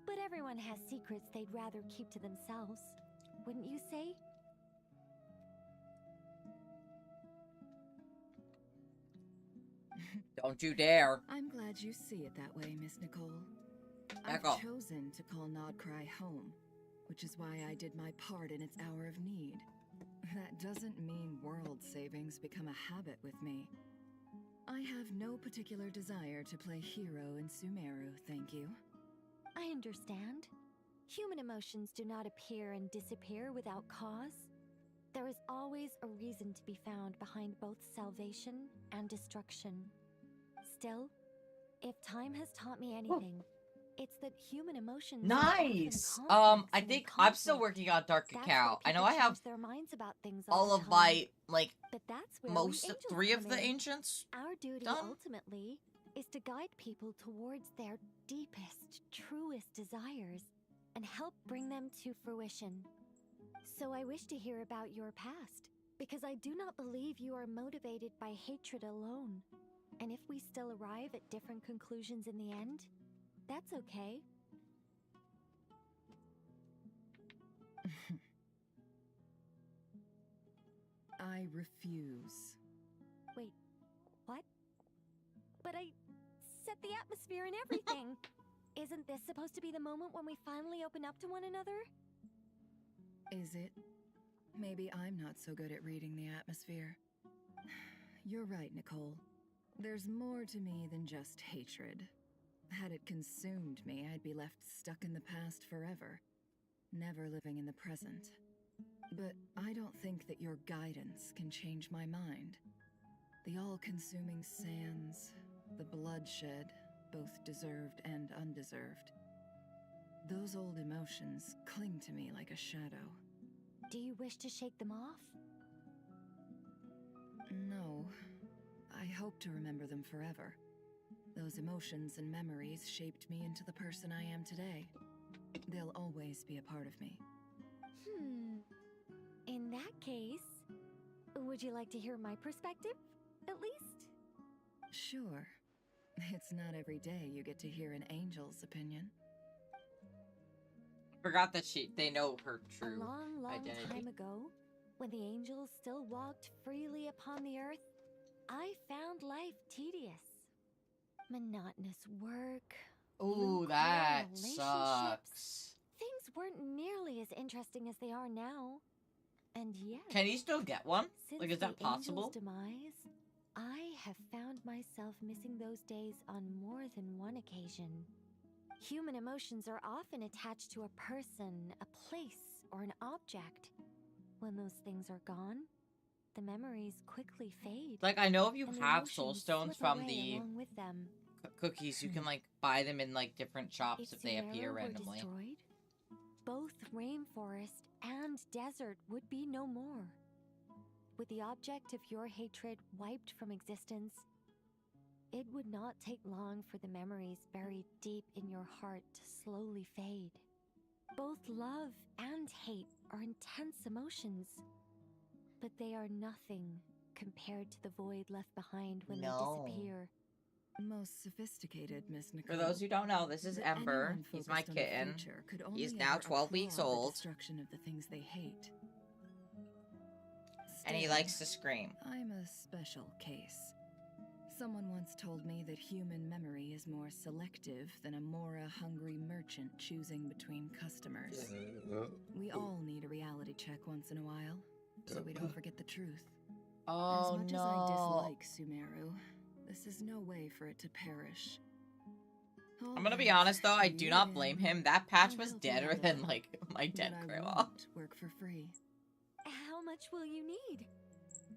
But everyone has secrets they'd rather keep to themselves, wouldn't you say? Don't you dare. I'm glad you see it that way, Miss Nicole. Echo. I've chosen to call Nodcry home, which is why I did my part in its hour of need. That doesn't mean world savings become a habit with me. I have no particular desire to play hero in Sumeru, thank you. I understand. Human emotions do not appear and disappear without cause. There is always a reason to be found behind both salvation and destruction. Still, if time has taught me anything, it's that human emotions Nice! I think I'm still working on Dark Cacao. I know I have their minds about things all the of time. my, like, But that's where most we 3 of angels the come in. ancients Our duty done. ultimately is to guide people towards their deepest, truest desires and help bring them to fruition. So I wish to hear about your past, because I do not believe you are motivated by hatred alone. And if we still arrive at different conclusions in the end, that's okay. I refuse. Wait, what? But I set the atmosphere and everything. Isn't this supposed to be the moment when we finally open up to one another? Is it? Maybe I'm not so good at reading the atmosphere. You're right, Nicole. There's more to me than just hatred. Had it consumed me, I'd be left stuck in the past forever, never living in the present. But I don't think that your guidance can change my mind. The all-consuming sands, the bloodshed, both deserved and undeserved. Those old emotions cling to me like a shadow. Do you wish to shake them off? No. I hope to remember them forever. Those emotions and memories shaped me into the person I am today. They'll always be a part of me. In that case, would you like to hear my perspective, at least? Sure. It's not every day you get to hear an angel's opinion. Forgot that they know her true A long identity. time ago, when the angels still walked freely upon the earth, I found life tedious. Monotonous work. Ooh, lukewarm that relationships. sucks. Things weren't nearly as interesting as they are now. And yet, Can you still get one? since Like, is that the possible? angel's demise, I have found myself missing those days on more than one occasion. Human emotions are often attached to a person, a place, or an object. When those things are gone, the memories quickly fade. Like, I know if you and the have emotions soul stones slip from away the along with them. cookies. You can like buy them in like different shops if they appear Sumeru were randomly. destroyed, both rainforest and desert would be no more. With the object of your hatred wiped from existence, it would not take long for the memories buried deep in your heart to slowly fade. Both love and hate are intense emotions, but they are nothing compared to the void left behind when they disappear. Most sophisticated, Miss Nicole. For those who don't know, this is That Ember. anyone He's my focused on the kitten. future could He's only now ever 12 weeks applaud the old. destruction of the things they hate. And he Still, likes to scream. I'm a special case. Someone once told me that human memory is more selective than a Mora-hungry merchant choosing between customers. We all need a reality check once in a while, so we don't forget the truth. Oh, as much no. as I dislike Sumeru, this is no way for it to perish. I'm gonna be honest though, I do not blame him. That patch was deader than like my dead grandma. Won't work for free. How much will you need?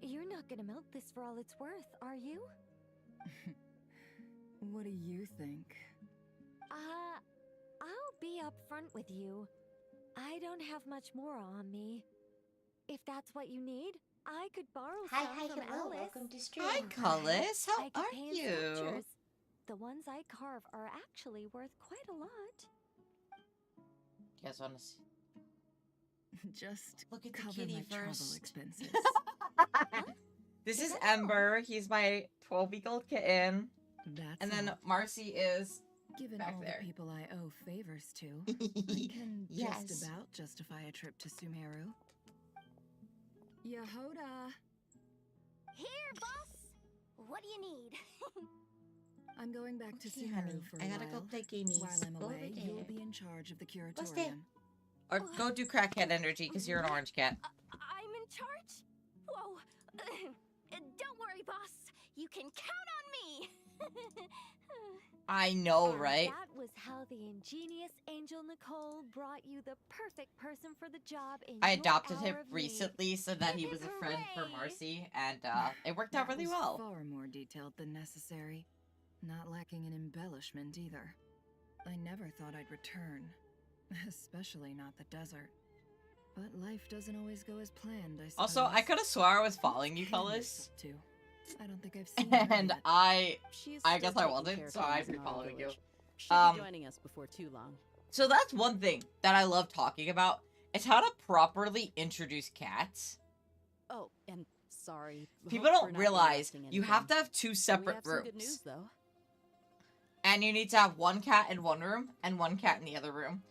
You're not gonna milk this for all it's worth, are you? What do you think? I'll be upfront with you. I don't have much more on me. If that's what you need, I could borrow some from hello, Alice. welcome to stream. Hi, Cullis. How I could are pay in you? sculptures. The ones I carve are actually worth quite a lot. You guys want to see? Just look at the cover kitty my travel first. expenses. This is Ember. He's my 12-week-old kitten. That's And then all. Marcy is Given back all there. the people I owe favors to, I can Yes. just about justify a trip to Sumeru. Yehoda! Here, boss! What do you need? I'm going back to Okay, Sumeru honey. for a I gotta while. go play gamies. While I'm Over away, there. you'll be in charge of the What's that? curatorium. Or go do crackhead energy because you're an orange cat. I'm in charge? Whoa. Don't worry, boss. You can count on me. I know, And right? That was how the ingenious Angel Nicole brought you the perfect person for the job in I your adopted hour him of need. recently so that he was a friend for Hooray! Marcy, and it worked out That really was well. far more detailed than necessary. Not lacking in embellishment either. I never thought I'd return. Especially not the desert. But life doesn't always go as planned, I suppose. Also, I could have swore I was following you, Cullis. Too. I don't think I've seen her And yet. I She's guess still I taking wasn't, care of so I've things been in our following you. village. She'll Um, be joining us before too long. So that's one thing that I love talking about. It's how to properly introduce cats. Oh, and sorry. People hope for don't not realize interrupting you have to anything. have two We separate have some rooms. good news, though. And you need to have one cat in one room and one cat in the other room.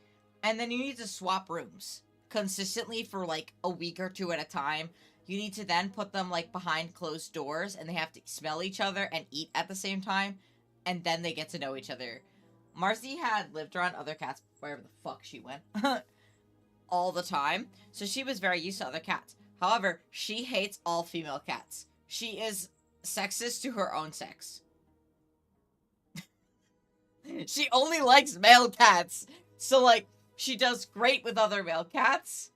And then you need to swap rooms consistently for like a week or two at a time. You need to then put them like behind closed doors and they have to smell each other and eat at the same time. And then they get to know each other. Marcy had lived around other cats wherever the fuck she went all the time. So she was very used to other cats. However, she hates all female cats. She is sexist to her own sex. She only likes male cats. So, like, she does great with other male cats.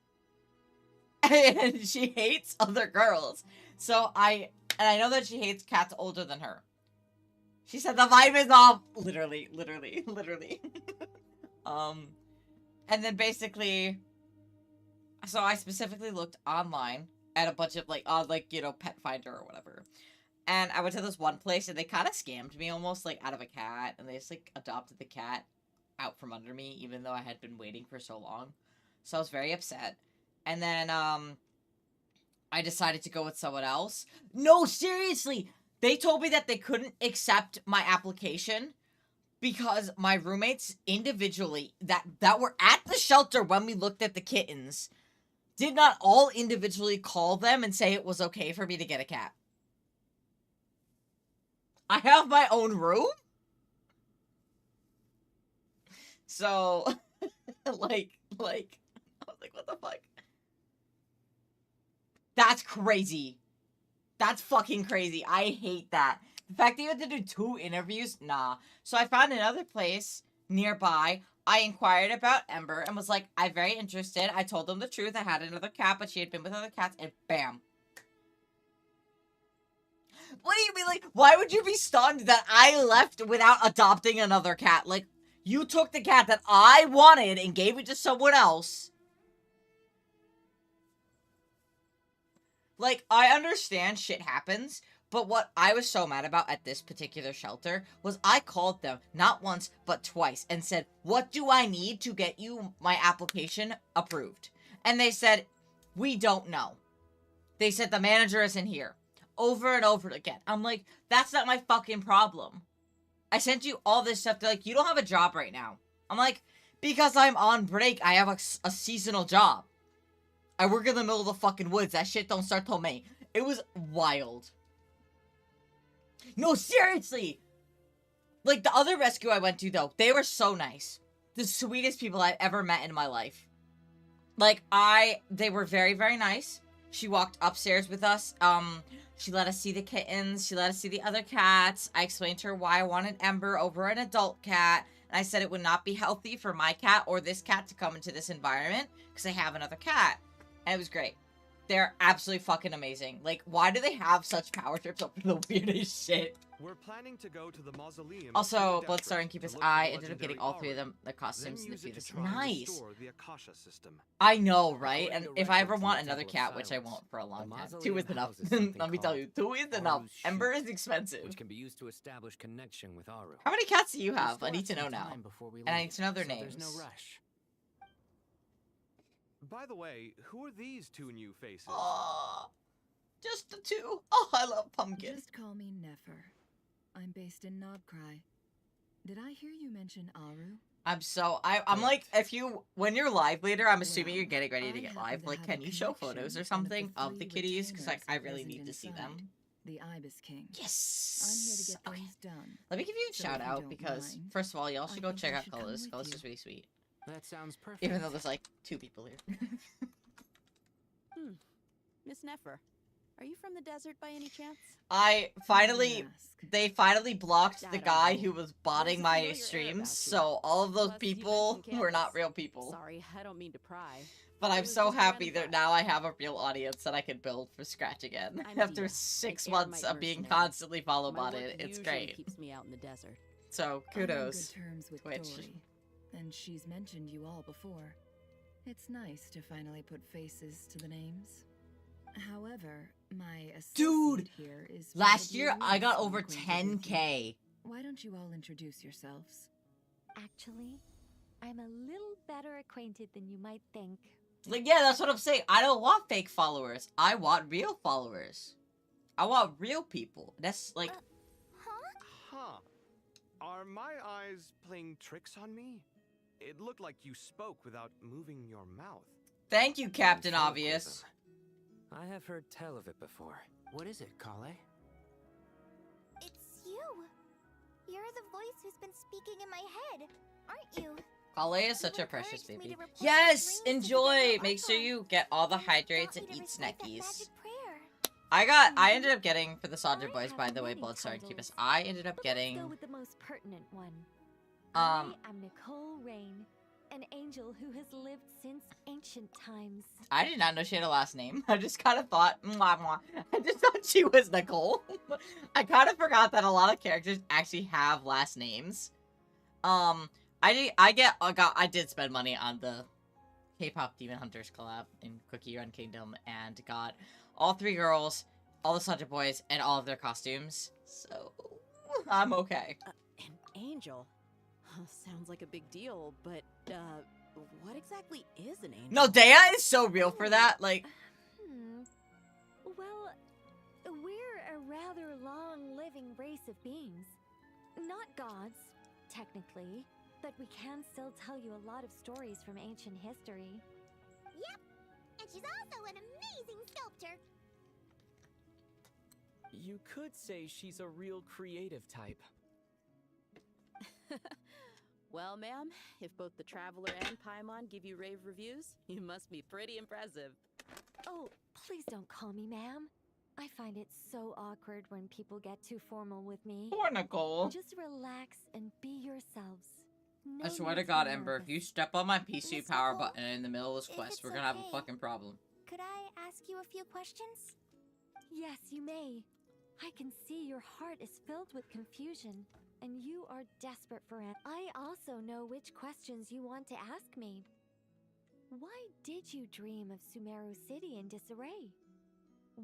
And she hates other girls. So, I know that she hates cats older than her. She said the vibe is off. Literally. And then basically, so I specifically looked online at a bunch of, like, Pet Finder or whatever. And I went to this one place, and they kind of scammed me almost, like, out of a cat. And they just, like, adopted the cat out from under me, even though I had been waiting for so long. So I was very upset. And then, I decided to go with someone else. No, seriously! They told me that they couldn't accept my application because my roommates individually, that were at the shelter when we looked at the kittens, did not all individually call them and say it was okay for me to get a cat. I have my own room? So, like, I was like, what the fuck? That's crazy. That's fucking crazy. I hate that. The fact that you had to do 2 interviews? Nah. So I found another place nearby. I inquired about Ember and was like, I'm very interested. I told them the truth. I had another cat, but she had been with other cats, and bam. What do you mean, like, why would you be stunned that I left without adopting another cat? Like, you took the cat that I wanted and gave it to someone else. Like, I understand shit happens, but what I was so mad about at this particular shelter was I called them, not once, but twice, and said, what do I need to get you my application approved? And they said, we don't know. They said, the manager isn't here. Over and over again. I'm like, that's not my fucking problem. I sent you all this stuff. They're like, you don't have a job right now. I'm like, because I'm on break, I have a seasonal job. I work in the middle of the fucking woods. That shit don't start till May. It was wild. No, seriously. Like, the other rescue I went to, though, they were so nice. The sweetest people I've ever met in my life. Like, they were very, very nice. She walked upstairs with us. She let us see the kittens. She let us see the other cats. I explained to her why I wanted Ember over an adult cat. And I said it would not be healthy for my cat or this cat to come into this environment because I have another cat. And it was great. They're absolutely fucking amazing. Like, why do they have such power trips over the weirdest shit? We're planning to go to the mausoleum. Also, Bloodstar and Keepus Eye ended up getting all three of them the costumes in the fetus. Nice. I know, right? And if I ever want another cat, which I won't for a long time, 2 is enough. Let me tell you, 2 is enough. Ember is expensive. Which can be used to establish connection with Aru. How many cats do you have? I need to know now. And I need to know their names. There's no rush. By the way, who are these 2 new faces? Just the 2. Oh, I love Pumpkin. Just call me Nefer. I'm based in Nobcry. Did I hear you mention Aru? I'm like, when you're live later, I'm assuming you're getting ready to get live. Like, can you show photos or something of the kitties? Because, like, I really need to see them. The Ibis King. Yes! I'm here to get things done. Let me give you a So shout if you out don't because, mind, first of all, y'all should go think check I out should come Colors. with Colors you. is really sweet. That sounds perfect. Even though there's, like, 2 people here. Miss Nefer, are you from the desert by any chance? They finally blocked the guy who was botting my streams, so all of those people were not real people. Sorry, I don't mean to pry. But I'm so happy that now I have a real audience that I can build from scratch again. After Dia, 6 an months Eremite of being mercenary. constantly follow My work botted, it's usually great. keeps me out in the desert. So, I'm on kudos. good terms with Twitch. Dory, and she's mentioned you all before. It's nice to finally put faces to the names. However, my Dude! associate here is Last probably year, I less got over acquainted with you. 10K. Why don't you all introduce yourselves? Actually, I'm a little better acquainted than you might think. Like, yeah, that's what I'm saying. I don't want fake followers. I want real followers. I want real people. That's like... Huh. Are my eyes playing tricks on me? It looked like you spoke without moving your mouth. Thank you, Captain Obvious. I have heard tell of it before. What is it, Kale? It's you. You're the voice who's been speaking in my head, aren't you? Kale is such a precious me baby. to replace Yes! the rings to Enjoy! begin Make sure you get all the hydrates and me to eat recite that snackies. magic prayer. I ended up getting, for the Soldier Boys, by the way, Bloodstar and Keepus, I ended up But getting, let's go with the most pertinent one. I am Nicole Rain, an angel who has lived since ancient times. I did not know she had a last name. I just kind of thought, mwah, mwah. I just thought she was Nicole. I kind of forgot that a lot of characters actually have last names. I did spend money on the K-pop Demon Hunters collab in Cookie Run Kingdom and got all 3 girls, all the Soldier Boys, and all of their costumes. So, I'm okay. An angel? Sounds like a big deal, but, what exactly is an angel? No, Dea is so real for that, like... Well, we're a rather long-living race of beings. Not gods, technically, but we can still tell you a lot of stories from ancient history. Yep, and she's also an amazing sculptor. You could say she's a real creative type. Well, ma'am, if both the Traveler and Paimon give you rave reviews, you must be pretty impressive. Oh, please don't call me ma'am. I find it so awkward when people get too formal with me. Poor Nicole. Just relax and be yourselves. No I swear need to God, be Ember, if nervous. you step on my PC Miss power Nicole, button in the middle of this if quest, it's we're gonna have a okay, fucking problem. Could I ask you a few questions? Yes, you may. I can see your heart is filled with confusion, and you are desperate for it. I also know which questions you want to ask me. Why did you dream of Sumeru City in disarray?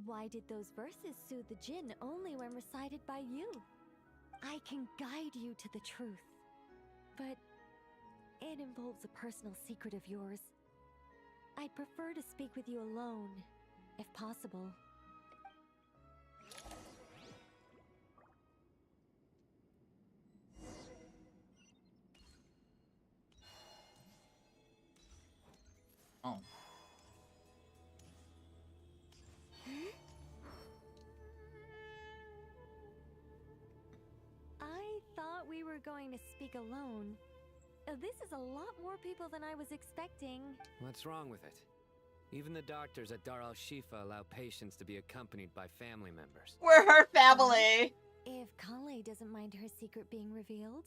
Why did those verses soothe the djinn only when recited by you? I can guide you to the truth, but it involves a personal secret of yours. I'd prefer to speak with you alone, if possible. Oh. I thought we were going to speak alone. This is a lot more people than I was expecting. What's wrong with it? Even the doctors at Dar al-Shifa allow patients to be accompanied by family members. We're her family! If Kale doesn't mind her secret being revealed,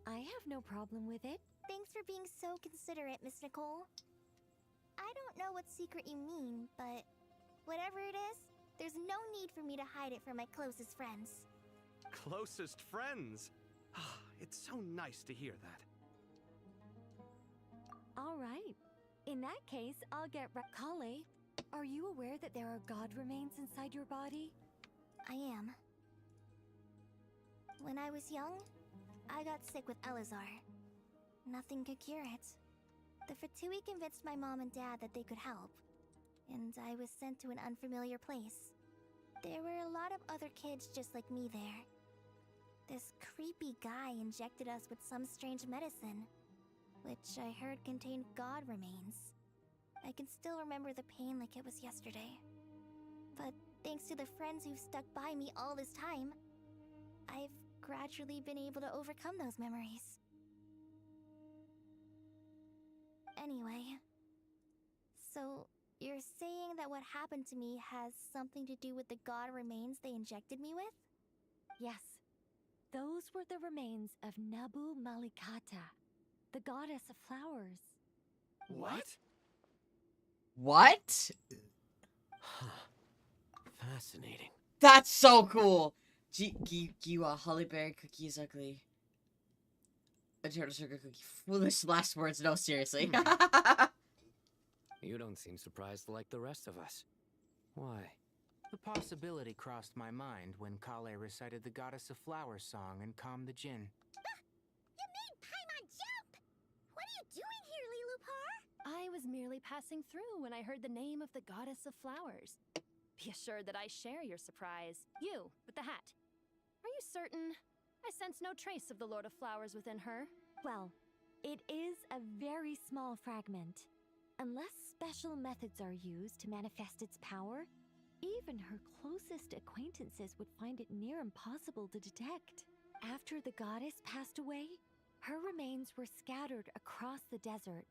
I have no problem with it. Thanks for being so considerate, Miss Nicole. I don't know what secret you mean, but whatever it is, there's no need for me to hide it from my closest friends. Closest friends? It's so nice to hear that. All right. In that case, I'll get Kale, are you aware that there are god remains inside your body? I am. When I was young, I got sick with Elazar. Nothing could cure it. The Fatui convinced my mom and dad that they could help, and I was sent to an unfamiliar place. There were a lot of other kids just like me there. This creepy guy injected us with some strange medicine, which I heard contained god remains. I can still remember the pain like it was yesterday. But thanks to the friends who've stuck by me all this time, I've gradually been able to overcome those memories. Anyway, so you're saying that what happened to me has something to do with the god remains they injected me with? Yes. Those were the remains of Nabu Malikata, the goddess of flowers. What? What? Fascinating. That's so cool! Hollyberry cookie is ugly. A turtle sugar cookie. Foolish last words, no, seriously. You don't seem surprised like the rest of us. Why? The possibility crossed my mind when Kale recited the Goddess of Flowers song and calmed the djinn. You made Paimon jump! What are you doing here, Lilupar? I was merely passing through when I heard the name of the Goddess of Flowers. Be assured that I share your surprise. You, with the hat. Are you certain? I sense no trace of the Lord of Flowers within her. Well, it is a very small fragment. Unless special methods are used to manifest its power, even her closest acquaintances would find it near impossible to detect. After the goddess passed away, her remains were scattered across the desert.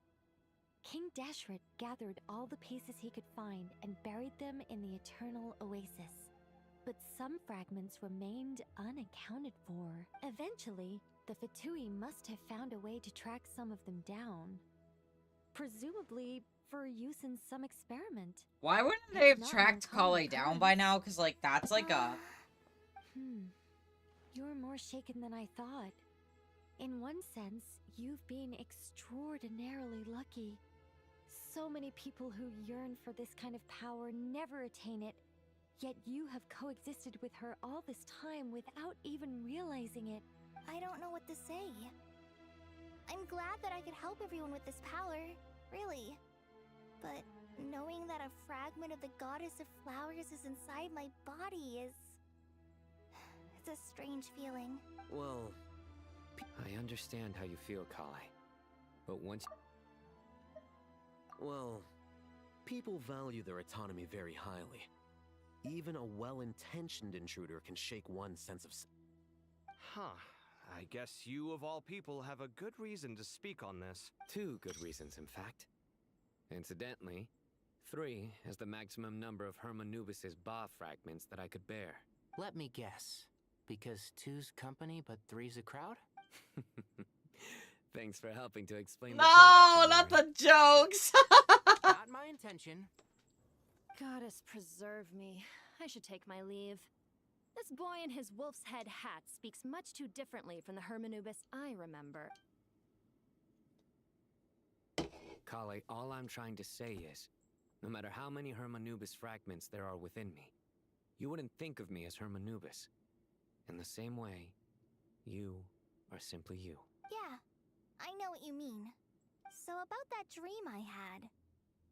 King Deshret gathered all the pieces he could find and buried them in the Eternal Oasis. But some fragments remained unaccounted for. Eventually, the Fatui must have found a way to track some of them down. Presumably for use in some experiment. Why wouldn't they have tracked Kale down by now? Because, like, that's like a... You're more shaken than I thought. In one sense, you've been extraordinarily lucky. So many people who yearn for this kind of power never attain it, yet you have coexisted with her all this time without even realizing it. I don't know what to say. I'm glad that I could help everyone with this power, really. But knowing that a fragment of the Goddess of Flowers is inside my body is... it's a strange feeling. Well, I understand how you feel, Kale. But once... Well, people value their autonomy very highly. Even a well-intentioned intruder can shake one's sense of... Huh. I guess you, of all people, have a good reason to speak on this. 2 good reasons, in fact. Incidentally, 3 is the maximum number of Hermanubis's Ba fragments that I could bear. Let me guess. Because 2's company, but 3's a crowd? Thanks for helping to explain No, the not the jokes! Not my intention. Goddess preserve me. I should take my leave. This boy in his wolf's head hat speaks much too differently from the Hermanubis I remember. Kale, all I'm trying to say is, no matter how many Hermanubis fragments there are within me, you wouldn't think of me as Hermanubis. In the same way, you are simply you. Yeah, I know what you mean. So about that dream I had,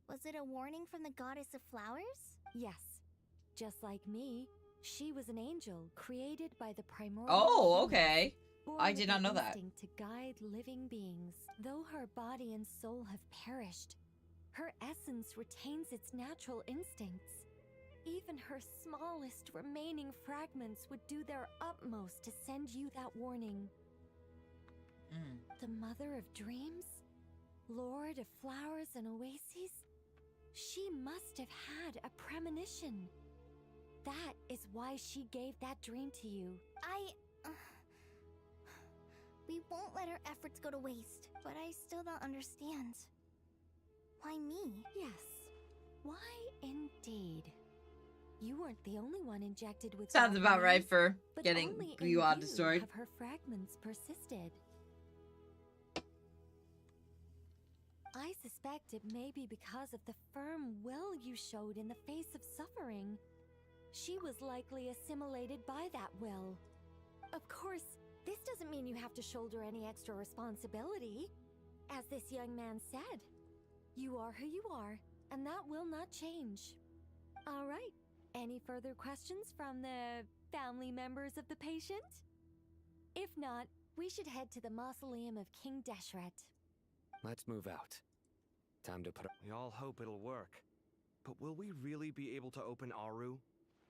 was it a warning from the goddess of flowers? Yes. Just like me, she was an angel created by the primordial Oh, humans, okay. born I with did not the know that. instinct to guide living beings. Though her body and soul have perished, her essence retains its natural instincts. Even her smallest remaining fragments would do their utmost to send you that warning. The mother of dreams? Lord of flowers and oases? She must have had a premonition. That is why she gave that dream to you. We won't let our efforts go to waste, but I still don't understand. Why me? Yes. Why indeed? You weren't the only one injected with Sounds dark about right rays, for but getting only in Guan you destroyed. have her fragments persisted. I suspect it may be because of the firm will you showed in the face of suffering. She was likely assimilated by that will. Of course, this doesn't mean you have to shoulder any extra responsibility. As this young man said, you are who you are, and that will not change. All right. Any further questions from the family members of the patient? If not, we should head to the mausoleum of King Deshret. Let's move out. Time to put. We all hope it'll work. But will we really be able to open Aru?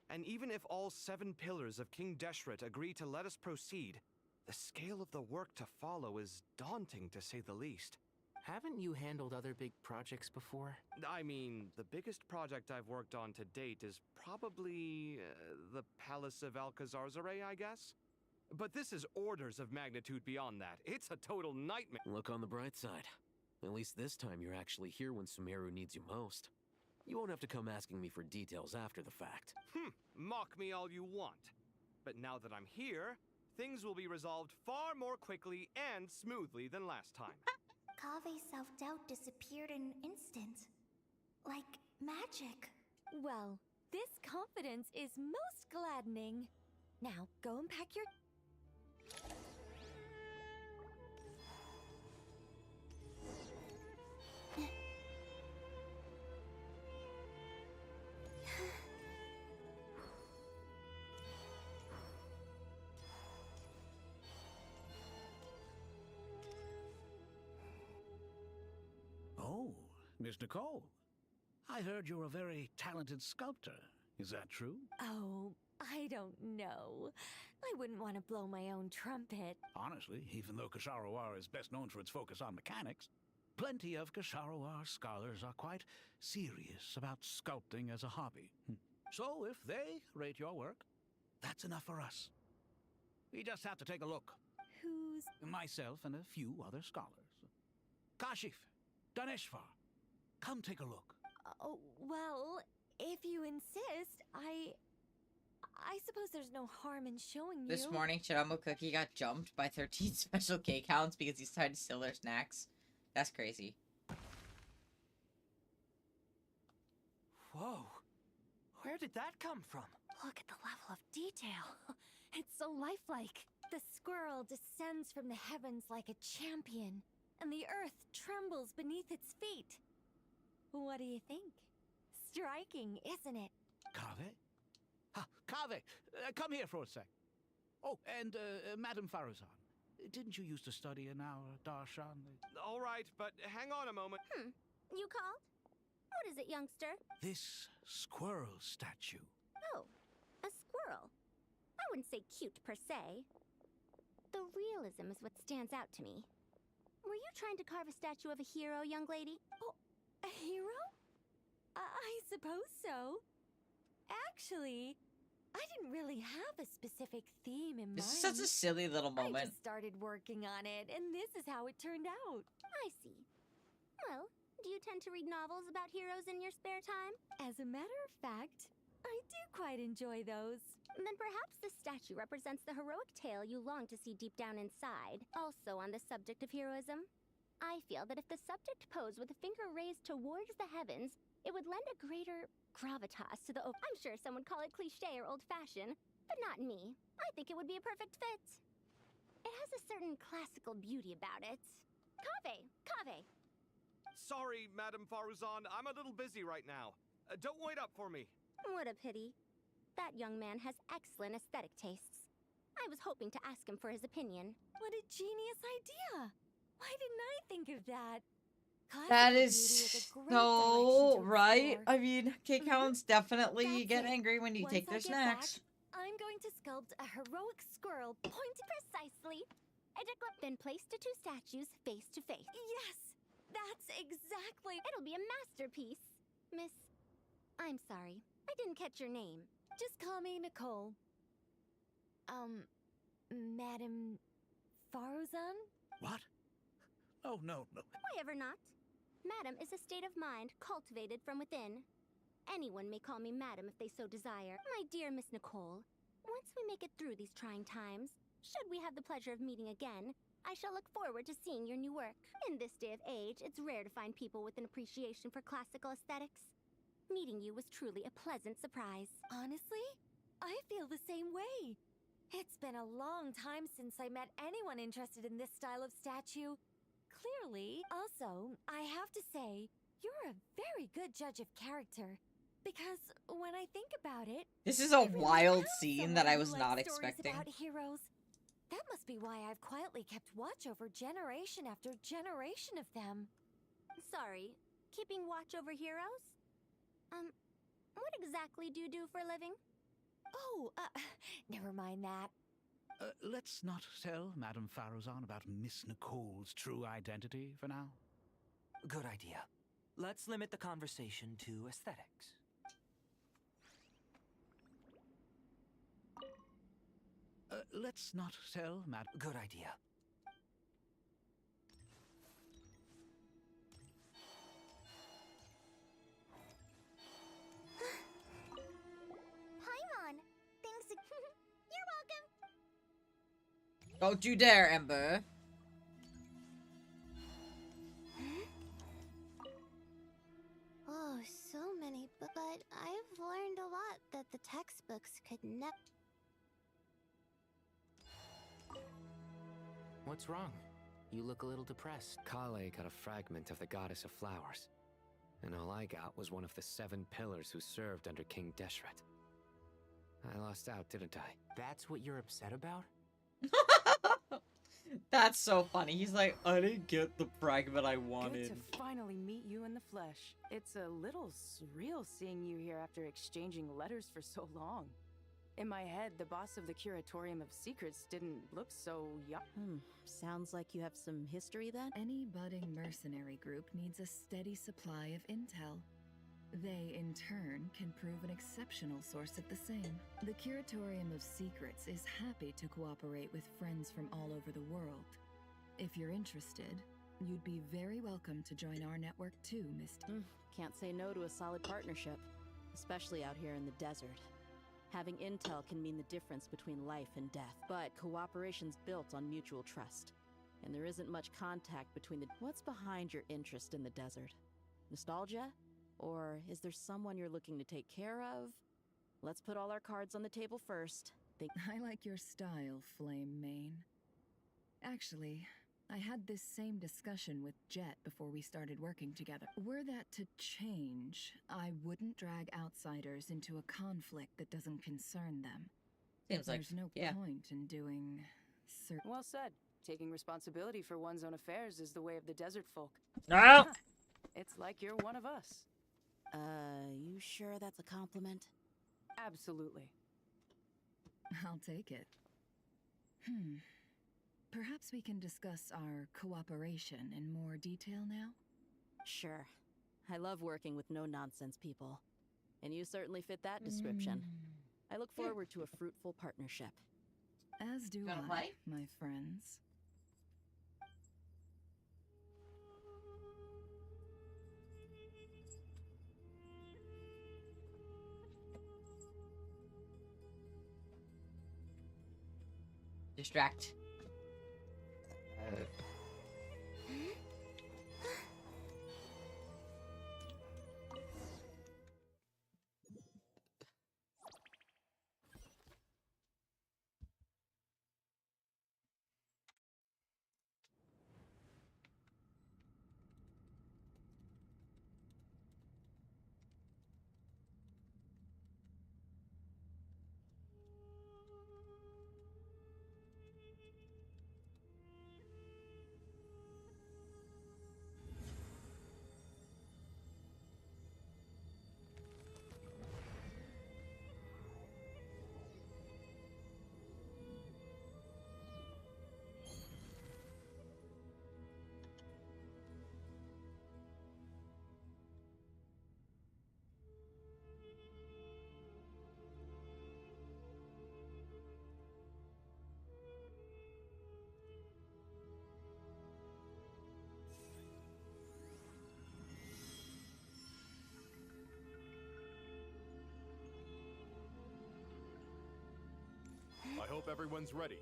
And even if all 7 pillars of King Deshret agree to let us proceed, the scale of the work to follow is daunting, to say the least. Haven't you handled other big projects before? I mean, the biggest project I've worked on to date is probably the Palace of Alcazarzaray, I guess? But this is orders of magnitude beyond that. It's a total nightmare. Look on the bright side. At least this time you're actually here when Sumeru needs you most. You won't have to come asking me for details after the fact. Mock me all you want. But now that I'm here, things will be resolved far more quickly and smoothly than last time. Kave's self-doubt disappeared in an instant. Like magic. Well, this confidence is most gladdening. Now, go and pack your... Oh, Miss Nicole. I heard you're a very talented sculptor. Is that true? Oh, I don't know. I wouldn't want to blow my own trumpet. Honestly, even though Kasharawar is best known for its focus on mechanics, plenty of Kasharawar scholars are quite serious about sculpting as a hobby. So if they rate your work, that's enough for us. We just have to take a look. Who's... Myself and a few other scholars. Kashif, Daneshvar, come take a look. Oh, well, if you insist, I suppose there's no harm in showing you. This morning, Chiramo Cookie got jumped by 13 special cake hounds because he's tried to steal their snacks. That's crazy. Whoa. Where did that come from? Look at the level of detail. It's so lifelike. The squirrel descends from the heavens like a champion, and the earth trembles beneath its feet. What do you think? Striking, isn't it? Kave? Kave, come here for a sec. Oh, and Madame Farazan, didn't you used to study in our darshan? All right, but hang on a moment. You called? What is it, youngster? This squirrel statue. Oh, a squirrel. I wouldn't say cute per se. The realism is what stands out to me. Were you trying to carve a statue of a hero, young lady? Oh, a hero? I suppose so. Actually, I didn't really have a specific theme in mind. This is such a silly little I moment. just started working on it, and this is how it turned out. I see. Well, do you tend to read novels about heroes in your spare time? As a matter of fact, I do quite enjoy those. Then perhaps this statue represents the heroic tale you long to see deep down inside. Also on the subject of heroism, I feel that if the subject posed with a finger raised towards the heavens, it would lend a greater gravitas to the I'm sure some would call it cliché or old-fashioned, but not me. I think it would be a perfect fit. It has a certain classical beauty about it. Kaveh! Sorry, Madame Faruzan, I'm a little busy right now. Don't wait up for me. What a pity. That young man has excellent aesthetic tastes. I was hoping to ask him for his opinion. What a genius idea! Why didn't I think of that? That is so right. I mean, cake hounds definitely get angry when you take their snacks. I'm going to sculpt a heroic squirrel pointed Precisely. Then place the two statues face to face. Yes! That's exactly... It'll be a masterpiece. Miss... I'm sorry. I didn't catch your name. Just call me Nicole. Madame Faruzan? What? Oh, no. Why ever not? Madam is a state of mind cultivated from within. Anyone may call me Madam if they so desire. My dear Miss Nicole, once we make it through these trying times, should we have the pleasure of meeting again, I shall look forward to seeing your new work. In this day of age, it's rare to find people with an appreciation for classical aesthetics. Meeting you was truly a pleasant surprise. Honestly, I feel the same way. It's been a long time since I met anyone interested in this style of statue. Clearly, also, I have to say, you're a very good judge of character. Because when I think about it... This is a wild scene that I was not expecting. About heroes. That must be why I've quietly kept watch over generation after generation of them. Sorry, keeping watch over heroes? What exactly do you do for a living? Oh, never mind that. Let's not tell Madame Faruzan about Miss Nicole's true identity for now. Good idea. Let's limit the conversation to aesthetics. Let's not tell Good idea. Paimon, thanks. You're welcome. Don't you dare, Ember. Oh, so many, but I've learned a lot that the textbooks could never... What's wrong? You look a little depressed. Kale got a fragment of the Goddess of Flowers. And all I got was one of the 7 pillars who served under King Deshret. I lost out, didn't I? That's what you're upset about? That's so funny. He's like, I didn't get the fragment I wanted. Good to finally meet you in the flesh. It's a little surreal seeing you here after exchanging letters for so long. In my head, the boss of the Curatorium of Secrets didn't look so young. Sounds like you have some history then? Any budding mercenary group needs a steady supply of intel. They, in turn, can prove an exceptional source of the same. The Curatorium of Secrets is happy to cooperate with friends from all over the world. If you're interested, you'd be very welcome to join our network too, Can't say no to a solid partnership, especially out here in the desert. Having intel can mean the difference between life and death, but cooperation's built on mutual trust. And there isn't much contact between the... What's behind your interest in the desert? Nostalgia? Or is there someone you're looking to take care of? Let's put all our cards on the table first. I like your style, Flame Mane. Actually, I had this same discussion with Jet before we started working together. Were that to change, I wouldn't drag outsiders into a conflict that doesn't concern them. Seems like, There's no point in doing... Well said. Taking responsibility for one's own affairs is the way of the desert folk. No! It's like you're one of us. You sure that's a compliment? Absolutely. I'll take it. Perhaps we can discuss our cooperation in more detail now? Sure. I love working with no-nonsense people. And you certainly fit that description. I look forward to a fruitful partnership. As do I, my friends. Distract. I hope everyone's ready.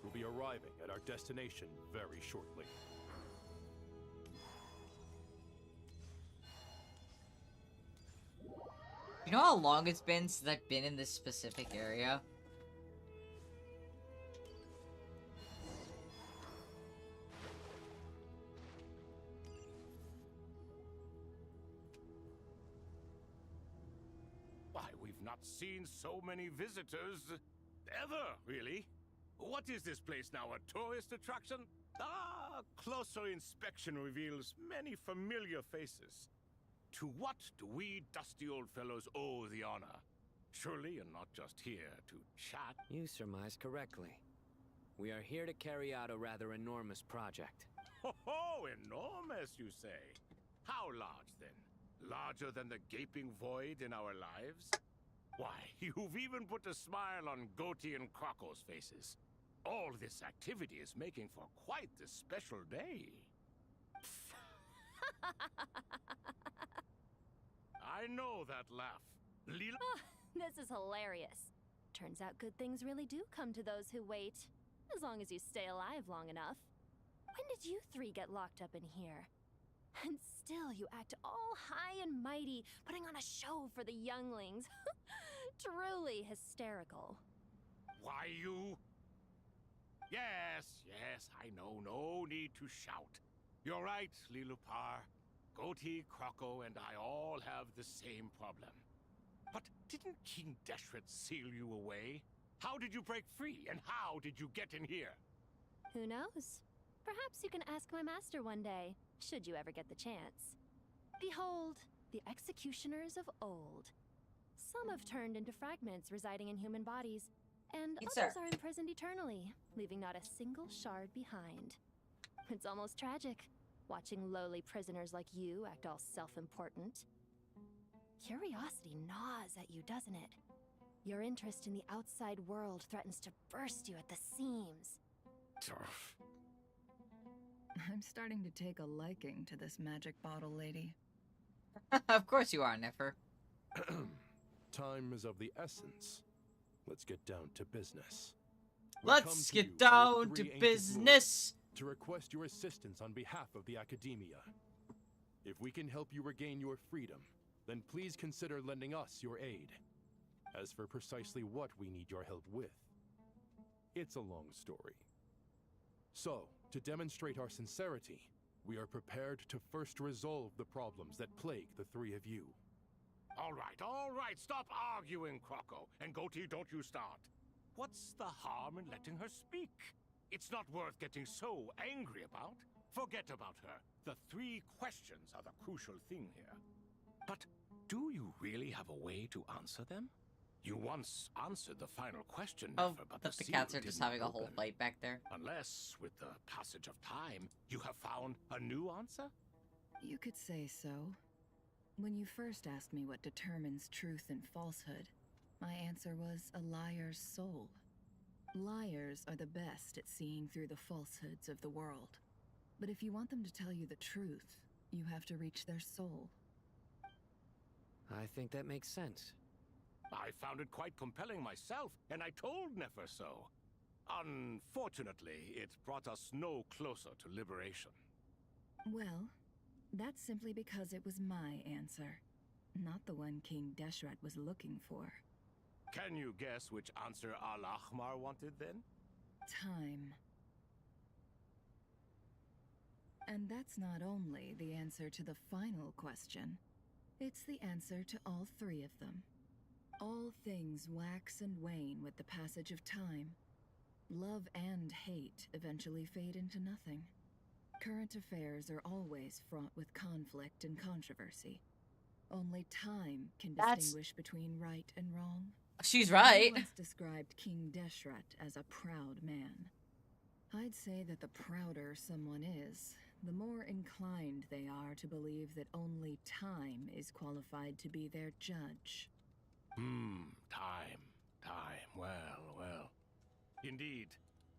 We'll be arriving at our destination very shortly. You know how long it's been since I've been in this specific area? Why, we've not seen so many visitors ever, really. What is this place now, a tourist attraction? Ah, closer inspection reveals many familiar faces. To what do we dusty old fellows owe the honor? Surely you're not just here to chat. You surmise correctly. We are here to carry out a rather enormous project. Ho, enormous, you say? How large, then? Larger than the gaping void in our lives? Why, you've even put a smile on Goatee and Crocco's faces. All this activity is making for quite the special day. I know that laugh. Lila? This is hilarious. Turns out good things really do come to those who wait. As long as you stay alive long enough. When did you three get locked up in here? And still you act all high and mighty, putting on a show for the younglings. Truly hysterical. Why, you... Yes, I know. No need to shout. You're right, Lilupar. Goatee, Crocco, and I all have the same problem. But didn't King Deshret seal you away? How did you break free, and how did you get in here? Who knows? Perhaps you can ask my master one day, should you ever get the chance. Behold, the executioners of old. Some have turned into fragments residing in human bodies, and others are imprisoned eternally, leaving not a single shard behind. It's almost tragic, watching lowly prisoners like you act all self-important. Curiosity gnaws at you, doesn't it? Your interest in the outside world threatens to burst you at the seams. I'm starting to take a liking to this magic bottle lady. Of course you are, Nefer. Time is of the essence. Let's get down to business. Let's get down to business! To request your assistance on behalf of the Academia. If we can help you regain your freedom, then please consider lending us your aid. As for precisely what we need your help with, it's a long story. So, to demonstrate our sincerity, we are prepared to first resolve the problems that plague the three of you. All right, stop arguing, Crocco. And Goatee, don't you start. What's the harm in letting her speak? It's not worth getting so angry about. Forget about her. The 3 questions are the crucial thing here. But do you really have a way to answer them? You once answered the final question, Nefer, but the cats are just having a whole fight back there. Unless, with the passage of time, you have found a new answer? You could say so. When you first asked me what determines truth and falsehood, my answer was a liar's soul. Liars are the best at seeing through the falsehoods of the world. But if you want them to tell you the truth, you have to reach their soul. I think that makes sense. I found it quite compelling myself, and I told Nefer so. Unfortunately, it brought us no closer to liberation. Well, that's simply because it was my answer, not the one King Deshret was looking for. Can you guess which answer Al-Ahmar wanted then? Time. And that's not only the answer to the final question, it's the answer to all three of them. All things wax and wane with the passage of time. Love and hate eventually fade into nothing. Current affairs are always fraught with conflict and controversy. Only time can distinguish between right and wrong. She's right. I once described King Deshret as a proud man. I'd say that the prouder someone is, the more inclined they are to believe that only time is qualified to be their judge. Time. Well. Indeed.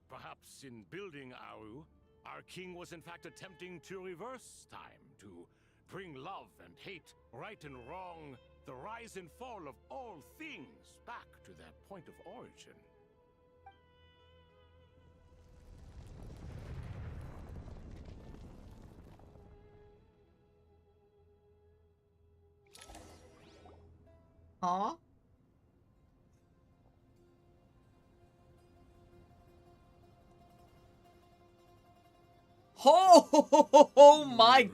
Perhaps in building Aru, our king was in fact attempting to reverse time, to bring love and hate, right and wrong, the rise and fall of all things back to their point of origin. Huh? Oh my!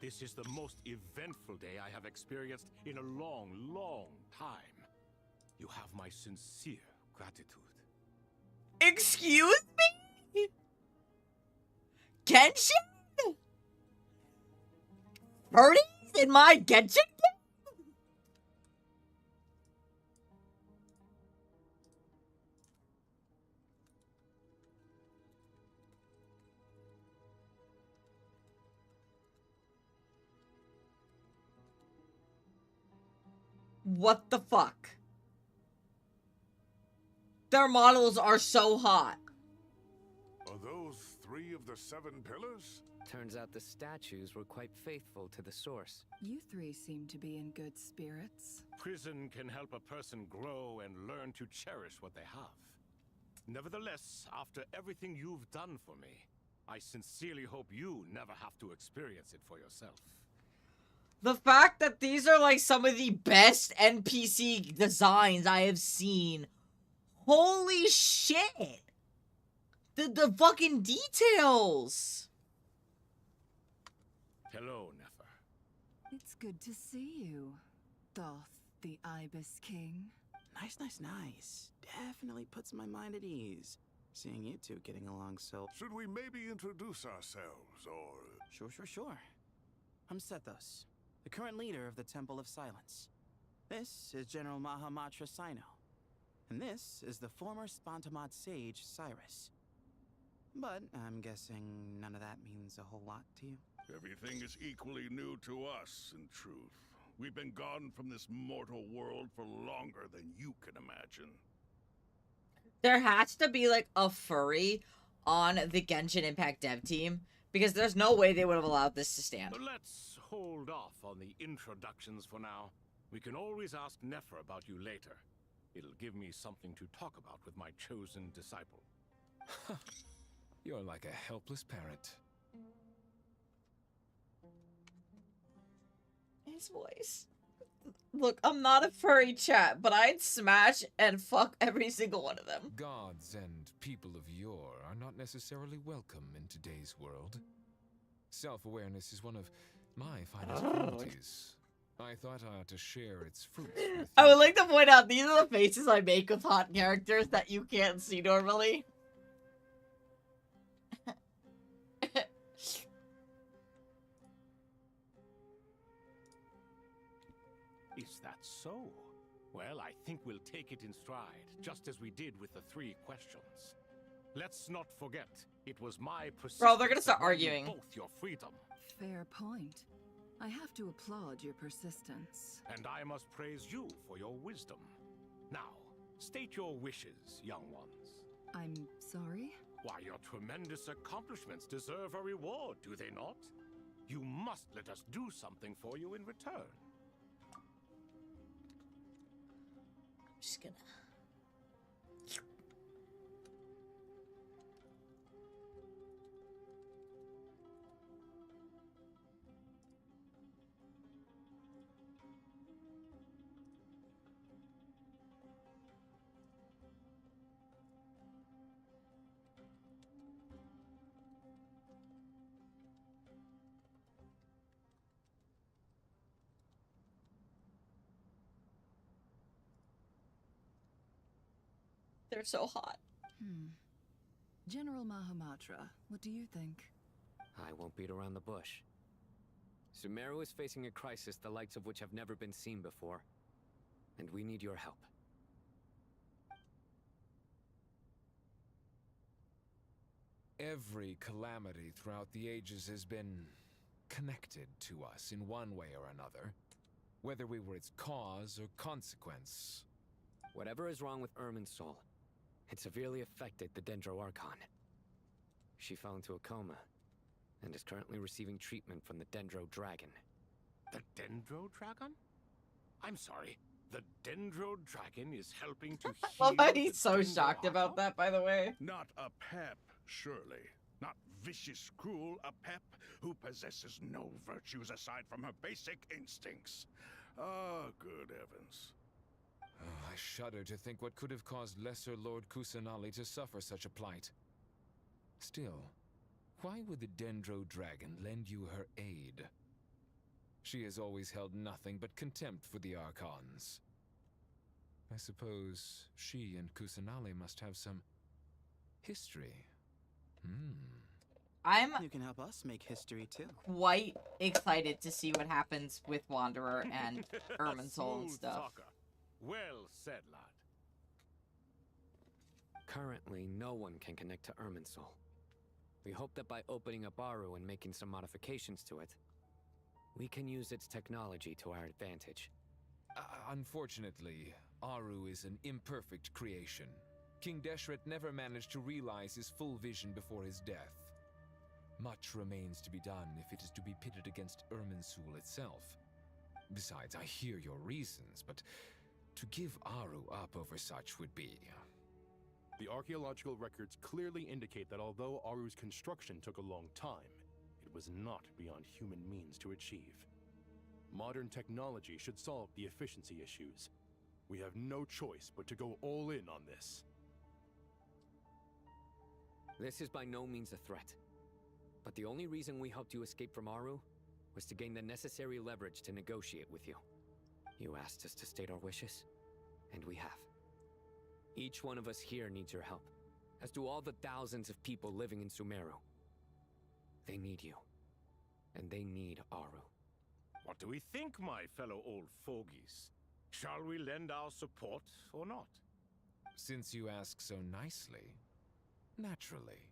This is the most eventful day I have experienced in a long, long time. You have my sincere gratitude. Excuse me? Genshin? Birdies in my Genshin game? What the fuck? Their models are so hot. Are those 3 of the 7 pillars? Turns out the statues were quite faithful to the source. You three seem to be in good spirits. Prison can help a person grow and learn to cherish what they have. Nevertheless, after everything you've done for me, I sincerely hope you never have to experience it for yourself. The fact that these are like some of the best NPC designs I have seen. Holy shit! The fucking details! Hello, Nefer. It's good to see you, Thoth, the Ibis King. Nice. Definitely puts my mind at ease. Seeing you two getting along so... Should we maybe introduce ourselves, or... Sure. I'm Sethos, the current leader of the Temple of Silence. This is General Mahamatra Sino. And this is the former Spantamad sage, Cyrus. But I'm guessing none of that means a whole lot to you. Everything is equally new to us, in truth. We've been gone from this mortal world for longer than you can imagine. There has to be like a furry on the Genshin Impact dev team, because there's no way they would have allowed this to stand. Let's hold off on the introductions for now. We can always ask Nefer about you later. It'll give me something to talk about with my chosen disciple. You're like a helpless parrot. His voice. Look, I'm not a furry chat, but I'd smash and fuck every single one of them. Gods and people of yore are not necessarily welcome in today's world. Self-awareness is one of my finest qualities. I thought I ought to share its fruits with I would like to point out, these are the faces I make with hot characters that you can't see normally. Is that so? Well, I think we'll take it in stride, just as we did with the 3 questions. Let's not forget, it was my persistence. Bro, they're gonna start that won you arguing. both your freedom. Fair point. I have to applaud your persistence. And I must praise you for your wisdom. Now, state your wishes, young ones. I'm sorry? Why, your tremendous accomplishments deserve a reward, do they not? You must let us do something for you in return. Just gonna... They're so hot. General Mahamatra, what do you think? I won't beat around the bush. Sumeru is facing a crisis the likes of which have never been seen before, and we need your help. Every calamity throughout the ages has been connected to us in one way or another, whether we were its cause or consequence. Whatever is wrong with Irminsul, it severely affected the Dendro Archon. She fell into a coma and is currently receiving treatment from the Dendro Dragon. The Dendro Dragon? I'm sorry. The Dendro Dragon is helping to heal. Well, he's so shocked about that, by the way. Not a pep, surely. Not vicious, cruel, a pep who possesses no virtues aside from her basic instincts. Ah, good heavens. Oh, I shudder to think what could have caused Lesser Lord Kusanali to suffer such a plight. Still, why would the Dendro Dragon lend you her aid? She has always held nothing but contempt for the Archons. I suppose she and Kusanali must have some history. You can help us make history too. Quite excited to see what happens with Wanderer and Irminsul and Smooth stuff. talker. Well said, lad. Currently, no one can connect to Irminsul. We hope that by opening up Aru and making some modifications to it, we can use its technology to our advantage. Unfortunately, Aru is an imperfect creation. King Deshret never managed to realize his full vision before his death. Much remains to be done if it is to be pitted against Irminsul itself. Besides, I hear your reasons, but to give Aru up over such would be... The archaeological records clearly indicate that although Aru's construction took a long time, it was not beyond human means to achieve. Modern technology should solve the efficiency issues. We have no choice but to go all in on this. This is by no means a threat. But the only reason we helped you escape from Aru was to gain the necessary leverage to negotiate with you. You asked us to state our wishes, and we have. Each one of us here needs your help, as do all the thousands of people living in Sumeru. They need you, and they need Aru. What do we think, my fellow old fogies? Shall we lend our support or not? Since you ask so nicely, naturally.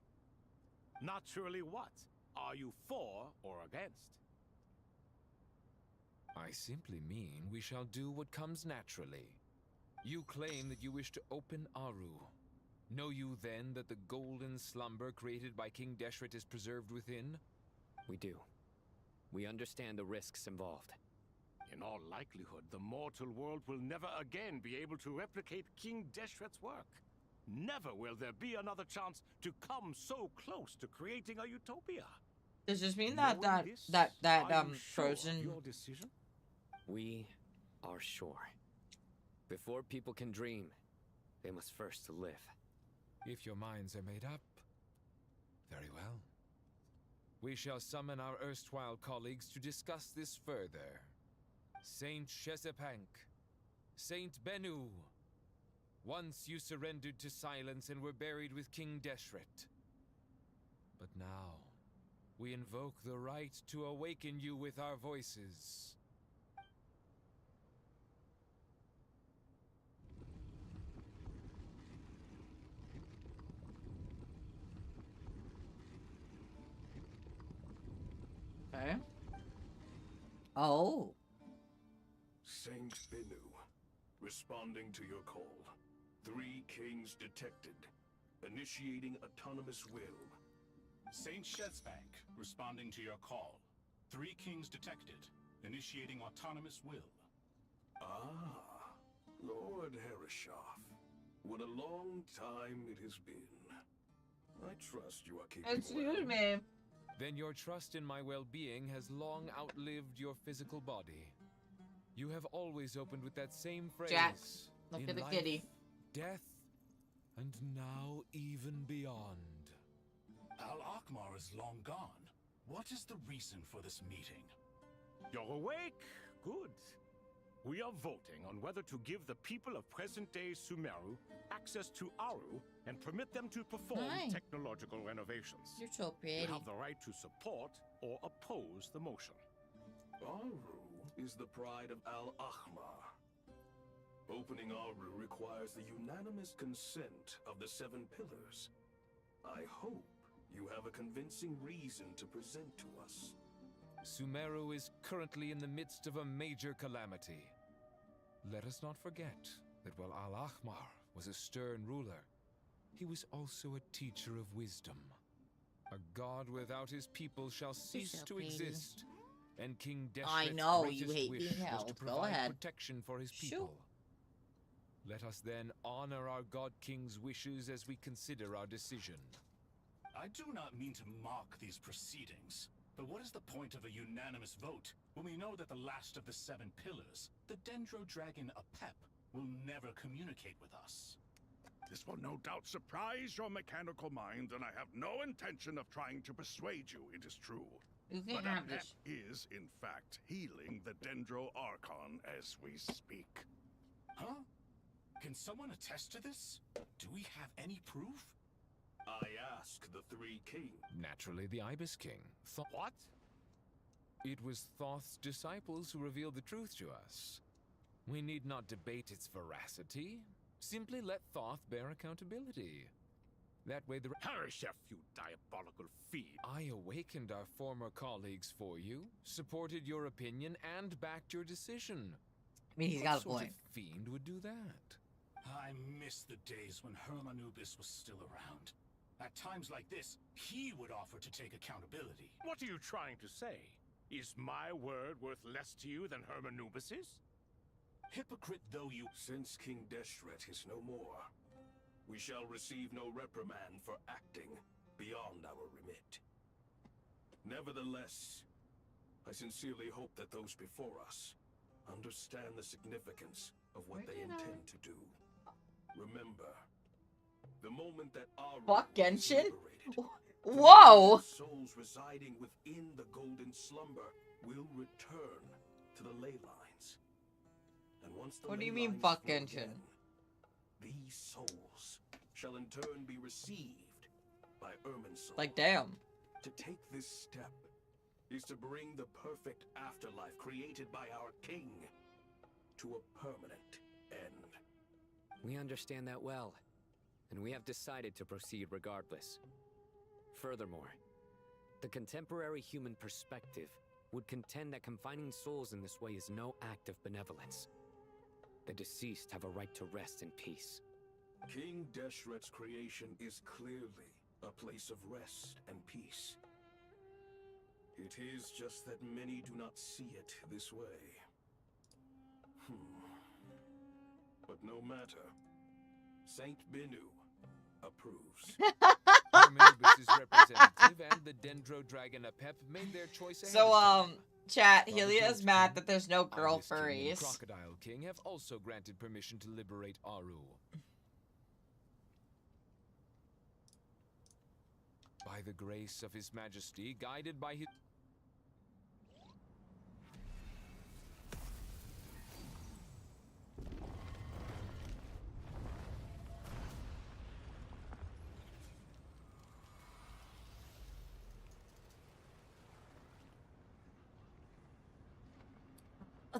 Naturally what? Are you for or against? I simply mean we shall do what comes naturally. You claim that you wish to open Aru. Know you then that the golden slumber created by King Deshret is preserved within? We do. We understand the risks involved. In all likelihood, the mortal world will never again be able to replicate King Deshret's work. Never will there be another chance to come so close to creating a utopia. Does this mean Knowing that this, that are you sure of frozen? your decision? We are sure. Before people can dream, they must first live. If your minds are made up, very well. We shall summon our erstwhile colleagues to discuss this further. Saint Shezepank, Saint Bennu, once you surrendered to silence and were buried with King Deshret. But now, we invoke the right to awaken you with our voices. Okay. Oh. Saint Bennu, responding to your call. 3 kings detected. Initiating autonomous will. Saint Shezbank, responding to your call. 3 kings detected. Initiating autonomous will. Ah, Lord Herreshoff. What a long time it has been. I trust you are keeping Excuse me. Then your trust in my well-being has long outlived your physical body. You have always opened with that same phrase. Jack, look in at the life, kitty. Death, and now even beyond. Al Akmar is long gone. What is the reason for this meeting? You're awake. Good. We are voting on whether to give the people of present-day Sumeru access to Aru and permit them to perform Nice. technological renovations. You're so pretty. You have the right to support or oppose the motion. Aru is the pride of Al-Ahmar. Opening Aru requires the unanimous consent of the 7 pillars. I hope you have a convincing reason to present to us. Sumeru is currently in the midst of a major calamity. Let us not forget that while Al-Ahmar was a stern ruler, he was also a teacher of wisdom. A god without his people shall cease so to pretty. exist, and King I Deshret's know, you greatest hate wish being was held. to Go provide ahead. protection for his Shoot. people. Let us then honor our God King's wishes as we consider our decision. I do not mean to mock these proceedings, but what is the point of a unanimous vote when we know that the last of the 7 pillars, the Dendro Dragon Apep, will never communicate with us? This will no doubt surprise your mechanical mind, and I have no intention of trying to persuade you it is true. You But can't have Apep this. is, in fact, healing the Dendro Archon as we speak. Huh? Can someone attest to this? Do we have any proof? I ask the 3 kings. Naturally, the Ibis King. What? It was Thoth's disciples who revealed the truth to us. We need not debate its veracity. Simply let Thoth bear accountability. That way the... Harishef, you diabolical fiend! I awakened our former colleagues for you, supported your opinion, and backed your decision. I mean, he's What got a sort point. of fiend would do that? I miss the days when Hermanubis was still around. At times like this, he would offer to take accountability. What are you trying to say? Is my word worth less to you than Hermanubis's? Hypocrite though you... Since King Deshret is no more, we shall receive no reprimand for acting beyond our remit. Nevertheless, I sincerely hope that those before us understand the significance of what they intend to do. Remember, the moment that Aru Fuck is Genshin? liberated, Whoa! the souls residing within the golden slumber will return to the ley lines. And once the What do you ley mean, lines fuck flow Genshin? again, these souls shall in turn be received by Irminsul. Like, damn. To take this step is to bring the perfect afterlife created by our king to a permanent end. We understand that well, and we have decided to proceed regardless. Furthermore, the contemporary human perspective would contend that confining souls in this way is no act of benevolence. The deceased have a right to rest in peace. King Deshret's creation is clearly a place of rest and peace. It is just that many do not see it this way. But no matter. Saint Binu approves. Hermanubis' representative and the Dendro Dragon Apep made their choice ahead So, of time. chat, While the Helia is Goat mad King, that there's no girl Ibis King, and furries. Crocodile King have also granted permission to liberate Aru. By the grace of His Majesty, guided by his...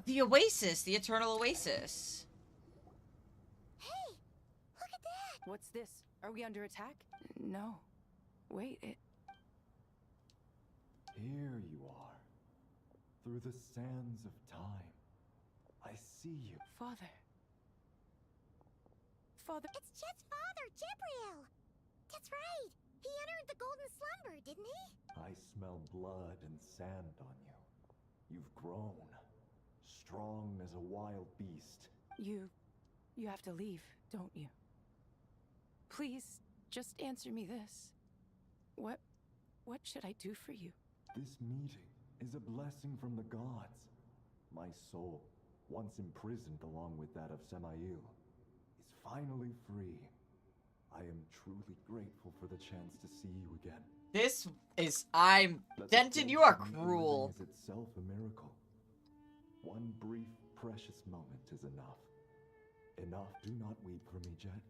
The Oasis, the Eternal Oasis. Hey, look at that! What's this? Are we under attack? No. Wait, it... Here you are, through the sands of time. I see you. Father. Father... It's Jet's father, Jibril! That's right! He entered the golden slumber, didn't he? I smell blood and sand on you. You've grown, strong as a wild beast. You have to leave, don't you? Please, just answer me this. What should I do for you? This meeting is a blessing from the gods. My soul, once imprisoned along with that of Samael, is finally free. I am truly grateful for the chance to see you again. This is... That the Denton, you are place of meeting cruel. is itself a miracle. One brief precious moment is enough. Enough, do not weep for me, Jet.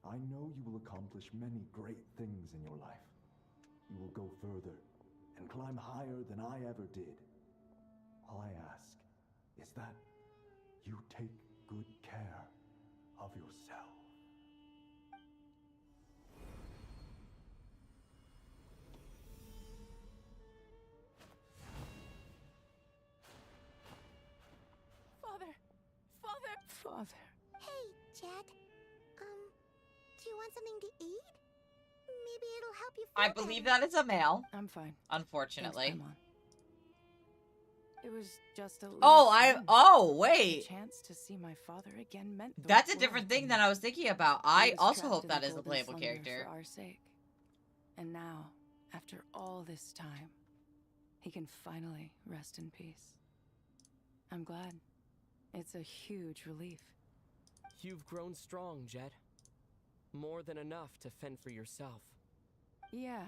I know you will accomplish many great things in your life. You will go further and climb higher than I ever did. All I ask is that you take good care of yourself. Father. Hey, Jet. Do you want something to eat? Maybe it'll help you feel I believe that is a male. I'm fine. Unfortunately. Thanks, Paimon. It was just a wait. A chance to see my father again meant the That's a world different to thing me. than I was thinking about. He I was also trapped hope in that the is a golden playable slumber character. for our sake. And now, after all this time, he can finally rest in peace. I'm glad. It's a huge relief. You've grown strong, Jet. More than enough to fend for yourself. Yeah.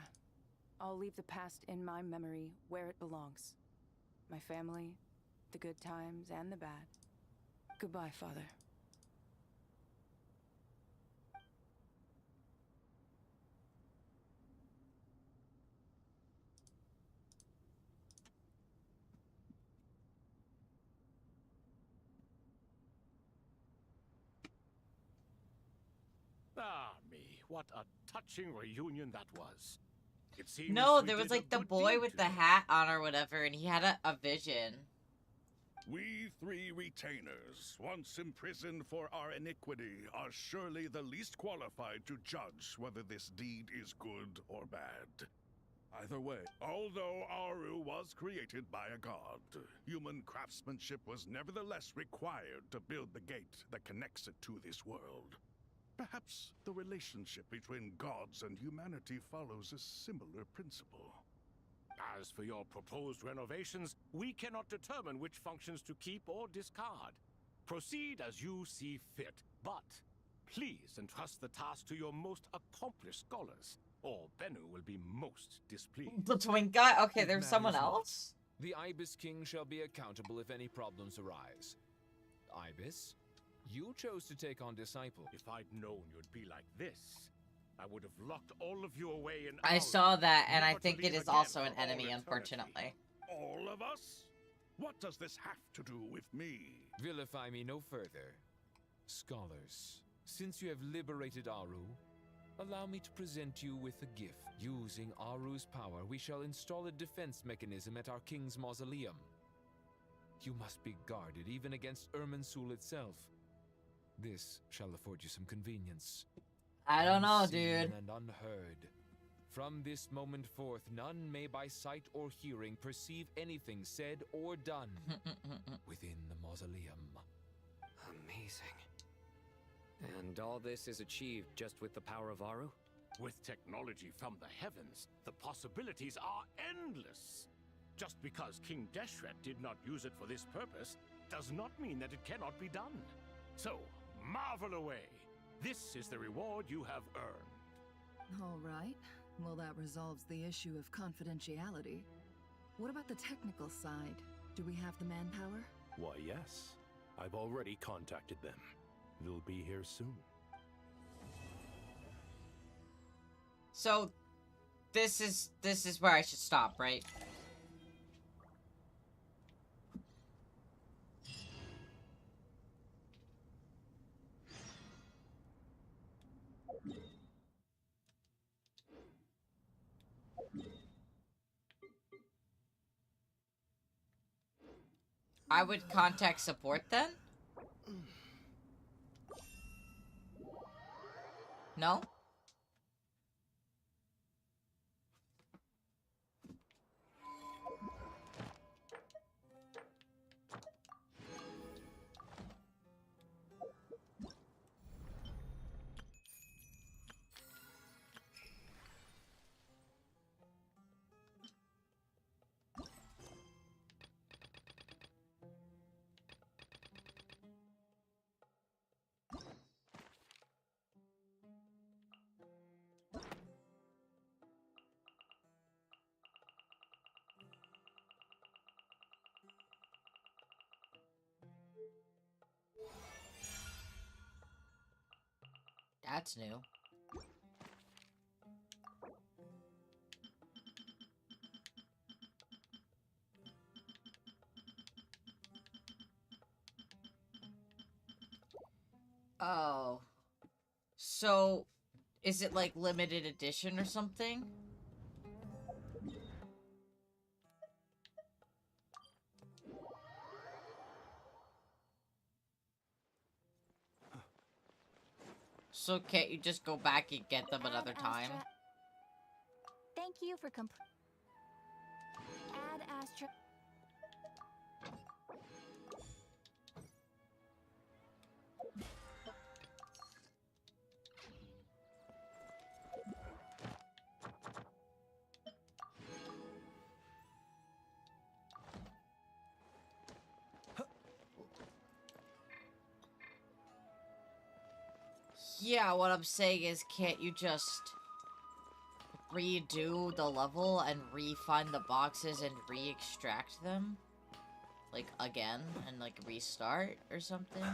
I'll leave the past in my memory where it belongs. My family, the good times and the bad. Goodbye, Father. Ah, me. What a touching reunion that was. It seems No, we there was did a like the good boy deed with the together. hat on or whatever, and he had a vision. We three retainers, once imprisoned for our iniquity, are surely the least qualified to judge whether this deed is good or bad. Either way, although Aru was created by a god, human craftsmanship was nevertheless required to build the gate that connects it to this world. Perhaps the relationship between gods and humanity follows a similar principle. As for your proposed renovations, we cannot determine which functions to keep or discard. Proceed as you see fit, but please entrust the task to your most accomplished scholars, or Bennu will be most displeased. The twink guy? Okay, It there's someone matters not. else? The Ibis King shall be accountable if any problems arise. Ibis, you chose to take on Disciple. If I'd known you'd be like this, I would have locked all of you away in I Aru, saw that, and I never to think it leave is again also for an all enemy, eternity. unfortunately. All of us? What does this have to do with me? Vilify me no further. Scholars, since you have liberated Aru, allow me to present you with a gift. Using Aru's power, we shall install a defense mechanism at our king's mausoleum. You must be guarded even against Irminsul itself. This shall afford you some convenience. I don't know, Unseen dude. and unheard. From this moment forth, none may by sight or hearing perceive anything said or done within the mausoleum. Amazing. And all this is achieved just with the power of Aru? With technology from the heavens, the possibilities are endless. Just because King Deshret did not use it for this purpose does not mean that it cannot be done. So, marvel away. This is the reward you have earned. All right. Well, that resolves the issue of confidentiality. What about the technical side? Do we have the manpower? Why, yes. I've already contacted them. They'll be here soon. So, this is where I should stop, right? I would contact support then? No? That's new. Oh. So, is it like limited edition or something? So can't you just go back and get them another time? Thank you for Add Astra. Yeah, what I'm saying is, can't you just redo the level and re-find the boxes and re-extract them? Like, again? And, like, restart or something?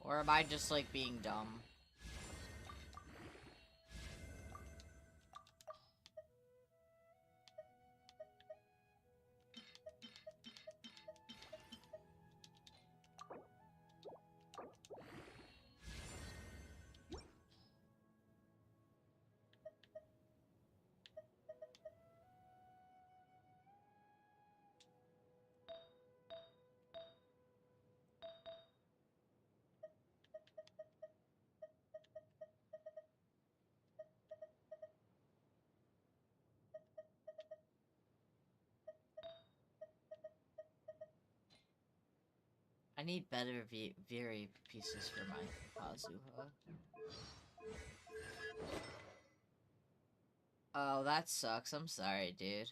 Or am I just, like, being dumb? I need better Viri pieces for my Kazuha. Oh, that sucks. I'm sorry, dude.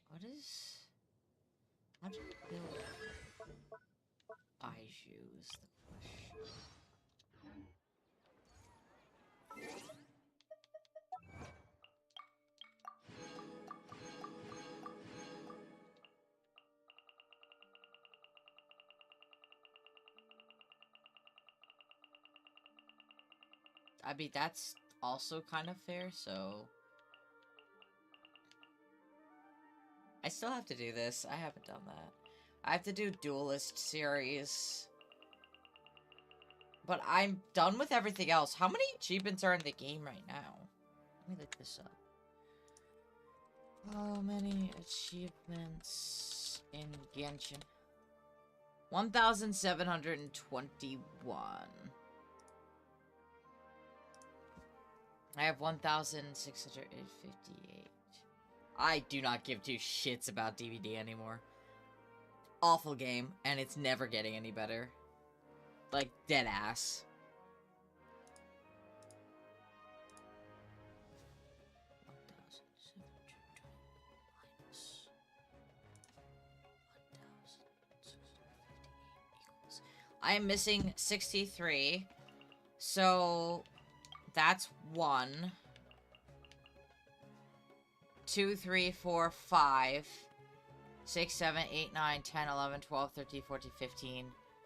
What is... How do you build Baiju is the question. I mean, that's also kind of fair, so... I still have to do this. I haven't done that. I have to do Duelist series. But I'm done with everything else. How many achievements are in the game right now? Let me look this up. How many achievements in Genshin? 1,721. I have 1,658. I do not give two shits about DVD anymore. Awful game, and it's never getting any better. Like, dead ass. I am missing 63. So that's 1, 2, 3, 4, 5, 6, 7, 8, 9, 10, 11, 12, 13, 14, 15,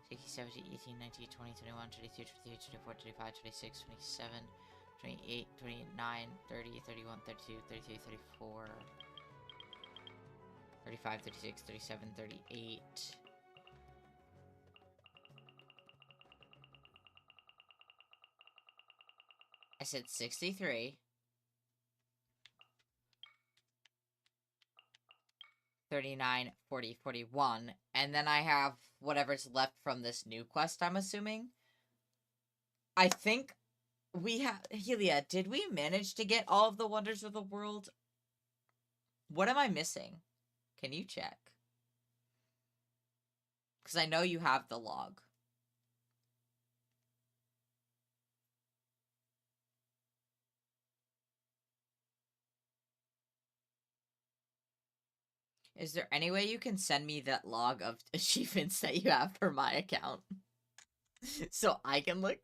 16, 17, 18, 19, 20, 21, 22, 23, 24, 25, 26, 27, 28, 29, 30, 31, 32, 33, 34, 35, 36, 37, 38. I said 63. 39, 40, 41. And then I have whatever's left from this new quest, I'm assuming. I think we have... Helia, did we manage to get all of the wonders of the world? What am I missing? Can you check? Because I know you have the log. Is there any way you can send me that log of achievements that you have for my account? So I can look?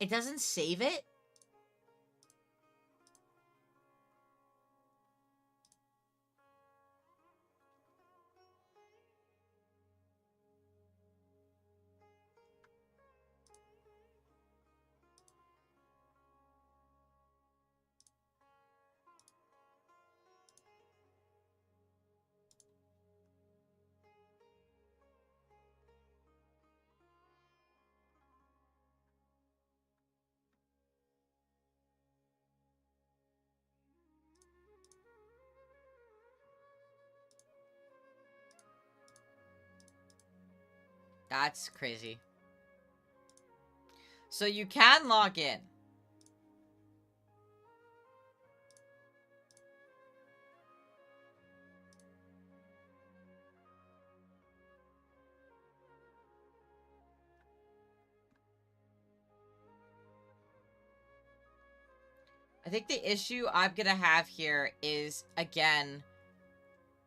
It doesn't save it? That's crazy. So you can log in. I think the issue I'm gonna have here is, again,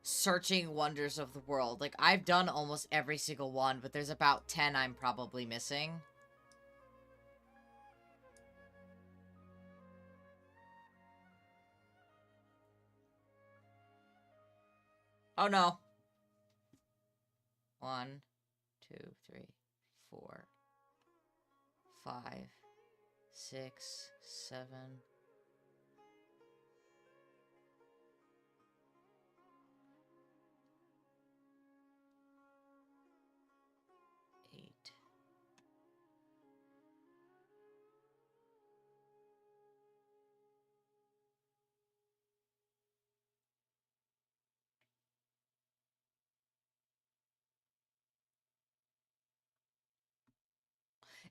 searching wonders of the world. Like, I've done almost every single one, but there's about 10 I'm probably missing. Oh no. 1, 2, 3, 4, 5, 6, 7. 8.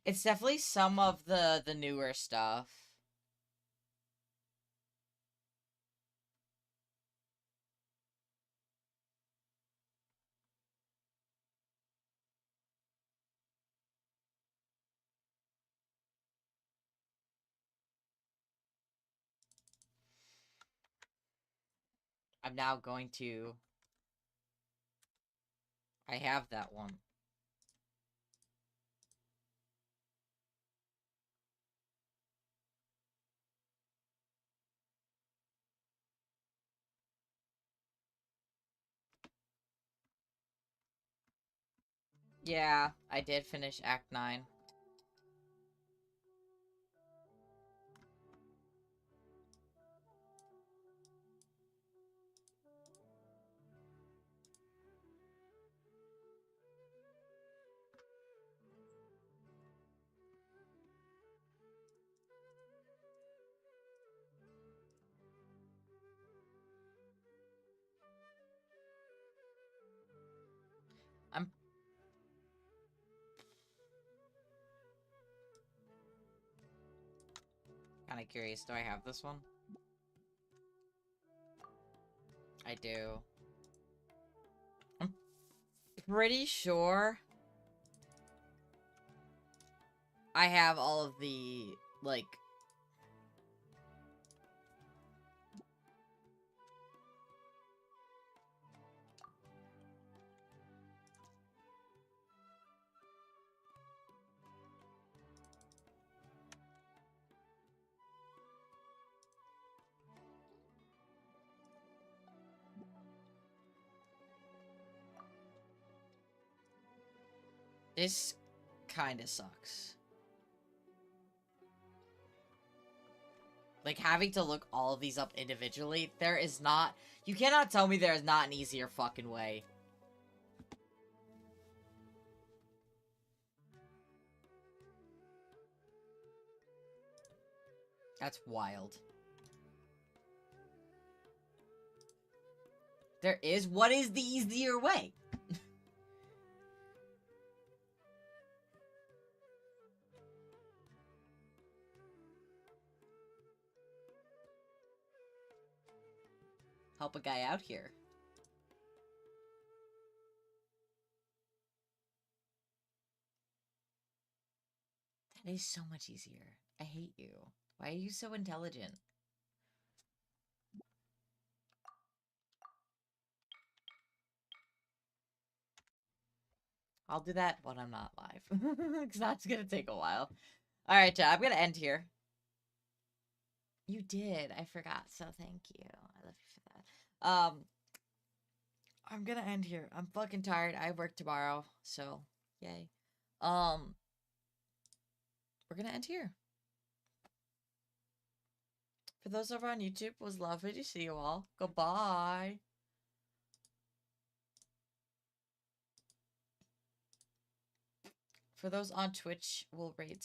It's definitely some of the newer stuff. I'm now going to... I have that one. Yeah, I did finish Act 9. I'm... kinda curious, do I have this one? I do. I'm pretty sure I have all of the, like... This kinda sucks. Like, having to look all of these up individually, there is not... You cannot tell me there is not an easier fucking way. That's wild. There is? What is the easier way? Help a guy out here. That is so much easier. I hate you. Why are you so intelligent? I'll do that when I'm not live. Because that's gonna take a while. Alright, chat, I'm gonna end here. You did. I forgot, so thank you. I love you for that. I'm gonna end here. I'm fucking tired. I work tomorrow, so yay. We're gonna end here. For those over on YouTube, it was lovely to see you all. Goodbye. For those on Twitch, we'll rate